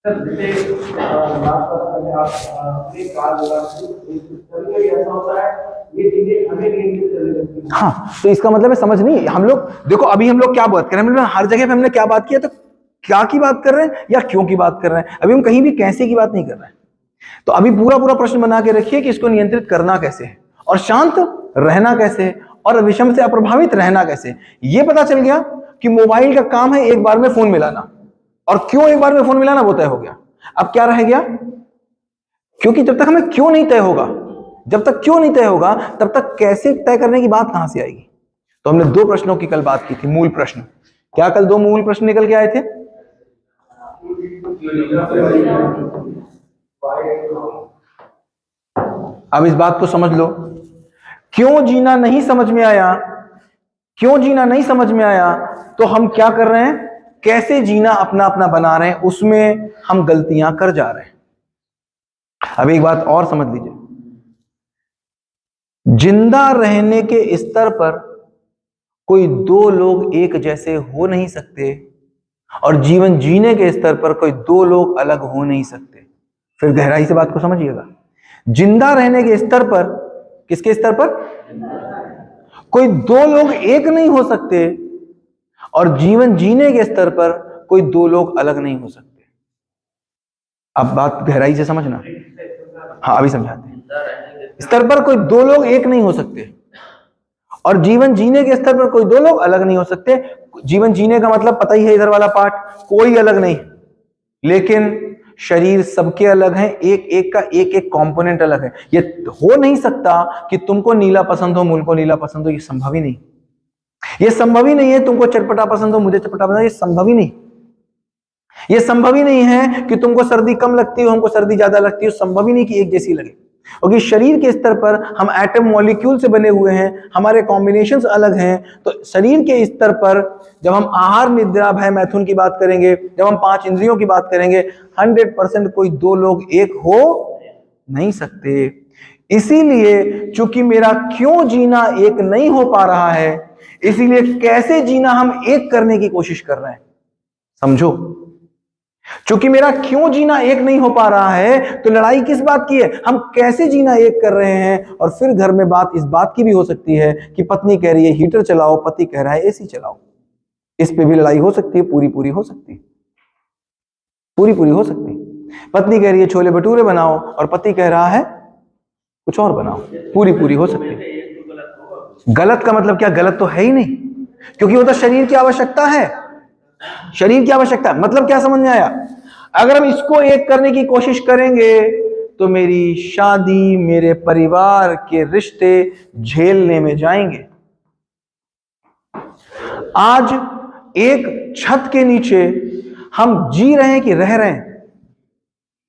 सर जैसे बात करते हैं आप एक काल बोला कभी ऐसा होता है ये चीजें हमें नियंत्रित करने लगती हैं। हाँ, तो इसका मतलब है समझ नहीं। हम लोग देखो, अभी हम लोग क्या बात कर रहे हैं? मतलब हर जगह पे हमने क्या बात किया, तो क्या की बात कर रहे हैं या क्यों की बात कर रहे हैं? अभी हम कहीं भी कैसे की बात नहीं कर रहे हैं। तो अभी पूरा पूरा प्रश्न बना के रखिए कि इसको नियंत्रित करना कैसे है और शांत रहना कैसे है और विषम से अप्रभावित रहना कैसे। ये पता चल गया कि मोबाइल का काम है एक बार में फोन मिलाना, और क्यों एक बार में फोन मिलाना वो तय हो गया। अब क्या रह गया? क्योंकि जब तक हमें क्यों नहीं तय होगा, जब तक क्यों नहीं तय होगा तब तक कैसे तय करने की बात कहां से आएगी। तो हमने दो प्रश्नों की कल बात की थी, मूल प्रश्न। क्या कल दो मूल प्रश्न निकल के आए थे? अब इस बात को समझ लो, क्यों जीना नहीं समझ में आया, क्यों जीना नहीं समझ में आया तो हम क्या कर रहे हैं, कैसे जीना अपना अपना बना रहे हैं, उसमें हम गलतियां कर जा रहे हैं। अब एक बात और समझ लीजिए, जिंदा रहने के स्तर पर कोई दो लोग एक जैसे हो नहीं सकते और जीवन जीने के स्तर पर कोई दो लोग अलग हो नहीं सकते। फिर गहराई से बात को समझिएगा। जिंदा रहने के स्तर पर, किसके स्तर पर? कोई दो लोग एक नहीं हो सकते और जीवन जीने के स्तर पर कोई दो लोग अलग नहीं हो सकते। अब बात गहराई से समझना। हाँ अभी समझाते हैं। स्तर पर कोई दो लोग एक नहीं हो सकते और जीवन जीने के स्तर पर कोई दो लोग अलग नहीं हो सकते। जीवन जीने का मतलब पता ही है, इधर वाला पार्ट, कोई अलग नहीं, लेकिन शरीर सबके अलग है, एक एक का एक एक कंपोनेंट अलग है। ये हो नहीं सकता कि तुमको नीला पसंद हो, मुझको नीला पसंद हो, ये संभव ही नहीं। ये संभव ही नहीं है तुमको चटपटा पसंद हो, मुझे चटपटा पसंद हो, ये संभव ही नहीं। ये संभव ही नहीं है कि तुमको सर्दी कम लगती हो, हमको सर्दी ज्यादा लगती हो, संभव ही नहीं कि एक जैसी लगे। क्योंकि शरीर के स्तर पर हम एटम मॉलिक्यूल से बने हुए हैं, हमारे कॉम्बिनेशंस अलग हैं। तो शरीर के स्तर पर जब हम आहार निद्रा भय मैथुन की बात करेंगे, जब हम 5 इंद्रियों की बात करेंगे, 100% कोई दो लोग एक हो नहीं सकते। इसीलिए चूंकि मेरा क्यों जीना एक नहीं हो पा रहा है, इसीलिए कैसे जीना हम एक करने की कोशिश कर रहे हैं। समझो, चूंकि मेरा क्यों जीना एक नहीं हो पा रहा है तो लड़ाई किस बात की है, हम कैसे जीना एक कर रहे हैं। और फिर घर में बात इस बात की भी हो सकती है कि पत्नी कह रही है हीटर चलाओ, पति कह रहा है एसी चलाओ। इस पे भी लड़ाई हो सकती है, पूरी पूरी हो सकती है, पूरी पूरी हो सकती है। पत्नी कह रही है छोले भटूरे बनाओ और पति कह रहा है कुछ और बनाओ, पूरी पूरी हो सकती है। गलत का मतलब क्या? गलत तो है ही नहीं, क्योंकि वो तो शरीर की आवश्यकता है। शरीर की आवश्यकता मतलब क्या समझ में आया? अगर हम इसको एक करने की कोशिश करेंगे तो मेरी शादी, मेरे परिवार के रिश्ते झेलने में जाएंगे। आज एक छत के नीचे हम जी रहे हैं कि रह रहे हैं?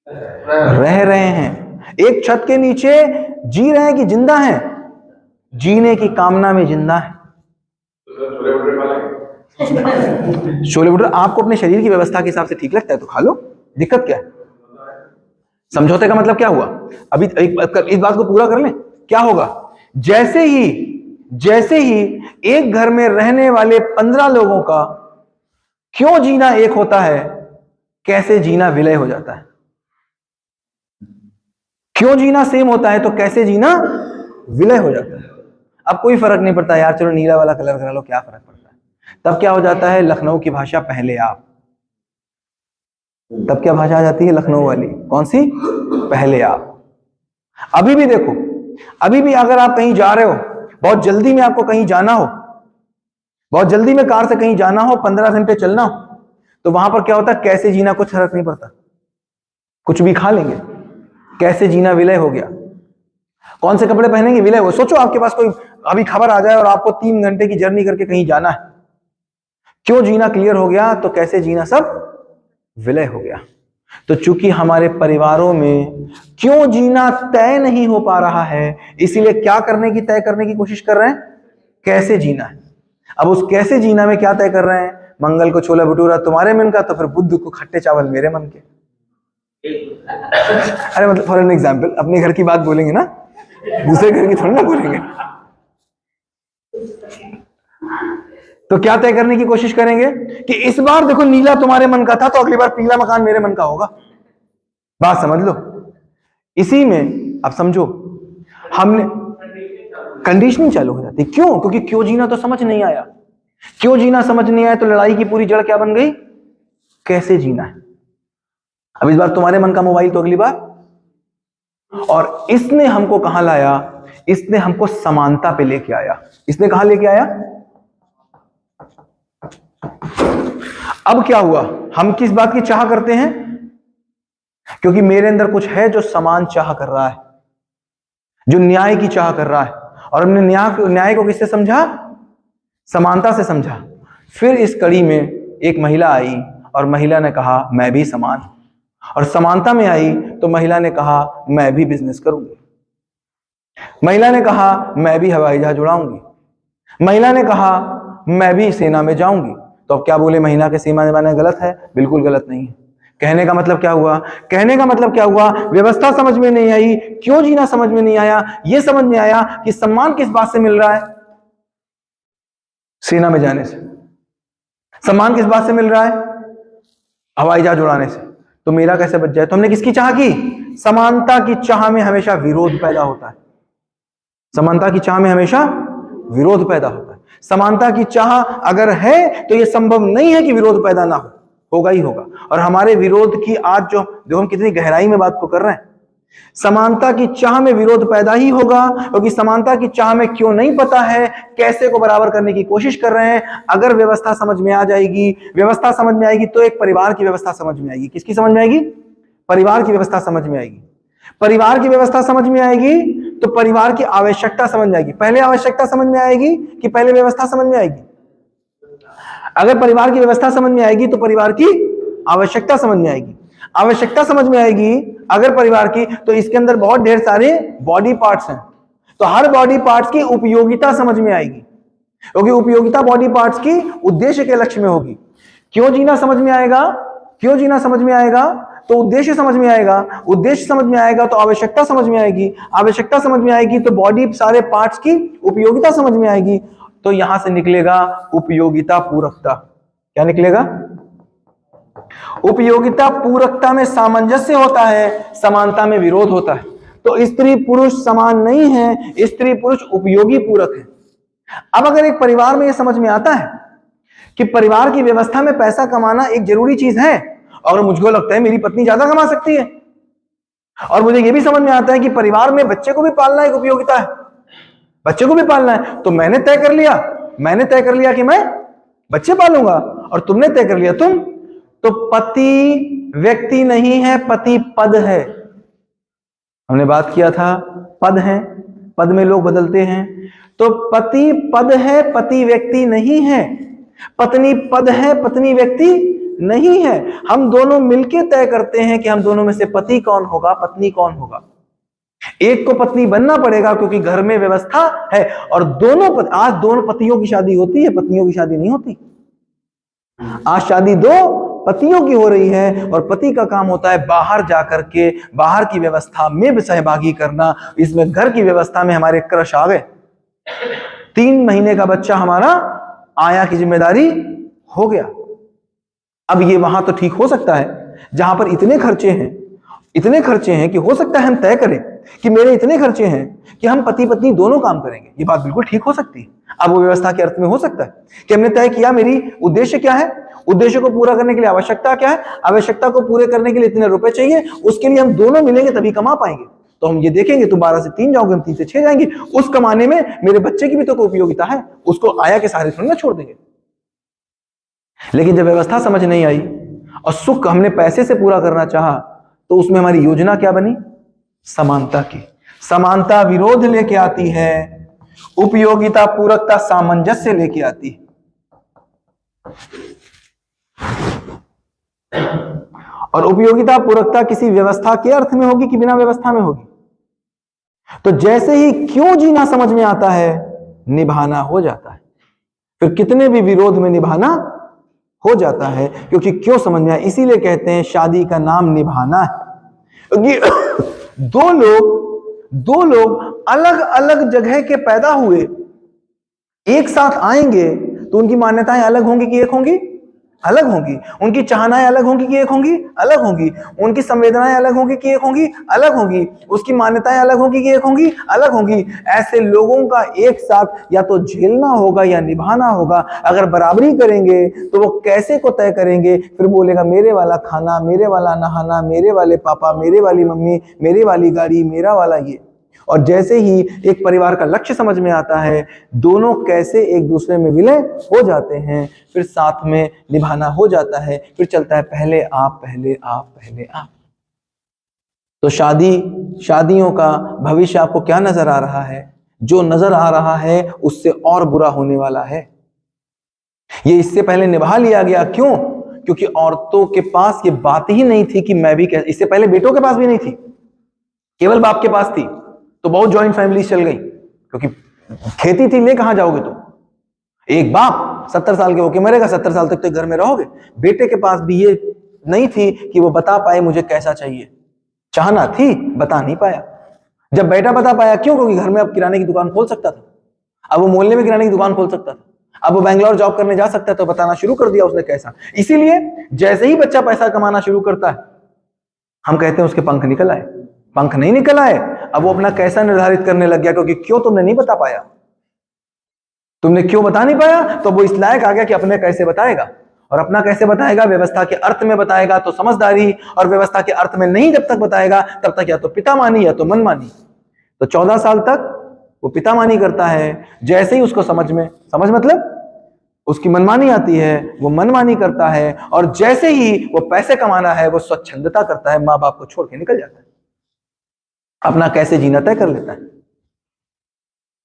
रह रहे हैं। एक छत के नीचे जी रहे हैं कि जिंदा हैं? जीने की कामना में जिंदा है। छोले भटूरे आपको अपने शरीर की व्यवस्था के हिसाब से ठीक लगता है तो खा लो, दिक्कत क्या है? समझौते का मतलब क्या हुआ? अभी इस बात को पूरा कर लें, क्या होगा? जैसे ही एक घर में रहने वाले 15 लोगों का क्यों जीना एक होता है, कैसे जीना विलय हो जाता है। क्यों जीना सेम होता है तो कैसे जीना विलय हो जाता है। अब कोई फर्क नहीं पड़ता यार, चलो नीला वाला कलर करा लो, क्या फर्क पड़ता है। तब क्या हो जाता है, लखनऊ की भाषा पहले आप, तब क्या भाषा आ जाती है लखनऊ वाली, कौन सी? पहले आप। अभी भी देखो, अभी भी अगर आप कहीं जा रहे हो, बहुत जल्दी में आपको कहीं जाना हो, बहुत जल्दी में कार से कहीं जाना हो, 15 घंटे चलना हो, तो वहां पर क्या होता है, कैसे जीना कुछ फर्क नहीं पड़ता, कुछ भी खा लेंगे, कैसे जीना विलय हो गया। कौन से कपड़े पहनेंगे, विलय हो। सोचो आपके पास कोई अभी खबर आ जाए और आपको 3 घंटे की जर्नी करके कहीं जाना है, क्यों जीना क्लियर हो गया तो कैसे जीना सब विलय हो गया। तो चूंकि हमारे परिवारों में क्यों जीना तय नहीं हो पा रहा है, इसीलिए क्या करने की तय करने की कोशिश कर रहे हैं, कैसे जीना है। अब उस कैसे जीना में क्या तय कर रहे हैं, मंगल को छोला भटूरा तुम्हारे मन का, तो फिर बुध को खट्टे चावल मेरे मन के। अरे मतलब फॉर एन एग्जाम्पल, अपने घर की बात बोलेंगे ना, दूसरे घर की थोड़ी ना बोलेंगे। तो क्या तय करने की कोशिश करेंगे कि इस बार देखो नीला तुम्हारे मन का था, तो अगली बार पीला मकान मेरे मन का होगा। बात समझ लो। इसी में अब समझो, हमने कंडीशनिंग चालू हो जाती। क्यों? क्योंकि क्यों जीना तो समझ नहीं आया। क्यों जीना समझ नहीं आया तो लड़ाई की पूरी जड़ क्या बन गई, कैसे जीना है। अब इस बार तुम्हारे मन का मोबाइल तो अगली बार। और इसने हमको कहां लाया, इसने हमको समानता पे लेके आया। इसने कहां लेके आया, अब क्या हुआ, हम किस बात की चाह करते हैं, क्योंकि मेरे अंदर कुछ है जो समान चाह कर रहा है, जो न्याय की चाह कर रहा है। और हमने न्याय को किससे समझा, समानता से समझा। फिर इस कड़ी में एक महिला आई और महिला ने कहा मैं भी समान, और समानता में आई तो महिला ने कहा मैं भी बिजनेस करूंगी, महिला ने कहा मैं भी हवाई जहाज उड़ाऊंगी, महिला ने कहा मैं भी सेना में जाऊंगी। तो अब क्या बोले, महिला के सीमा निभाना गलत है? बिल्कुल गलत नहीं है। कहने का मतलब क्या हुआ, कहने का मतलब क्या हुआ, व्यवस्था समझ में नहीं आई, क्यों जीना समझ में नहीं आया। यह समझ में आया कि सम्मान किस बात से मिल रहा है, सेना में जाने से। सम्मान किस बात से मिल रहा है, हवाई जहाज उड़ाने से। तो मेरा कैसे बच जाए। तो हमने किसकी चाह की, समानता की चाह में हमेशा विरोध पैदा होता है। समानता की चाह में हमेशा विरोध पैदा होता है। समानता की चाह अगर है तो यह संभव नहीं है कि विरोध पैदा ना हो, होगा ही होगा। और हमारे विरोध की आज जो हम कितनी गहराई में बात को कर रहे हैं, समानता की चाह में विरोध पैदा ही होगा, क्योंकि समानता की चाह में क्यों नहीं पता है, कैसे को बराबर करने की कोशिश कर रहे हैं। अगर व्यवस्था समझ में आ जाएगी, व्यवस्था समझ में आएगी तो एक परिवार की व्यवस्था समझ में आएगी। किसकी समझ में आएगी, परिवार की व्यवस्था समझ में आएगी। परिवार की व्यवस्था समझ में आएगी तो परिवार की आवश्यकता समझ में आएगी। पहले आवश्यकता समझ में आएगी कि पहले व्यवस्था समझ में आएगी। अगर परिवार की व्यवस्था समझ में आएगी तो परिवार की आवश्यकता समझ में आएगी। आवश्यकता समझ में आएगी अगर परिवार की, तो इसके अंदर बहुत ढेर सारे बॉडी पार्ट्स हैं, तो हर बॉडी पार्ट्स की उपयोगिता समझ में आएगी, क्योंकि उपयोगिता बॉडी पार्ट्स की उद्देश्य के लक्ष्य में होगी। क्यों जीना समझ में आएगा, क्यों जीना समझ में आएगा तो उद्देश्य समझ में आएगा, उद्देश्य समझ में आएगा तो आवश्यकता समझ में आएगी, आवश्यकता समझ में आएगी तो बॉडी सारे पार्ट्स की उपयोगिता समझ में आएगी। तो यहां से निकलेगा उपयोगिता पूरकता। क्या निकलेगा, उपयोगिता पूरकता में सामंजस्य होता है, समानता में विरोध होता है। तो स्त्री पुरुष समान नहीं है, स्त्री पुरुष उपयोगी पूरक है। अब अगर एक परिवार में यह समझ में आता है कि परिवार की व्यवस्था में पैसा कमाना एक जरूरी चीज है, और मुझको लगता है मेरी पत्नी ज्यादा कमा सकती है, और मुझे यह भी समझ में आता है कि परिवार में बच्चे को भी पालना एक उपयोगिता है, बच्चे को भी पालना है, तो मैंने तय कर लिया कि मैं बच्चे पालूंगा, और तुमने तय कर लिया तुम। तो पति व्यक्ति नहीं है, पति पद है। हमने बात किया था, पद है, पद में लोग बदलते हैं। तो पति पद है, पति व्यक्ति नहीं है। पत्नी पद है, पत्नी व्यक्ति नहीं है। हम दोनों मिलके तय करते हैं कि हम दोनों में से पति कौन होगा, पत्नी कौन होगा। एक को पत्नी बनना पड़ेगा क्योंकि घर में व्यवस्था है, और आज दोनों पतियों की शादी होती है, पत्नियों की शादी नहीं होती। आज शादी दो, पतियों की हो रही है, और पति का काम होता है बाहर जाकर के बाहर की व्यवस्था में भी सहभागी करना। इसमें घर की व्यवस्था में हमारे क्रश आ गए। 3 महीने का बच्चा हमारा आया की जिम्मेदारी हो गया। अब ये वहां तो ठीक हो सकता है जहां पर इतने खर्चे हैं कि हो सकता है हम तय करें कि मेरे इतने खर्चे हैं कि हम पति पत्नी दोनों काम करेंगे। ये बात बिल्कुल ठीक हो सकती है। अब वो व्यवस्था के अर्थ में हो सकता है कि हमने तय किया मेरी उद्देश्य क्या है, उद्देश्य को पूरा करने के लिए आवश्यकता क्या है, आवश्यकता को पूरे करने के लिए इतने रुपए चाहिए, उसके लिए हम दोनों मिलेंगे तभी कमा पाएंगे। तो हम ये देखेंगे तुम 12 से 3 जाओगे, हम 3 से 6 जाएंगे। उस कमाने में मेरे बच्चे की भी तो कोई उपयोगिता है, उसको आया के सहारे थोड़ी ना छोड़ देंगे। लेकिन जब व्यवस्था समझ नहीं आई और सुख हमने पैसे से पूरा करना चाहा, तो उसमें हमारी योजना क्या बनी? समानता की। समानता विरोध लेके आती है, उपयोगिता पूरकता सामंजस्य लेके आती है। और उपयोगिता पूरकता किसी व्यवस्था के अर्थ में होगी कि बिना व्यवस्था में होगी? तो जैसे ही क्यों जीना समझ में आता है, निभाना हो जाता है। फिर कितने भी विरोध में निभाना हो जाता है, क्योंकि क्यों समझ में आया। इसीलिए कहते हैं शादी का नाम निभाना है। क्योंकि दो लोग अलग अलग जगह के पैदा हुए, एक साथ आएंगे तो उनकी मान्यताएं अलग होंगी कि एक होंगी? अलग होंगी। उनकी चाहनाएं अलग होंगी कि एक होंगी? अलग होंगी। उनकी संवेदनाएं अलग होंगी कि एक होंगी? अलग होंगी। उसकी मान्यताएं अलग होंगी कि एक होंगी? अलग होंगी। ऐसे लोगों का एक साथ या तो झेलना होगा या निभाना होगा। अगर बराबरी करेंगे तो वो कैसे को तय करेंगे? फिर बोलेगा मेरे वाला खाना, मेरे वाला नहाना, मेरे वाले पापा, मेरे वाली मम्मी, मेरे वाली गाड़ी, मेरा वाला ये। और जैसे ही एक परिवार का लक्ष्य समझ में आता है, दोनों कैसे एक दूसरे में विलय हो जाते हैं, फिर साथ में निभाना हो जाता है। फिर चलता है पहले आप, पहले आप, पहले आप। तो शादियों का भविष्य आपको क्या नजर आ रहा है? जो नजर आ रहा है उससे और बुरा होने वाला है। ये इससे पहले निभा लिया गया, क्यों? क्योंकि औरतों के पास ये बात ही नहीं थी कि मैं भी इससे पहले बेटों के पास भी नहीं थी, केवल बाप के पास थी। तो बहुत जॉइंट फैमिली चल गई, क्योंकि खेती थी, ले कहां जाओगे तुम? एक बाप 70 साल के होके मरेगा, 70 साल तक तो घर में रहोगे। बेटे के पास भी ये नहीं थी कि वो बता पाए मुझे कैसा चाहिए। चाहना थी, बता नहीं पाया। जब बेटा बता पाया, क्यों? क्योंकि घर में अब किराने की दुकान खोल सकता था, अब वो मोहल्ले में किराने की दुकान खोल सकता था, अब वो बैंगलोर जॉब करने जा सकता है, तो बताना शुरू कर दिया उसने कैसा। इसीलिए जैसे ही बच्चा पैसा कमाना शुरू करता है, हम कहते हैं उसके पंख निकल आए। पंख नहीं निकल आए, अब वो अपना कैसा निर्धारित करने लग गया, क्योंकि क्यों तुमने नहीं बता पाया, तुमने क्यों बता नहीं पाया, तो वो इस लायक आ गया कि अपने कैसे बताएगा। और अपना कैसे बताएगा? व्यवस्था के अर्थ में बताएगा तो समझदारी, और व्यवस्था के अर्थ में नहीं जब तक बताएगा तब तक या तो पितामानी या तो मनमानी। तो 14 साल तक वो पितामानी करता है। जैसे ही उसको समझ मतलब उसकी मनमानी आती है, वो मनमानी करता है। और जैसे ही वो पैसे कमाना है, वो स्वच्छंदता करता है, माँ बाप को छोड़ के निकल जाता है, अपना कैसे जीना तय कर लेता है।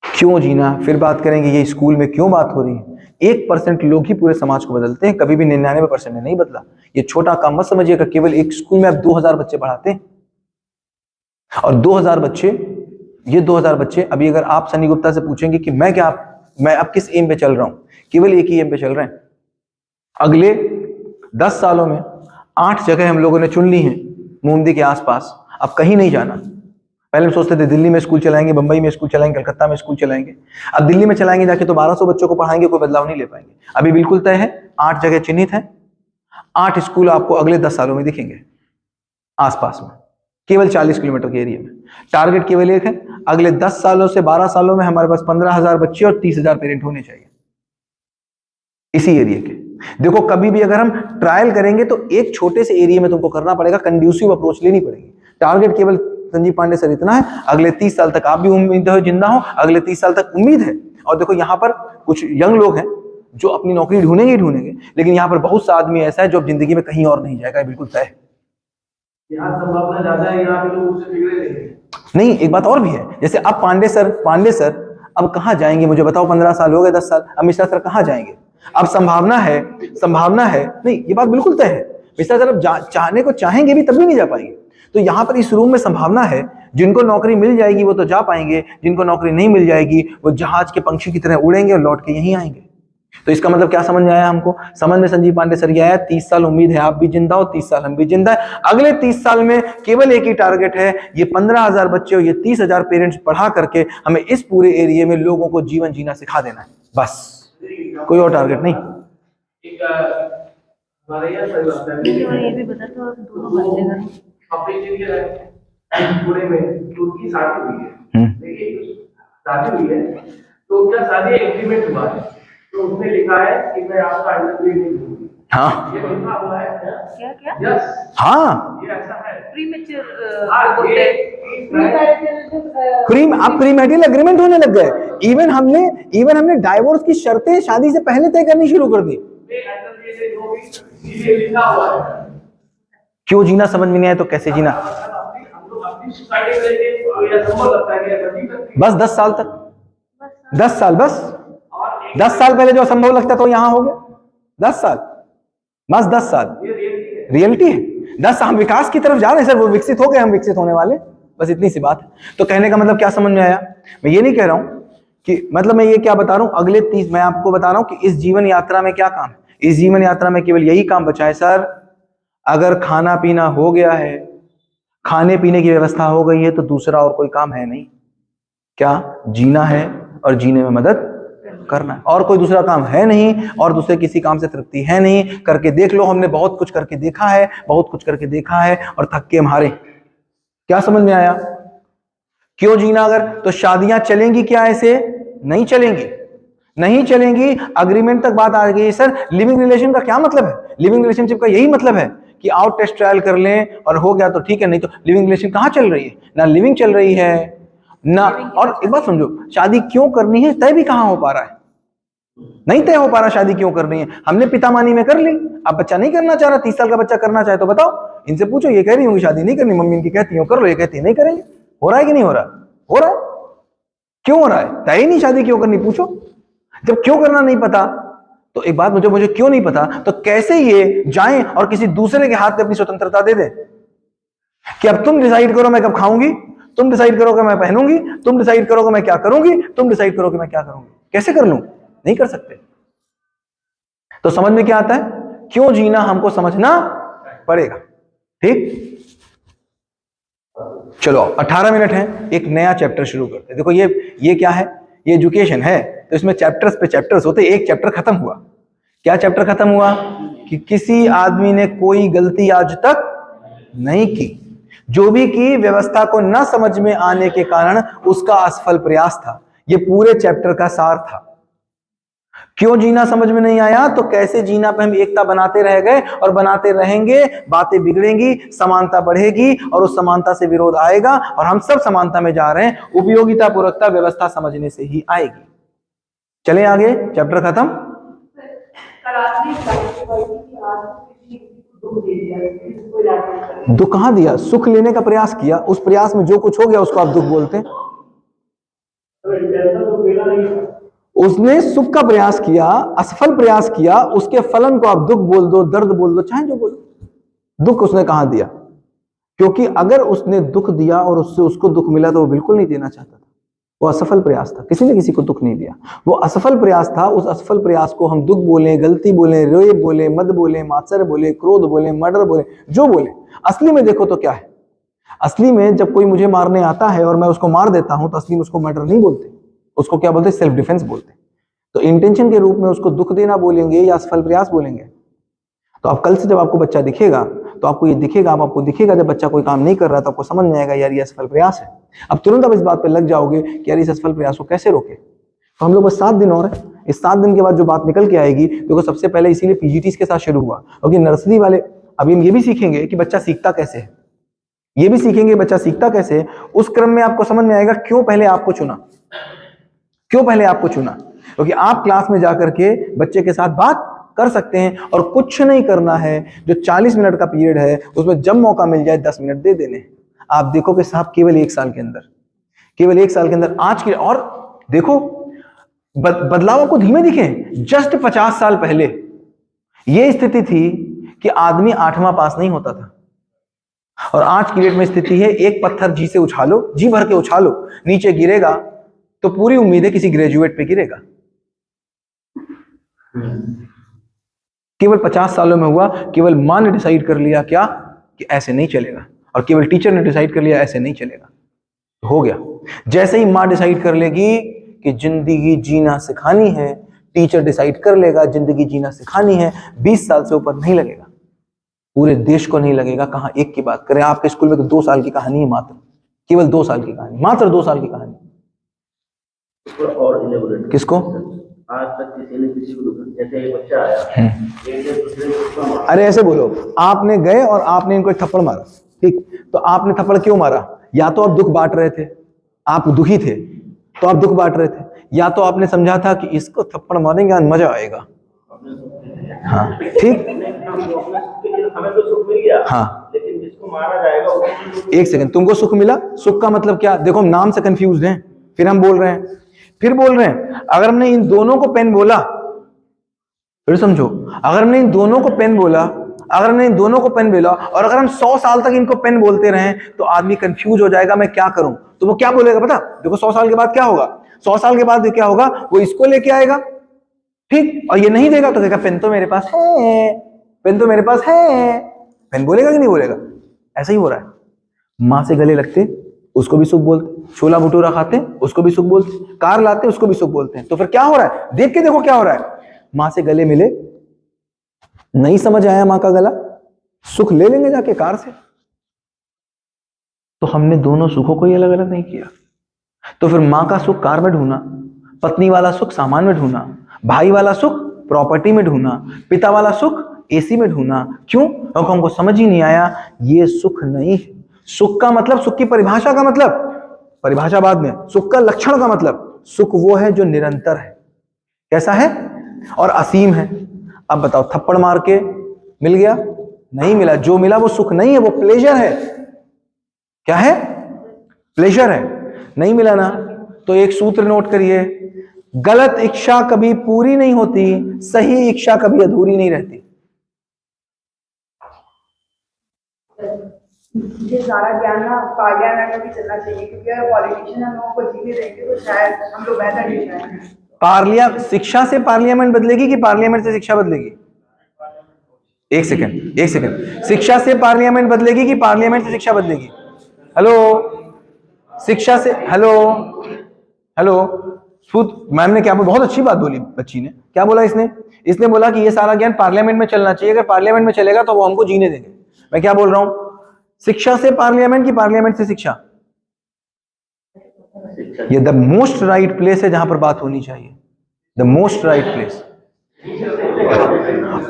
क्यों जीना, फिर बात करेंगे ये स्कूल में क्यों बात हो रही है। 1% लोग ही पूरे समाज को बदलते हैं, कभी भी 99% ने नहीं बदला। ये छोटा काम मत समझिएगा, केवल एक स्कूल में आप 2000 बच्चे पढ़ाते हैं, और 2000 बच्चे अभी अगर आप सनी गुप्ता से पूछेंगे कि मैं अब किस एम पे चल रहा हूं, केवल एक ही एम पे चल रहे हैं। अगले 10 सालों में 8 जगह हम लोगों ने चुन ली हैं मोमदी के आसपास। अब कहीं नहीं जाना। पहले हम सोचते थे दिल्ली में स्कूल चलाएंगे, बंबई में स्कूल चलाएंगे, कलकत्ता में स्कूल चलाएंगे। अब दिल्ली में चलाएंगे जाके तो 1200 बच्चों को पढ़ाएंगे, कोई बदलाव नहीं ले पाएंगे। अभी बिल्कुल तय है, 8 जगह चिन्हित है, 8 स्कूल आपको अगले 10 सालों में दिखेंगे आसपास में, केवल 40 किलोमीटर के एरिया में। टारगेट केवल एक है, अगले 10 सालों से 12 सालों में हमारे पास 15,000 बच्चे और 30,000 पेरेंट होने चाहिए इसी एरिया के। देखो, कभी भी अगर हम ट्रायल करेंगे तो एक छोटे से एरिया में तुमको करना पड़ेगा, कंड्यूसिव अप्रोच लेनी पड़ेगी। टारगेट केवल संजीव पांडे सर इतना है, अगले 30 साल तक आप भी उम्मीद हो जिंदा हो, अगले 30 साल तक उम्मीद है। और देखो, यहाँ पर कुछ यंग लोग हैं जो अपनी नौकरी ढूंढेंगे, लेकिन यहाँ पर बहुत सा आदमी ऐसा है जो अब जिंदगी में कहीं और नहीं जाएगा, बिल्कुल तय है। यहाँ संभावना ज्यादा है, यहाँ के लोग उससे बिगड़े नहीं, एक बात और भी है, जैसे अब पांडे सर अब कहाँ जाएंगे मुझे बताओ। 15 साल हो गए, 10 साल, अब मिश्रा सर कहाँ जाएंगे? अब संभावना है नहीं, ये बात बिल्कुल तय है। मिश्रा सर अब चाहने को चाहेंगे भी तब भी नहीं जा पाएंगे। तो यहाँ पर इस रूम में संभावना है, जिनको नौकरी मिल जाएगी वो तो जा पाएंगे, जिनको नौकरी नहीं मिल जाएगी वो जहाज के पंछी की तरह उड़ेंगे और लौट के यहीं आएंगे। तो इसका मतलब क्या समझ में आया हमको? समझ में संजीव पांडे सर ये आया, 30 साल उम्मीद है आप भी जिंदा हो, 30 साल हम भी जिंदा है। अगले 30 साल में केवल एक ही टारगेट है, ये 15,000 बच्चे और ये 30,000 पेरेंट्स पढ़ा करके हमें इस पूरे एरिया में लोगों को जीवन जीना सिखा देना है, बस, कोई और टारगेट नहीं। एक हमारे यहाँ सही बात है, ये भी बता तो दोनों बंदे का अपने इंजीनियर है पुणे में, तो उनकी शादी हुई है, देखिए शादी हुई है तो उनका शादी एग्रीमेंट हुआ है, तो उसने लिखा है कि मैं आपका अंडरग्रेड नहीं दूंगी। हाँ ये लिखा हुआ है क्या क्या यस, हाँ, ये ऐसा है। प्रीमेच्योर हाँ, बोलते ये अब प्रीमैरिटल एग्रीमेंट होने लग गए। इवन हमने डाइवोर्स की शर्तें शादी से पहले तय करनी शुरू कर दी। अंडरग्रेड जो भी ये लिखा हुआ है, क्यों जीना समझ में नहीं आया तो कैसे जीना? हम लोग अपनी सोसाइटी में लेके ये संभव लगता है कि ऐसा नहीं करते। बस 10 साल तक, 10 साल, बस और 10 साल पहले जो असंभव लगता तो यहां हो गया। 10 साल, बस 10 साल ये रियलिटी है। रियलिटी है। 10 हम विकास की तरफ जा रहे हैं सर, वो विकसित हो गए, हम विकसित होने वाले, बस इतनी सी बात है। तो कहने का मतलब क्या समझ में आया? मैं ये नहीं कह रहा हूं कि, मतलब मैं ये क्या बता रहा हूं, अगले 30, मैं आपको बता रहा हूं कि इस जीवन यात्रा में क्या काम है। इस जीवन यात्रा में केवल यही काम बचा है सर, अगर खाना पीना हो गया है, खाने पीने की व्यवस्था हो गई है, तो दूसरा और कोई काम है नहीं। क्या? जीना है और जीने में मदद करना है, और कोई दूसरा काम है नहीं, और दूसरे किसी काम से तृप्ति है नहीं। करके देख लो, हमने बहुत कुछ करके देखा है, बहुत कुछ करके देखा है और थक के मारे। क्या समझ में आया? क्यों जीना? अगर तो शादियां चलेंगी क्या? ऐसे नहीं चलेंगी, नहीं चलेंगी। अग्रीमेंट तक बात आ गई सर। लिविंग रिलेशन का क्या मतलब है? लिविंग रिलेशनशिप का यही मतलब है कि आओ टेस्ट ट्रायल कर लें और हो गया तो ठीक है, नहीं तो लिविंग रिलेशन कहां चल रही है? ना लिविंग चल रही है ना। और एक बात समझो, शादी क्यों करनी है तय भी कहां हो पा रहा है? नहीं तय हो पा रहा शादी क्यों करनी है। हमने पितामानी में कर ली, अब बच्चा नहीं करना चाह रहा, 30 साल का बच्चा करना चाहे तो बताओ, इनसे पूछो, ये कह रही होंगी शादी नहीं करनी, मम्मी इनकी कहती हो कर लो, ये कहती है नहीं करेंगे। हो रहा है कि नहीं हो रहा? हो रहा है। क्यों हो रहा है? तय ही नहीं शादी क्यों करनी, पूछो। जब क्यों करना नहीं पता, तो एक बात मुझे क्यों नहीं पता, तो कैसे ये जाएं और किसी दूसरे के हाथ में अपनी स्वतंत्रता दे दे कि अब तुम डिसाइड करो मैं कब खाऊंगी, तुम डिसाइड करोगे मैं पहनूंगी, तुम डिसाइड करोगे मैं क्या करूंगी, तुम डिसाइड करोगे मैं क्या करूंगी। कैसे कर लूं? नहीं कर सकते। तो समझ में क्या आता है? क्यों जीना हमको समझना पड़ेगा। ठीक, चलो 18 मिनट है, एक नया चैप्टर शुरू करते हैं। देखो ये क्या है? ये एजुकेशन है, तो इसमें चैप्टर्स पे चैप्टर्स होते। एक चैप्टर खत्म हुआ। क्या चैप्टर खत्म हुआ? कि किसी आदमी ने कोई गलती आज तक नहीं की, जो भी की व्यवस्था को न समझ में आने के कारण उसका असफल प्रयास था। ये पूरे चैप्टर का सार था। क्यों जीना समझ में नहीं आया, तो कैसे जीना पे हम एकता बनाते रह गए और बनाते रहेंगे, बातें बिगड़ेंगी, समानता बढ़ेगी और उस समानता से विरोध आएगा और हम सब समानता में जा रहे हैं। उपयोगिता पूर्वकता व्यवस्था समझने से ही आएगी। चलें आगे, चैप्टर खत्म। दुख कहां दिया? सुख लेने का प्रयास किया, उस प्रयास में जो कुछ हो गया उसको आप दुख बोलते हैं। उसने सुख का प्रयास किया, असफल प्रयास किया, उसके फलन को आप दुख बोल दो, दर्द बोल दो, चाहे जो बोलो। दुख उसने कहां दिया? क्योंकि अगर उसने दुख दिया और उससे उसको दुख मिला तो वो बिल्कुल नहीं देना चाहता था। वो असफल प्रयास था, किसी ने किसी को दुख नहीं दिया। वो असफल प्रयास था। उस असफल प्रयास को हम दुख बोले, गलती बोले, रोए बोले, मद बोले, मात्सर्य बोले, क्रोध बोले, मर्डर बोले, जो बोले। असली में देखो तो क्या है? असली में जब कोई मुझे मारने आता है और मैं उसको मार देता हूं तो असली में उसको मर्डर नहीं बोलते, उसको क्या बोलते? सेल्फ डिफेंस बोलते। तो इंटेंशन के रूप में उसको दुख देना बोलेंगे या असफल प्रयास बोलेंगे। तो अब कल से जब आपको बच्चा दिखेगा तो आपको ये दिखेगा, आपको दिखेगा जब बच्चा कोई काम नहीं कर रहा तो आपको समझ में आएगा यार ये असफल प्रयास है। अब तुरंत आप इस बात पे लग जाओगे कि यार इस असफल प्रयास को कैसे रोके। तो हम लोग बस 7 दिन और है। इस 7 दिन के बाद जो बात निकल के आएगी, देखो सबसे पहले इसीलिए पीजीटीज के साथ शुरू हुआ, क्योंकि नर्सरी वाले अभी हम ये भी सीखेंगे कि बच्चा सीखता कैसे है, ये भी सीखेंगे बच्चा सीखता कैसे है। उस क्रम में आपको समझ में आएगा क्यों पहले आपको चुना, क्यों पहले आपको चुना। क्योंकि आप क्लास में जाकर के बच्चे के साथ बात कर सकते हैं और कुछ नहीं करना है। जो 40 मिनट का पीरियड है उसमें जब मौका मिल जाए 10 मिनट दे देने। आप देखो कि साहब केवल 1 साल के अंदर, केवल 1 साल के अंदर आज के, और देखो बदलाव आपको धीमे दिखे। जस्ट 50 साल पहले यह स्थिति थी कि आदमी 8वां पास नहीं होता था, और आज की डेट में स्थिति है एक पत्थर जी से उछालो, जी भर के उछालो, नीचे गिरेगा तो पूरी उम्मीद है किसी ग्रेजुएट पे गिरेगा। केवल 50 सालों में हुआ, केवल माँ ने डिसाइड कर लिया क्या कि ऐसे नहीं चलेगा, और केवल टीचर ने डिसाइड कर लिया ऐसे नहीं चलेगा, हो गया। जैसे ही माँ डिसाइड कर लेगी कि जिंदगी जीना सिखानी है, टीचर डिसाइड कर लेगा जिंदगी जीना सिखानी है, 20 साल से ऊपर नहीं लगेगा, पूरे देश को नहीं लगेगा। कहां एक की बात करें, आपके स्कूल में तो 2 साल की कहानी है, मात्र केवल 2 साल की कहानी, मात्र 2 साल की कहानी। और इलेबोरेट किसको? आज तक किसी ने किसी को जैसे एक बच्चा आया, एक से दूसरे को उसका मारा। अरे ऐसे बोलो, आपने गए और आपने इनको एक थप्पड़ मारा, ठीक, तो आपने थप्पड़ क्यों मारा? या तो आप दुख बांट रहे थे, आप दुखी थे तो आप दुख बांट रहे थे, या तो आपने समझा था कि इसको थप्पड़ मारेंगे और मजा आएगा। हाँ ठीक, हमें तो सुख मिल गया, हाँ, लेकिन जिसको मारा जाएगा उसको एक सेकंड, तुमको सुख मिला, सुख का मतलब क्या? देखो हम नाम से कंफ्यूज हैं, फिर हम बोल रहे हैं, फिर बोल रहे हैं। अगर हमने इन दोनों को पेन बोला, फिर समझो, अगर हमने इन दोनों को पेन बोला, अगर हमने इन दोनों को पेन बोला, और अगर हम 100 साल तक इनको पेन बोलते रहे, तो आदमी कंफ्यूज हो जाएगा, मैं क्या करूं? तो वो क्या बोलेगा पता? देखो 100 साल के बाद क्या होगा, 100 साल के बाद क्या होगा, वो इसको लेके आएगा, ठीक, और ये नहीं देगा तो कहेगा पेन तो मेरे पास है, पेन तो मेरे पास है, पेन बोलेगा कि नहीं बोलेगा? ऐसा ही हो रहा है। माँ से गले लगते उसको भी सुख बोलते, छोला भटूरा खाते उसको भी सुख बोलते, कार लाते उसको भी सुख बोलते हैं। तो फिर क्या हो रहा है? देख के देखो क्या हो रहा है। माँ से गले मिले, नहीं समझ आया माँ का गला, सुख ले लेंगे जाके कार से। तो हमने दोनों सुखों को ही अलग अलग नहीं किया। तो फिर माँ का सुख कार में ढूंढना, पत्नी वाला सुख सामान में ढूंढना, भाई वाला सुख प्रॉपर्टी में ढूंढना, पिता वाला सुख एसी में ढूंढना। क्यों? क्योंकि हमको समझ ही नहीं आया ये सुख नहीं है। सुख का मतलब, सुख की परिभाषा का मतलब, परिभाषा बाद में, सुख का लक्षण का मतलब, सुख वो है जो निरंतर है, कैसा है, और असीम है। अब बताओ, थप्पड़ मार के मिल गया? नहीं मिला। जो मिला वो सुख नहीं है, वो प्लेजर है। क्या है? प्लेजर है। नहीं मिला ना, तो एक सूत्र नोट करिए, गलत इच्छा कभी पूरी नहीं होती, सही इच्छा कभी अधूरी नहीं रहती। ये सारा ज्ञान ना पार्लियामेंट में भी चलना चाहिए, क्योंकि अगर पॉलिटिशियन हम लोगों को जीने देंगे तो शायद हम लोग बेहतर नहीं जाएंगे। शिक्षा से पार्लियामेंट बदलेगी कि पार्लियामेंट से शिक्षा बदलेगी? एक सेकंड, एक सेकंड, शिक्षा से पार्लियामेंट बदलेगी कि पार्लियामेंट से शिक्षा बदलेगी? हेलो, शिक्षा से, हेलो हेलो, मैम ने क्या, बहुत अच्छी बात बोली बच्ची ने। क्या बोला इसने बोला कि ये सारा ज्ञान पार्लियामेंट में चलना चाहिए, अगर पार्लियामेंट में चलेगा तो वो हमको जीने देंगे। मैं क्या बोल रहा हूं, शिक्षा से पार्लियामेंट की पार्लियामेंट से शिक्षा? ये द मोस्ट राइट प्लेस है जहां पर बात होनी चाहिए, द मोस्ट राइट प्लेस।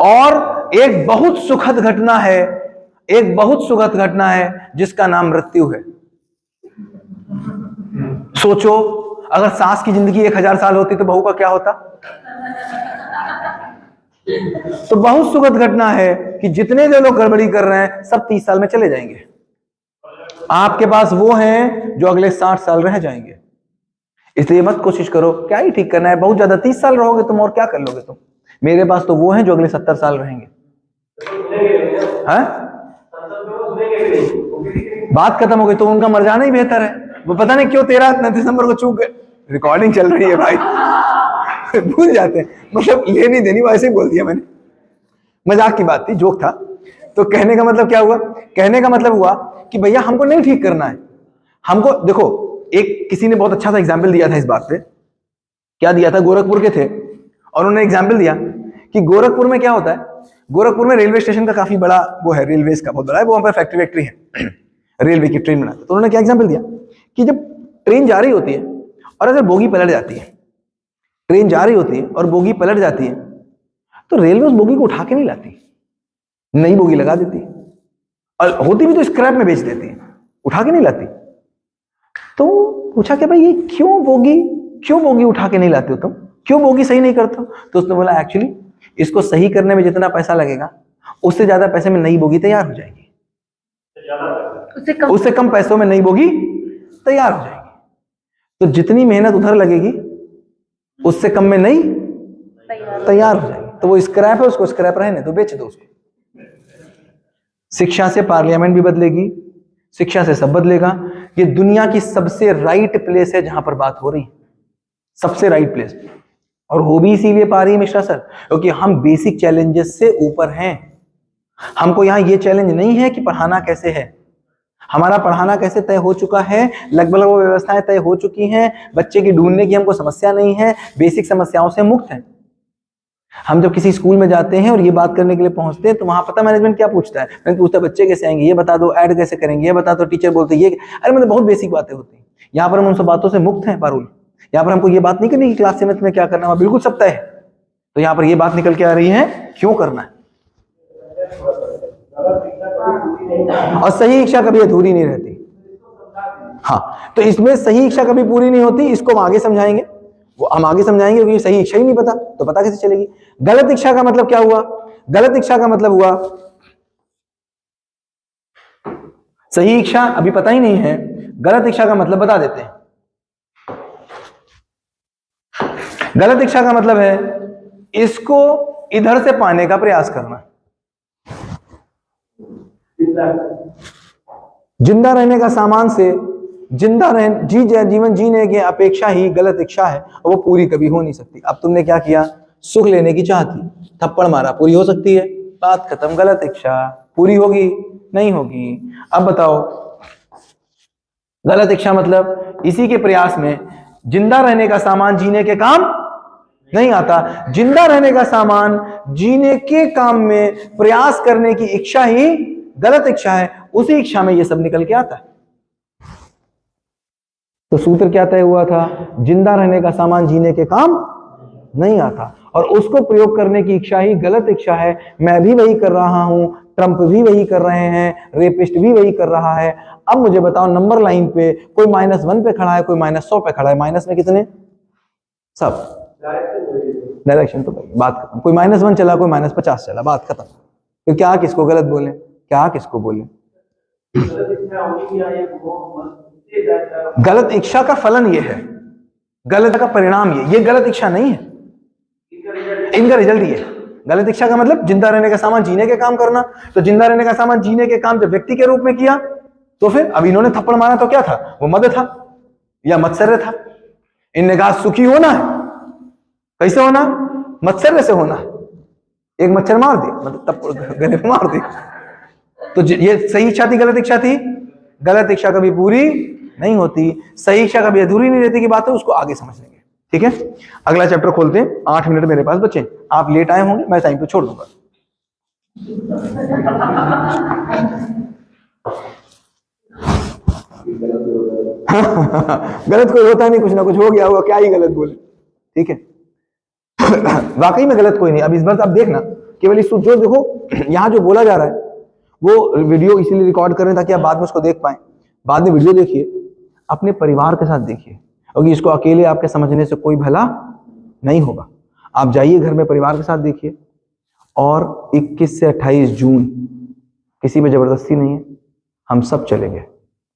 और एक बहुत सुखद घटना है, एक बहुत सुखद घटना है जिसका नाम मृत्यु है। सोचो, अगर सास की जिंदगी 1000 साल होती तो बहू का क्या होता? तो बहुत सुखद घटना है कि जितने जो लोग गड़बड़ी कर रहे हैं सब 30 साल में चले जाएंगे। आपके पास वो हैं जो अगले 60 साल रह जाएंगे। इसलिए मत कोशिश करो क्या ही ठीक करना है, बहुत ज्यादा 30 साल रहोगे तुम और क्या कर लोगे तुम। मेरे पास तो वो हैं जो अगले 70 साल रहेंगे। हैं? बात खत्म हो गई तो उनका मर जाना ही बेहतर है। वो पता नहीं क्यों 13 दिसंबर को चूक गए, रिकॉर्डिंग चल रही है भाई भूल जाते हैं, मतलब लेनी देनी वैसे ही बोल दिया मैंने, मजाक की बात थी, जोक था। तो कहने का मतलब क्या हुआ? कहने का मतलब हुआ कि भैया हमको नहीं ठीक करना है, हमको देखो, एक किसी ने बहुत अच्छा सा एग्जाम्पल दिया था इस बात पे। क्या दिया था? गोरखपुर के थे और उन्होंने एग्जाम्पल दिया कि गोरखपुर में क्या होता है, गोरखपुर में रेलवे स्टेशन का काफी बड़ा वो है, रेलवे का बहुत बड़ा है, वो वहां पर फैक्ट्री है रेलवे की ट्रेन बनाते। तो उन्होंने क्या एग्जाम्पल दिया कि जब ट्रेन जा रही होती है और अगर बोगी पलट जाती है, ट्रेन जा रही होती है और बोगी पलट जाती है, तो रेलवे उस बोगी को उठा के नहीं लाती, नई बोगी लगा देती है, और होती भी तो स्क्रैप में बेच देती है, उठा के नहीं लाती। तो पूछा कि भाई ये क्यों बोगी उठा के नहीं लाते हो तुम, क्यों बोगी सही नहीं करते हो? तो उसने बोला एक्चुअली इसको सही करने में जितना पैसा लगेगा उससे ज्यादा पैसे में नई बोगी तैयार हो जाएगी, उससे कम पैसों में नई बोगी तैयार हो जाएगी। तो जितनी मेहनत उधर लगेगी उससे कम में नई तैयार हो जाएगी। तो वो स्क्रैप है, उसको स्क्रैप रहने तो बेच दो उसको। शिक्षा से पार्लियामेंट भी बदलेगी, शिक्षा से सब बदलेगा। ये दुनिया की सबसे राइट प्लेस है जहां पर बात हो रही है, सबसे राइट प्लेस। और हो भी इसीलिए पा रही है मिश्रा सर क्योंकि हम बेसिक चैलेंजेस से ऊपर हैं। हमको यहाँ ये चैलेंज नहीं है कि पढ़ाना कैसे है, हमारा पढ़ाना कैसे तय हो चुका है, लगभग वो व्यवस्थाएं तय हो चुकी हैं, बच्चे की ढूंढने की हमको समस्या नहीं है, बेसिक समस्याओं से मुक्त हैं। हम जब किसी स्कूल में जाते हैं और ये बात करने के लिए पहुंचते हैं तो वहां पता मैनेजमेंट क्या पूछता है, मैंने पूछता है बच्चे कैसे आएंगे ये बता दो, ऐड कैसे करेंगे ये बता दो, टीचर बोलते ये, अरे मतलब बहुत बेसिक बातें होती हैं। यहाँ पर हम उन सब बातों से मुक्त हैं पारुल। यहाँ पर हमको ये बात नहीं करनी कि क्लास 7 में क्या करना है, बिल्कुल सब तय है। तो यहाँ पर ये बात निकल के आ रही है क्यों करना है। और सही इच्छा कभी अधूरी नहीं रहती। हाँ, तो इसमें सही इच्छा कभी पूरी नहीं होती, इसको हम आगे समझाएंगे, वो हम आगे समझाएंगे क्योंकि सही इच्छा ही नहीं पता तो पता कैसे चलेगी। गलत इच्छा का मतलब क्या हुआ, गलत इच्छा का मतलब हुआ सही इच्छा अभी पता ही नहीं है, गलत इच्छा का मतलब बता देते हैं। गलत इच्छा का मतलब है इसको इधर से पाने का प्रयास करना। जिंदा रहने का सामान से जीवन जीने की अपेक्षा ही गलत इच्छा है और वो पूरी कभी हो नहीं सकती। अब तुमने क्या किया, सुख लेने की चाह थी, थप्पड़ मारा, पूरी हो सकती है, बात खत्म। गलत इच्छा पूरी होगी नहीं होगी। अब बताओ, गलत इच्छा मतलब इसी के प्रयास में जिंदा रहने का सामान जीने के काम नहीं आता, जिंदा रहने का सामान जीने के काम में प्रयास करने की इच्छा ही गलत इच्छा है, उसी इच्छा में ये सब निकल के आता है। तो सूत्र क्या तय हुआ था, जिंदा रहने का सामान जीने के काम नहीं आता और उसको प्रयोग करने की इच्छा ही गलत इच्छा है। मैं भी वही कर रहा हूं, ट्रंप भी वही कर रहे हैं, रेपिस्ट भी वही कर रहा है। अब मुझे बताओ, नंबर लाइन पे कोई -1 पे खड़ा है, कोई -100 पे खड़ा है, माइनस में कितने, सब डायरेक्शन तो भाई बात खत्म। कोई -1 चला, कोई -50 चला, बात खत्म। तो क्या किसको गलत बोले, क्या किसको बोले। गलत इच्छा का फलन ये है, गलत का परिणाम ये गलत इच्छा नहीं है, इनका रिजल्ट ये। गलत इच्छा का मतलब जिंदा रहने का सामान जीने के काम करना। तो जिंदा रहने का सामान जीने के काम जब व्यक्ति के रूप में किया तो फिर अब इन्होंने थप्पड़ मारा तो क्या था, वो मद था या मत्सर्य था। इनने कहा सुखी होना है, कैसे होना, मत्सर्य से होना है। एक मच्छर मार दिया, मतलब तब गले पे मार दिया। तो ये सही इच्छा थी गलत इच्छा थी, गलत इच्छा कभी पूरी नहीं होती, सही इच्छा कभी अधूरी नहीं रहती की बात है, उसको आगे समझ लेंगे। ठीक है, अगला चैप्टर खोलते हैं। 8 मिनट मेरे पास बचे, आप लेट आए होंगे, मैं टाइम पे छोड़ दूंगा। गलत कोई होता नहीं, कुछ ना कुछ हो गया होगा, क्या ही गलत बोले। ठीक है, वाकई में गलत कोई नहीं। अब इस बार आप देखना, केवल इस जो देखो यहाँ जो बोला जा रहा है वो वीडियो इसीलिए रिकॉर्ड कर रहे हैं ताकि आप बाद में उसको देख पाएं। बाद में वीडियो देखिए, अपने परिवार के साथ देखिए, क्योंकि इसको अकेले आपके समझने से कोई भला नहीं होगा। आप जाइए घर में परिवार के साथ देखिए। और 21 से 28 जून किसी पे जबरदस्ती नहीं है, हम सब चलेंगे।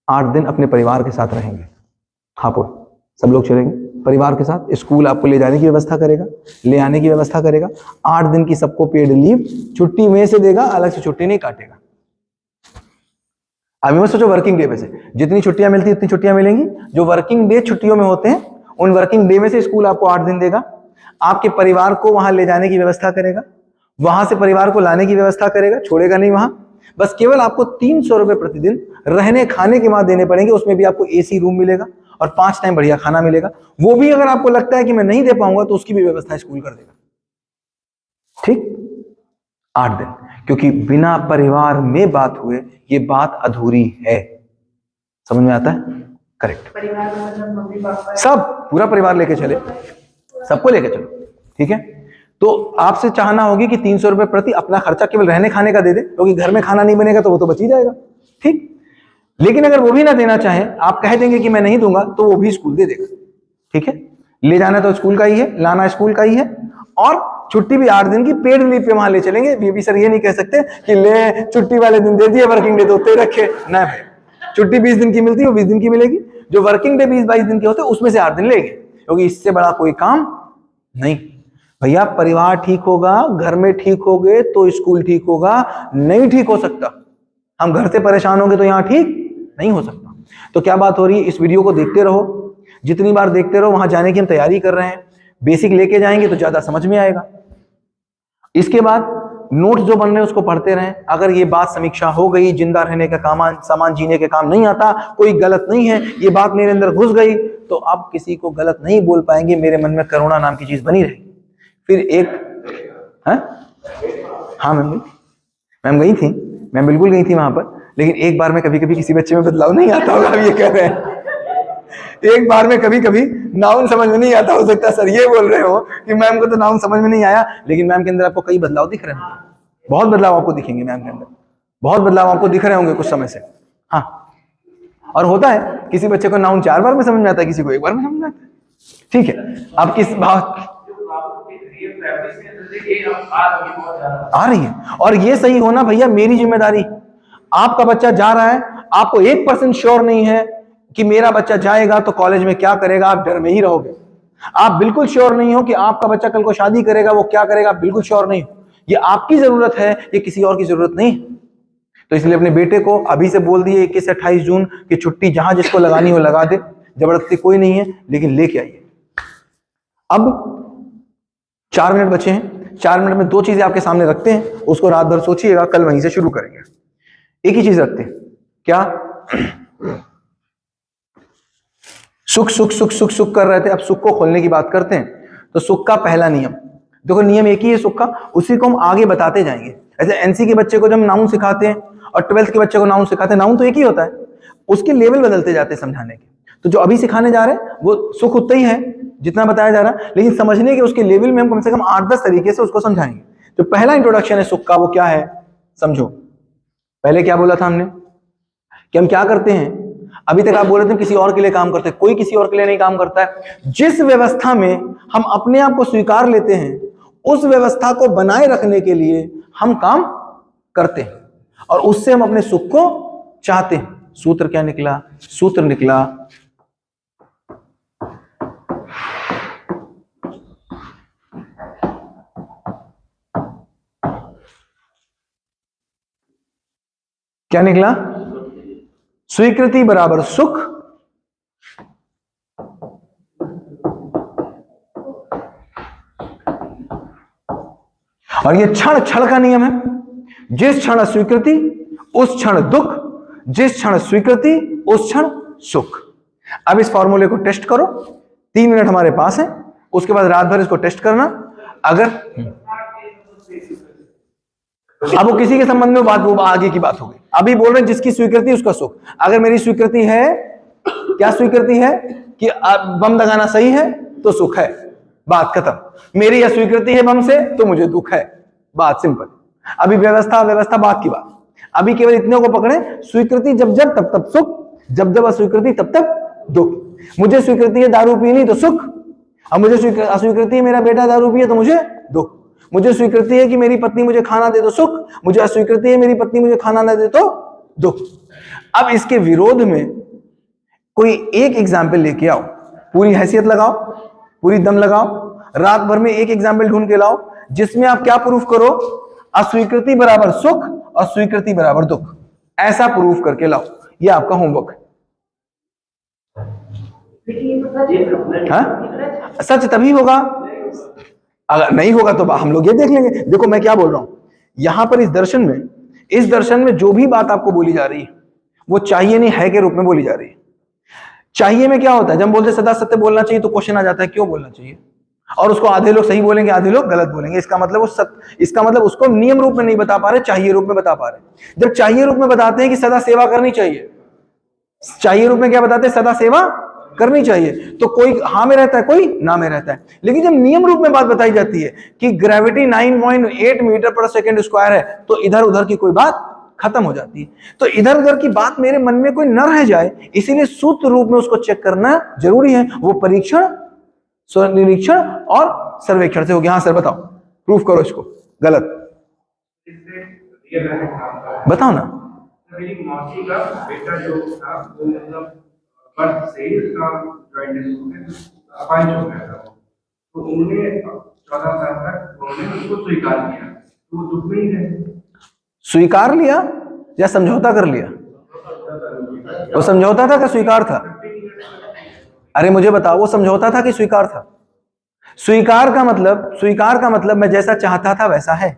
8 दिन अपने परिवार के साथ रहेंगे, हापुड़ सब लोग चलेंगे परिवार के साथ। स्कूल आपको ले जाने की व्यवस्था करेगा, ले आने की व्यवस्था करेगा। 8 दिन की सबको पेड लीव छुट्टी में से देगा, अलग से छुट्टी नहीं काटेगा। अभी मत सोचो वर्किंग डे पे से जितनी छुट्टियां मिलती उतनी छुट्टियां मिलेंगी। जो वर्किंग डे छुट्टियों में होते हैं उन वर्किंग डे में से स्कूल आपको 8 दिन देगा। आपके परिवार को वहां ले जाने की व्यवस्था करेगा, वहां से परिवार को लाने की व्यवस्था करेगा, छोड़ेगा नहीं वहां। बस केवल आपको 300 रुपए प्रतिदिन रहने खाने के बाद देने पड़ेंगे। उसमें भी आपको एसी रूम मिलेगा और 5 टाइम बढ़िया खाना मिलेगा। वो भी अगर आपको लगता है कि मैं नहीं दे पाऊंगा तो उसकी भी व्यवस्था स्कूल कर देगा। ठीक, 8 दिन, क्योंकि बिना परिवार में बात हुए ये बात अधूरी है। समझ में आता है? करेक्ट। परिवार में मतलब मम्मी पापा सब पूरा परिवार लेके चले, सबको लेके चलो। ठीक है, तो आपसे चाहना होगी कि 300 रुपए प्रति अपना खर्चा केवल रहने खाने का दे दे, क्योंकि घर में खाना नहीं बनेगा तो वो तो बच ही जाएगा। ठीक, लेकिन अगर वो भी ना देना चाहे, आप कह देंगे कि मैं नहीं दूंगा, तो वो भी स्कूल दे देगा। ठीक है, ले जाना तो स्कूल का ही है, लाना स्कूल का ही है। और छुट्टी भी 8 दिन की पेड लीव पे वहां ले चलेंगे। ये भी सर ये नहीं कह सकते कि ले छुट्टी वाले दिन दे दिए, वर्किंग डे तो उतने रखे ना भाई। छुट्टी 20 दिन की मिलती है, वो 20 दिन की मिलेगी। जो वर्किंग डे 20-22 दिन के होते हैं उसमें से 8 दिन लेंगे, क्योंकि इससे बड़ा कोई काम नहीं। भैया परिवार ठीक होगा, घर में ठीक हो गए तो स्कूल ठीक होगा, नहीं ठीक हो सकता। हम घर से परेशान होंगे तो यहाँ ठीक नहीं हो सकता। तो क्या बात हो रही है, इस वीडियो को देखते रहो, जितनी बार देखते रहो। वहां जाने की हम तैयारी कर रहे हैं। बेसिक लेके जाएंगे तो ज्यादा समझ में आएगा। इसके बाद नोट्स जो बन रहे हैं उसको पढ़ते रहें। अगर ये बात समीक्षा हो गई, जिंदा रहने का काम सामान जीने के काम नहीं आता, कोई गलत नहीं है, ये बात मेरे अंदर घुस गई, तो आप किसी को गलत नहीं बोल पाएंगे, मेरे मन में करुणा नाम की चीज बनी रहेगी। फिर एक हाँ मैम गई थी, मैम बिल्कुल गई थी वहां पर, लेकिन एक बार में कभी कभी किसी बच्चे में बदलाव नहीं आता होगा, आप ये कह रहे हैं। एक बार में कभी कभी नाउन समझ में नहीं आता, हो सकता है सर ये बोल रहे हो कि मैम को तो नाउन समझ में नहीं आया, लेकिन मैम के अंदर आपको कई बदलाव दिख रहे हैं, बहुत बदलाव आपको दिखेंगे मैम के अंदर, बहुत बदलाव आपको दिख रहे होंगे कुछ समय से। हाँ, और होता है किसी बच्चे को नाउन 4 बार में समझ में आता है, किसी को 1 बार में समझ में आता है। ठीक है, आप किस बात आ रही है, और ये सही होना भैया मेरी जिम्मेदारी। आपका बच्चा जा रहा है, आपको 1% श्योर नहीं है कि मेरा बच्चा जाएगा तो कॉलेज में क्या करेगा, आप डर में ही रहोगे। आप बिल्कुल श्योर नहीं हो कि आपका बच्चा कल को शादी करेगा, वो क्या करेगा, आप बिल्कुल श्योर नहीं हो। ये आपकी जरूरत है, ये किसी और की जरूरत नहीं है। तो इसलिए अपने बेटे को अभी से बोल दिए 21 से 28 जून की छुट्टी जहां जिसको लगानी हो लगा दे, जबरदस्ती कोई नहीं है, लेकिन लेके आइए। अब 4 मिनट बचे हैं, 4 मिनट में 2 चीजें आपके सामने रखते हैं, उसको रात भर सोचिएगा, कल वहीं से शुरू करेंगे। एक ही चीज रखते हैं, क्या सुख सुख सुख सुख सुख कर रहे थे, अब सुख को खोलने की बात करते हैं। तो सुख का पहला नियम, देखो नियम एक ही है सुख का, उसी को हम आगे बताते जाएंगे। ऐसे एनसी के बच्चे को जब नाउन सिखाते हैं और 12th के बच्चे को नाउन सिखाते हैं, नाउन तो एक ही होता है, उसके लेवल बदलते जाते हैं समझाने के। तो जो अभी सिखाने जा रहे हैं वो सुख उतना ही है जितना बताया जा रहा है, लेकिन समझने के उसके लेवल में हम कम से कम 8-10 तरीके से उसको समझाएंगे। जो पहला इंट्रोडक्शन है सुख का, वो क्या है समझो। पहले क्या बोला था हमने कि हम क्या करते हैं, अभी तक आप बोल रहे थे किसी और के लिए काम करते हैं, कोई किसी और के लिए नहीं काम करता है। जिस व्यवस्था में हम अपने आप को स्वीकार लेते हैं, उस व्यवस्था को बनाए रखने के लिए हम काम करते हैं, और उससे हम अपने सुख को चाहते हैं। सूत्र क्या निकला, सूत्र निकला क्या निकला, स्वीकृति बराबर सुख, और ये क्षण क्षण का नियम है। जिस क्षण स्वीकृति उस क्षण दुख, जिस क्षण स्वीकृति उस क्षण सुख। अब इस फॉर्मूले को टेस्ट करो, 3 मिनट हमारे पास है, उसके बाद रात भर इसको टेस्ट करना। अगर अब वो किसी के संबंध में बात, वो आगे की बात हो गई। अभी बोल रहे हैं जिसकी स्वीकृति उसका सुख। अगर मेरी स्वीकृति है, क्या स्वीकृति है कि बम दगाना सही है तो सुख है, बात खत्म। मेरी अस्वीकृति है बम से तो मुझे दुख है, बात सिंपल। अभी व्यवस्था व्यवस्था बात की बात। अभी केवल इतने को पकड़े, स्वीकृति जब जब तब तब सुख, जब जब अस्वीकृति तब तब दुख। मुझे स्वीकृति है दारू पीनी तो सुख, अब मुझे अस्वीकृति है मेरा बेटा दारू पिए तो मुझे दुख। मुझे स्वीकृति है कि मेरी पत्नी मुझे खाना दे तो सुख, मुझे अस्वीकृति है मेरी पत्नी मुझे खाना न दे तो दुख। अब इसके विरोध में कोई एक एग्जाम्पल लेके आओ, पूरी हैसियत लगाओ, पूरी दम लगाओ, रात भर में एक एग्जाम्पल ढूंढ के लाओ जिसमें आप क्या प्रूफ करो, अस्वीकृति बराबर सुख और स्वीकृति बराबर दुख, ऐसा प्रूफ करके लाओ। ये आपका होमवर्क है। हाँ? सच तभी होगा, अगर नहीं होगा तो हम लोग ये देख लेंगे। देखो मैं क्या बोल रहा हूं, यहां पर इस दर्शन में जो भी बात आपको बोली जा रही है वो चाहिए नहीं है के रूप में बोली जा रही है। चाहिए में क्या होता है, जब हम बोलते सदा सत्य बोलना चाहिए तो क्वेश्चन आ जाता है क्यों बोलना चाहिए, और उसको आधे लोग सही बोलेंगे आधे लोग गलत बोलेंगे। इसका मतलब वो इसका मतलब उसको नियम रूप में नहीं बता पा रहे, चाहिए रूप में बता पा रहे। जब चाहिए रूप में बताते हैं कि सदा सेवा करनी चाहिए, चाहिए रूप में क्या बताते हैं, सदा सेवा करनी चाहिए, तो कोई हाँ में रहता है कोई ना में रहता है। लेकिन जब नियम रूप में बात बताई जाती है कि ग्रेविटी 9.8 मीटर पर सेकेंड स्क्वायर है, तो इधर उधर की कोई बात खत्म हो जाती है। तो इधर उधर की बात मेरे मन में कोई न रह जाए, इसीलिए सूत्र रूप में उसको चेक करना जरूरी है। वो परीक्षण, निरीक्षण और सर्वेक्षण से हो गया। हाँ सर बताओ, प्रूफ करो इसको, गलत बताओ ना। मेरी मौसी का बेटा जो था वो मतलब बर्थ से ही उसका जॉइंट अपाइंट हो गया था, तो उन्होंने 14 साल तक उन्होंने उसको स्वीकार किया, तो वो दुख में ही रहे। स्वीकार लिया या समझौता कर लिया? वो समझौता था कि स्वीकार था? अरे मुझे बताओ, वो समझौता था कि स्वीकार था? स्वीकार का मतलब मैं जैसा चाहता था वैसा है।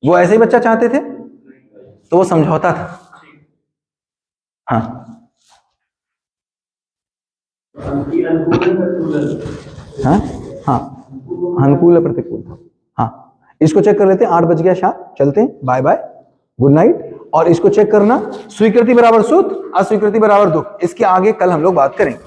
वो ऐसे ही बच्चा चाहते थे तो वो समझौता था। हाँ हाँ हाँ, अनुकूल है प्रतिकूल। हाँ, इसको चेक कर लेते हैं। 8 बज गया शाम, चलते हैं, बाय बाय, गुड नाइट। और इसको चेक करना, स्वीकृति बराबर सुख, अस्वीकृति बराबर दुख। इसके आगे कल हम लोग बात करेंगे।